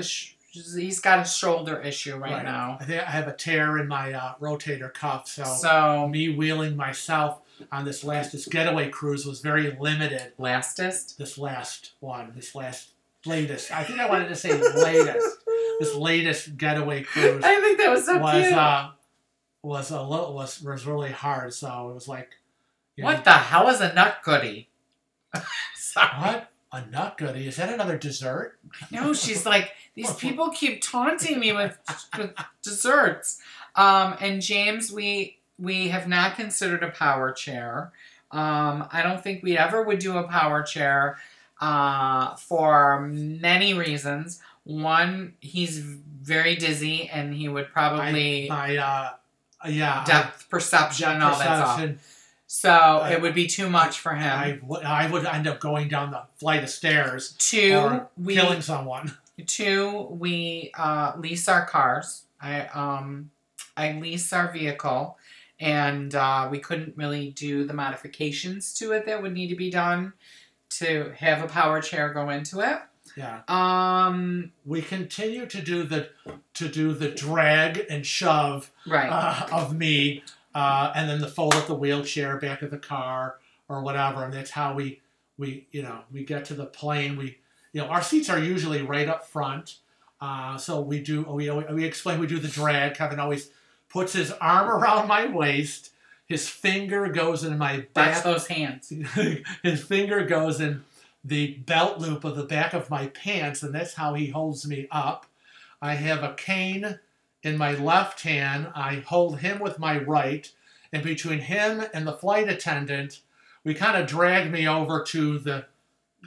he's got a shoulder issue right now. I think I have a tear in my rotator cuff, so me wheeling myself on this getaway cruise was very limited. Latest? This latest. I think I wanted to say latest. This latest getaway cruise. I think that was so cute. was really hard. So it was like, what the hell is a nut goodie? Sorry. What? A nut goodie? Is that another dessert? No, she's like, these people keep taunting me with desserts. And James, we have not considered a power chair. I don't think we ever would do a power chair for many reasons. One, he's very dizzy, and he would probably depth perception and all that stuff. So it would be too much for him. I would end up going down the flight of stairs. Killing someone. Two, we lease our cars. I lease our vehicle, and we couldn't really do the modifications to it that would need to be done to have a power chair go into it. Yeah. We continue to do the drag and shove of me. And then the fold up the wheelchair back of the car or whatever, and that's how we get to the plane. Our seats are usually right up front, so we do the drag. Kevin always puts his arm around my waist. His finger goes in my back. Watch those hands. His finger goes in the belt loop of the back of my pants, and that's how he holds me up. I have a cane in my left hand. I hold him with my right, and between him and the flight attendant, we kind of drag me over to the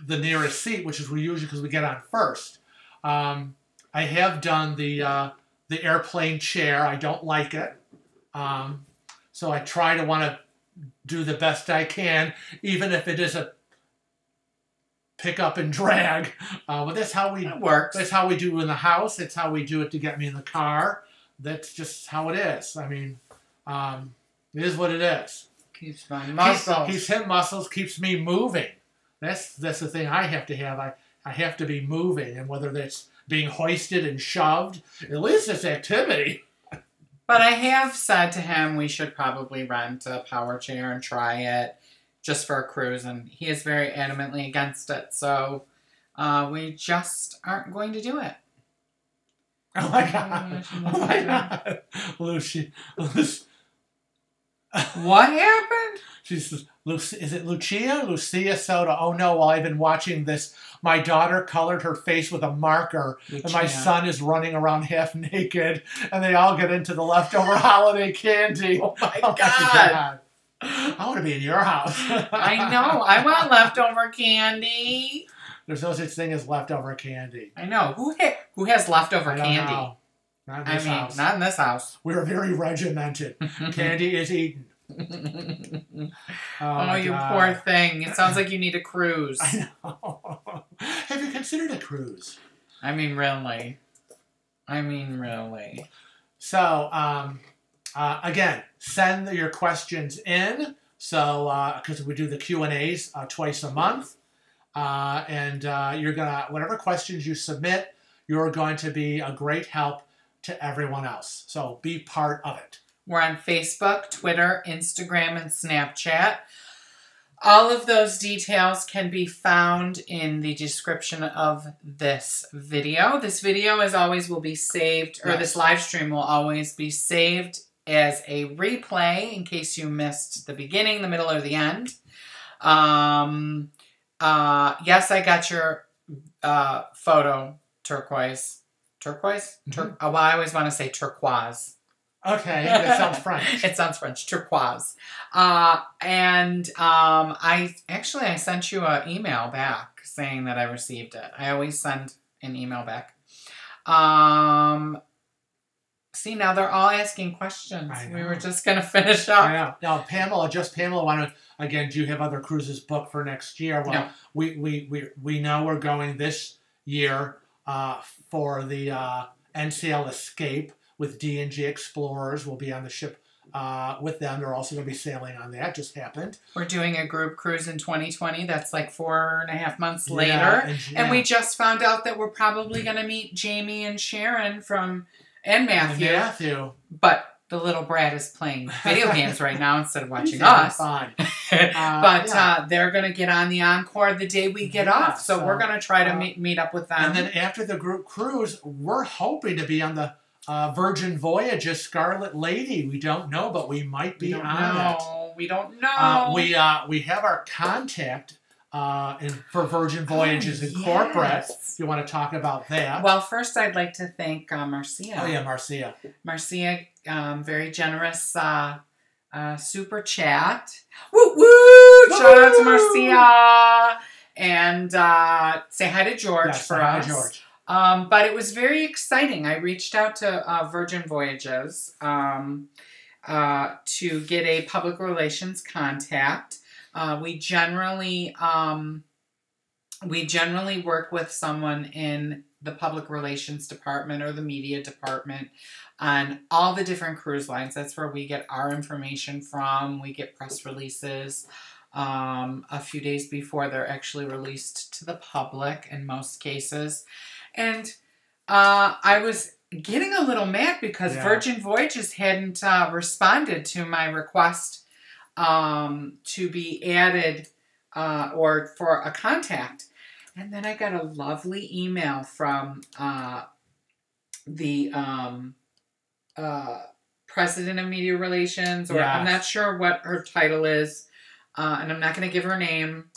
nearest seat, which is usually because we get on first. I have done the airplane chair. I don't like it, so I try to want to do the best I can, even if it is a pick up and drag, but that's how it works. That's how we do in the house. It's how we do it to get me in the car. That's just how it is. I mean, it is what it is. Keeps my muscles. Keeps him muscles. Keeps me moving. That's the thing I have to have. I have to be moving, and whether that's being hoisted and shoved, at least it's activity. But I have said to him we should probably rent a power chair and try it. Just for a cruise, and he is very adamantly against it, so we just aren't going to do it. Oh my God. Oh my God. Lucy. What happened? She says, is it Lucia? Lucia Soda. Oh no, while I've been watching this, my daughter colored her face with a marker, Lucia. And my son is running around half naked, and they all get into the leftover holiday candy. Oh my God. I want to be in your house. I know. I want leftover candy. There's no such thing as leftover candy. I know. Who has leftover candy? Know. Not in this house. Not in this house. We're very regimented. Candy is eaten. Oh, you God. Poor thing. It sounds like you need a cruise. I know. Have you considered a cruise? I mean, really. So, again, send your questions in. So, because we do the Q&As twice a month. And you're going to, whatever questions you submit, you're going to be a great help to everyone else. So be part of it. We're on Facebook, Twitter, Instagram, and Snapchat. All of those details can be found in the description of this video. This video, as always, will be saved, or this live stream will always be saved as a replay in case you missed the beginning, the middle, or the end. Yes, I got your photo turquoise. Turquoise? Mm-hmm. Well, I always want to say turquoise. Okay, that sounds French. It sounds French. Turquoise. I sent you an email back saying that I received it. I always send an email back. See, now they're all asking questions. We were just going to finish up. I know. Now, Pamela wanted, again, do you have other cruises booked for next year? Well, no. We know we're going this year for the NCL Escape with D&G Explorers. We'll be on the ship with them. They're also going to be sailing on that. Just happened. We're doing a group cruise in 2020. That's like 4.5 months later. And we just found out that we're probably going to meet Jamie and Sharon and Matthew. But the little brat is playing video games right now instead of watching us. Fun. They're going to get on the Encore the day we get off. So we're going to try to meet up with them. And then after the group cruise, we're hoping to be on the Virgin Voyages Scarlet Lady. We don't know, but we might be on it. We don't know. We have our contact for Virgin Voyages Incorporated. If you want to talk about that. Well, first I'd like to thank Marcia. Oh yeah, Marcia. Marcia, very generous super chat. Woo woo! Shout out to Marcia. And say hi to George for us. Hi, George. But it was very exciting. I reached out to Virgin Voyages to get a public relations contact. We generally work with someone in the public relations department or the media department on all the different cruise lines. That's where we get our information from. We get press releases a few days before they're actually released to the public in most cases. And I was getting a little mad because Virgin Voyages hadn't responded to my request to be added or for a contact. And then I got a lovely email from the president of media relations, or I'm not sure what her title is, and I'm not going to give her name,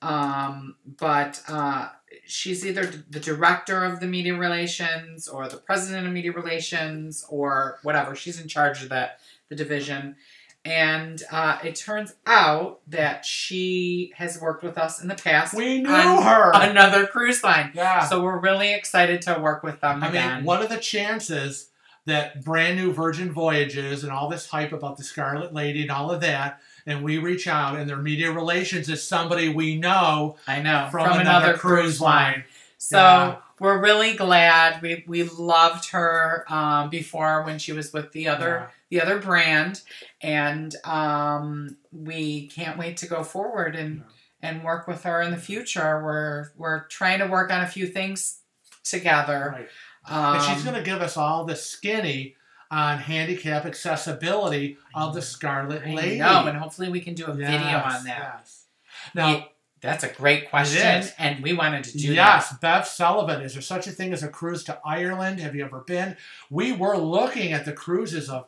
but she's either the director of the media relations or the president of media relations or whatever. She's in charge of the division. And it turns out that she has worked with us in the past. We knew her. Another cruise line. Yeah. So we're really excited to work with them again. I mean, what are the chances that brand new Virgin Voyages and all this hype about the Scarlet Lady and all of that, and we reach out and their media relations is somebody we know. I know. From another cruise line. So we're really glad. We loved her before when she was with the other brand, and we can't wait to go forward and work with her in the future. We're trying to work on a few things together. Right. And she's going to give us all the skinny on handicap accessibility of the Scarlet Lady. I know, and hopefully we can do a video on that. Yes. Now, that's a great question, and we wanted to do that. Yes, Bev Sullivan. Is there such a thing as a cruise to Ireland? Have you ever been? We were looking at the cruises of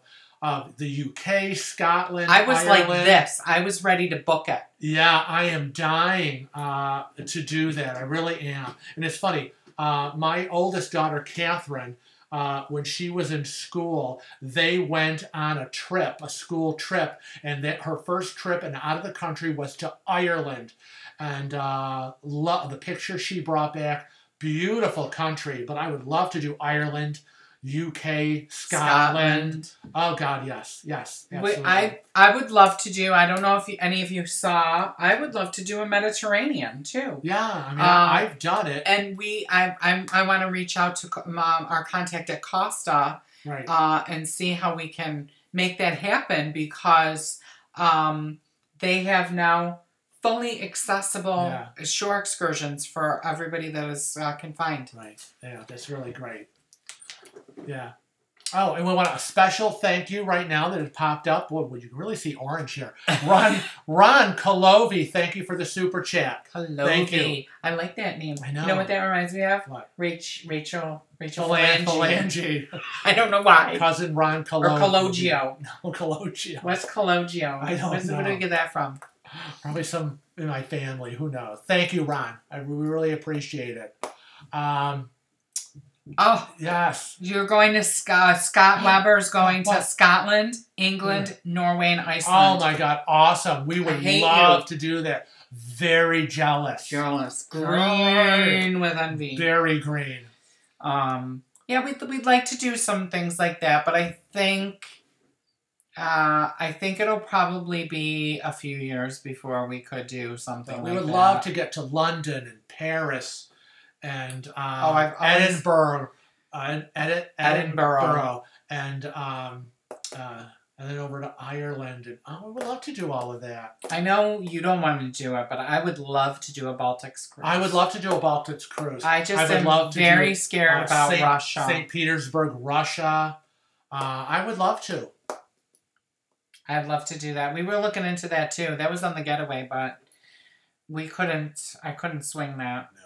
the UK, Scotland, I was Ireland. like this. I was ready to book it. Yeah, I am dying to do that. I really am. And it's funny. My oldest daughter, Catherine, when she was in school, they went on a trip, a school trip, and her first trip and out of the country was to Ireland. And the picture she brought back, beautiful country, but I would love to do Ireland, UK, Scotland. Oh God, yes, absolutely. I would love to do. I don't know if any of you saw. I would love to do a Mediterranean too. Yeah, I mean, I've done it. And I want to reach out to our contact at Costa, and see how we can make that happen, because they have now fully accessible shore excursions for everybody that is confined. Right. Yeah, that's really great. Yeah. Oh, and we want a special thank you right now that it popped up. Well, you can really see orange here. Ron Kalovi, thank you for the super chat. Kalovi. Thank you. I like that name. I know. You know what that reminds me of? What? Rachel Phalange. I don't know why. Cousin Ron Kalovi. Or Cologio. No, Cologio. What's Cologio? I don't know. Where did we get that from? Probably some in my family. Who knows? Thank you, Ron. I really appreciate it. Oh, yes. You're going to Scott Weber's going to Scotland, England, Norway, and Iceland. Oh my God, awesome. We would love to do that. Very jealous. Green with envy. Very green. Yeah, we'd like to do some things like that, but I think it'll probably be a few years before we could do something like that. We would love to get to London and Paris and Edinburgh, and then over to Ireland, and we would love to do all of that. I know you don't want to do it, but I would love to do a Baltics cruise. I would love to do a Baltics cruise. I am very scared about Russia. St. Petersburg, Russia. I would love to. I'd love to do that. We were looking into that too. That was on the getaway, but I couldn't swing that. No.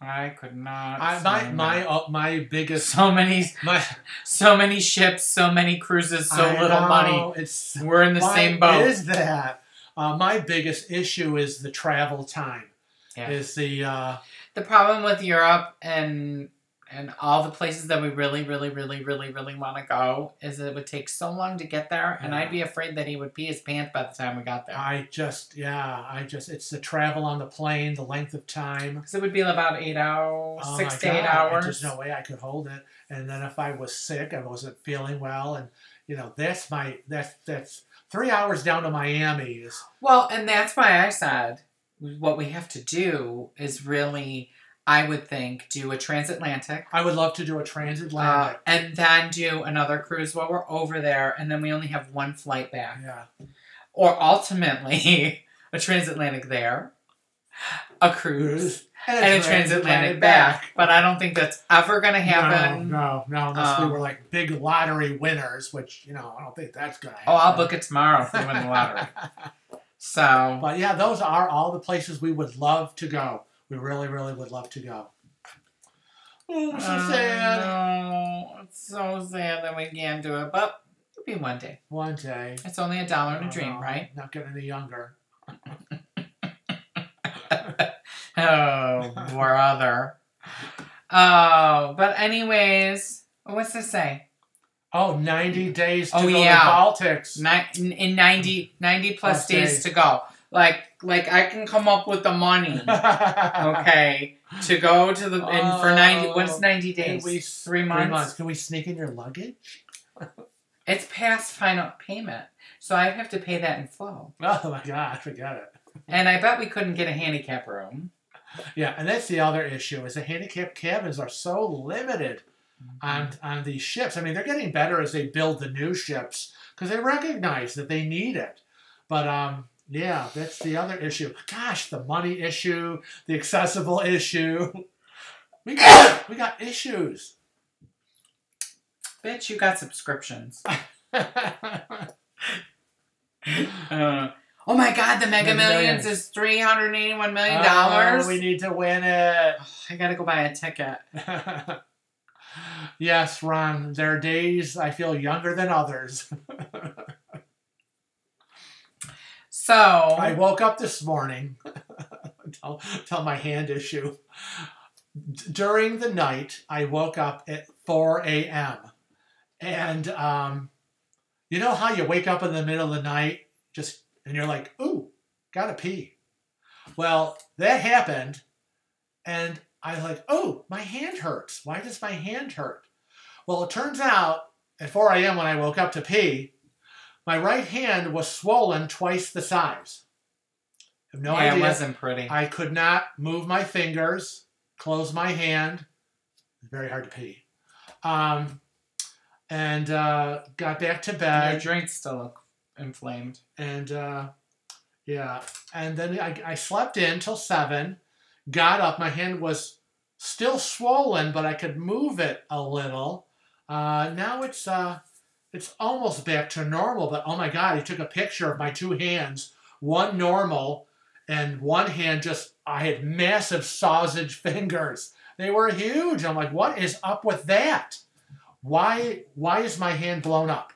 I could not. My biggest so many ships, so many cruises, so little money. We're in the same boat. Why is that? My biggest issue is the travel time. Yeah. Is the problem with Europe and all the places that we really, really, really, really, really want to go is it would take so long to get there, and I'd be afraid that he would pee his pants by the time we got there. It's the travel on the plane, the length of time. Because it would be about 8 hours, 6 to 8 hours. There's no way I could hold it. And then if I was sick, I wasn't feeling well, and that's 3 hours down to Miami is. Well, and that's why I said what we have to do is really, I would think, do a transatlantic. I would love to do a transatlantic. And then do another cruise while we're over there, and then we only have one flight back. Yeah. Or ultimately, a transatlantic there, a cruise, and a transatlantic back. But I don't think that's ever going to happen. No, unless we were like big lottery winners, which, I don't think that's going to happen. Oh, I'll book it tomorrow if we win the lottery. So. But yeah, those are all the places we would love to go. We really, really would love to go. Oh, so sad. No, it's so sad that we can't do it, but it'll be one day. One day. It's only $1 in a dream, right? Not getting any younger. Oh, brother. Oh, but anyways, what's this say? Oh, 90 days to go to the Baltics. In 90 plus days to go. Like I can come up with the money, okay, to go to the for 90. What's 90 days? 3 months. 3 months. Can we sneak in your luggage? It's past final payment, so I have to pay that in full. Oh my God, I forgot it. And I bet we couldn't get a handicap room. Yeah, and that's the other issue is the handicap cabins are so limited on these ships. I mean, they're getting better as they build the new ships because they recognize that they need it. But yeah, that's the other issue. Gosh, the money issue, the accessible issue. We got issues. Bitch, you got subscriptions. Oh my God, the Mega Millions is $381 million. Oh, we need to win it. Oh, I gotta go buy a ticket. Yes, Ron, there are days I feel younger than others. So I woke up this morning. tell my hand issue. During the night, I woke up at 4 a.m. And you know how you wake up in the middle of the night and you're like, ooh, gotta pee. Well, that happened, and I was like, oh, my hand hurts. Why does my hand hurt? Well, it turns out at 4 a.m. when I woke up to pee, my right hand was swollen twice the size. I have no idea. It wasn't pretty. I could not move my fingers, close my hand. It's very hard to pee. And got back to bed. Your drinks still look inflamed. And yeah, and then I slept in till 7, got up, my hand was still swollen, but I could move it a little. Now it's almost back to normal, but oh my God, he took a picture of my 2 hands, one normal and one hand I had massive sausage fingers. They were huge. I'm like, what is up with that? Why is my hand blown up?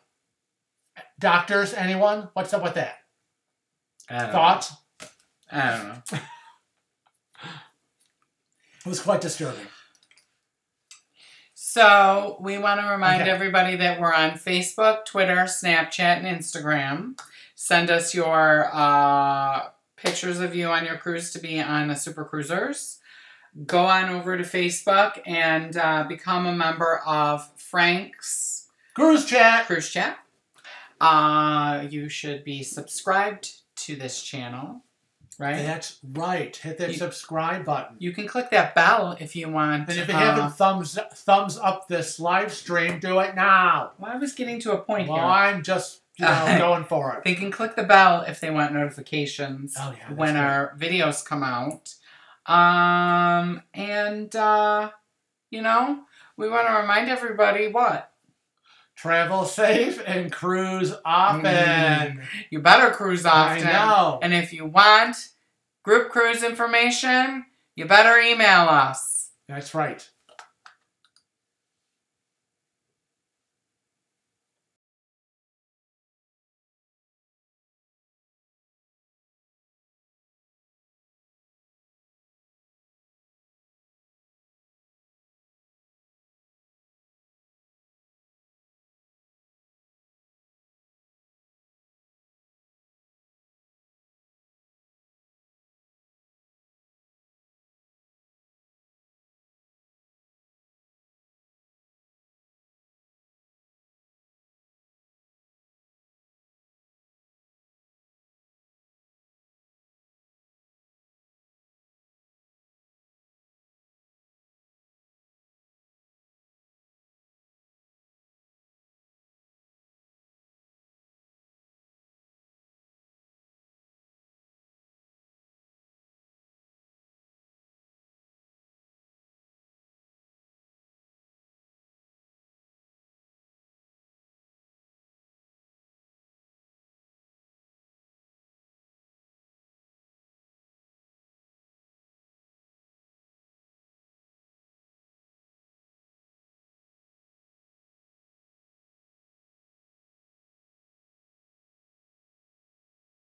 Doctors, anyone? What's up with that? Thoughts? I don't know. It was quite disturbing. So we want to remind everybody that we're on Facebook, Twitter, Snapchat, and Instagram. Send us your pictures of you on your cruise to be on a Super Cruisers. Go on over to Facebook and become a member of Frank's Cruise Chat. You should be subscribed to this channel, right? That's right. Hit that subscribe button. You can click that bell if you want. And if you haven't thumbs up this live stream, do it now. Well, I was getting to a point here. Well, I'm just going for it. They can click the bell if they want notifications when our videos come out. We want to remind everybody what? Travel safe and cruise often. You better cruise often. I know. And if you want group cruise information, you better email us. That's right.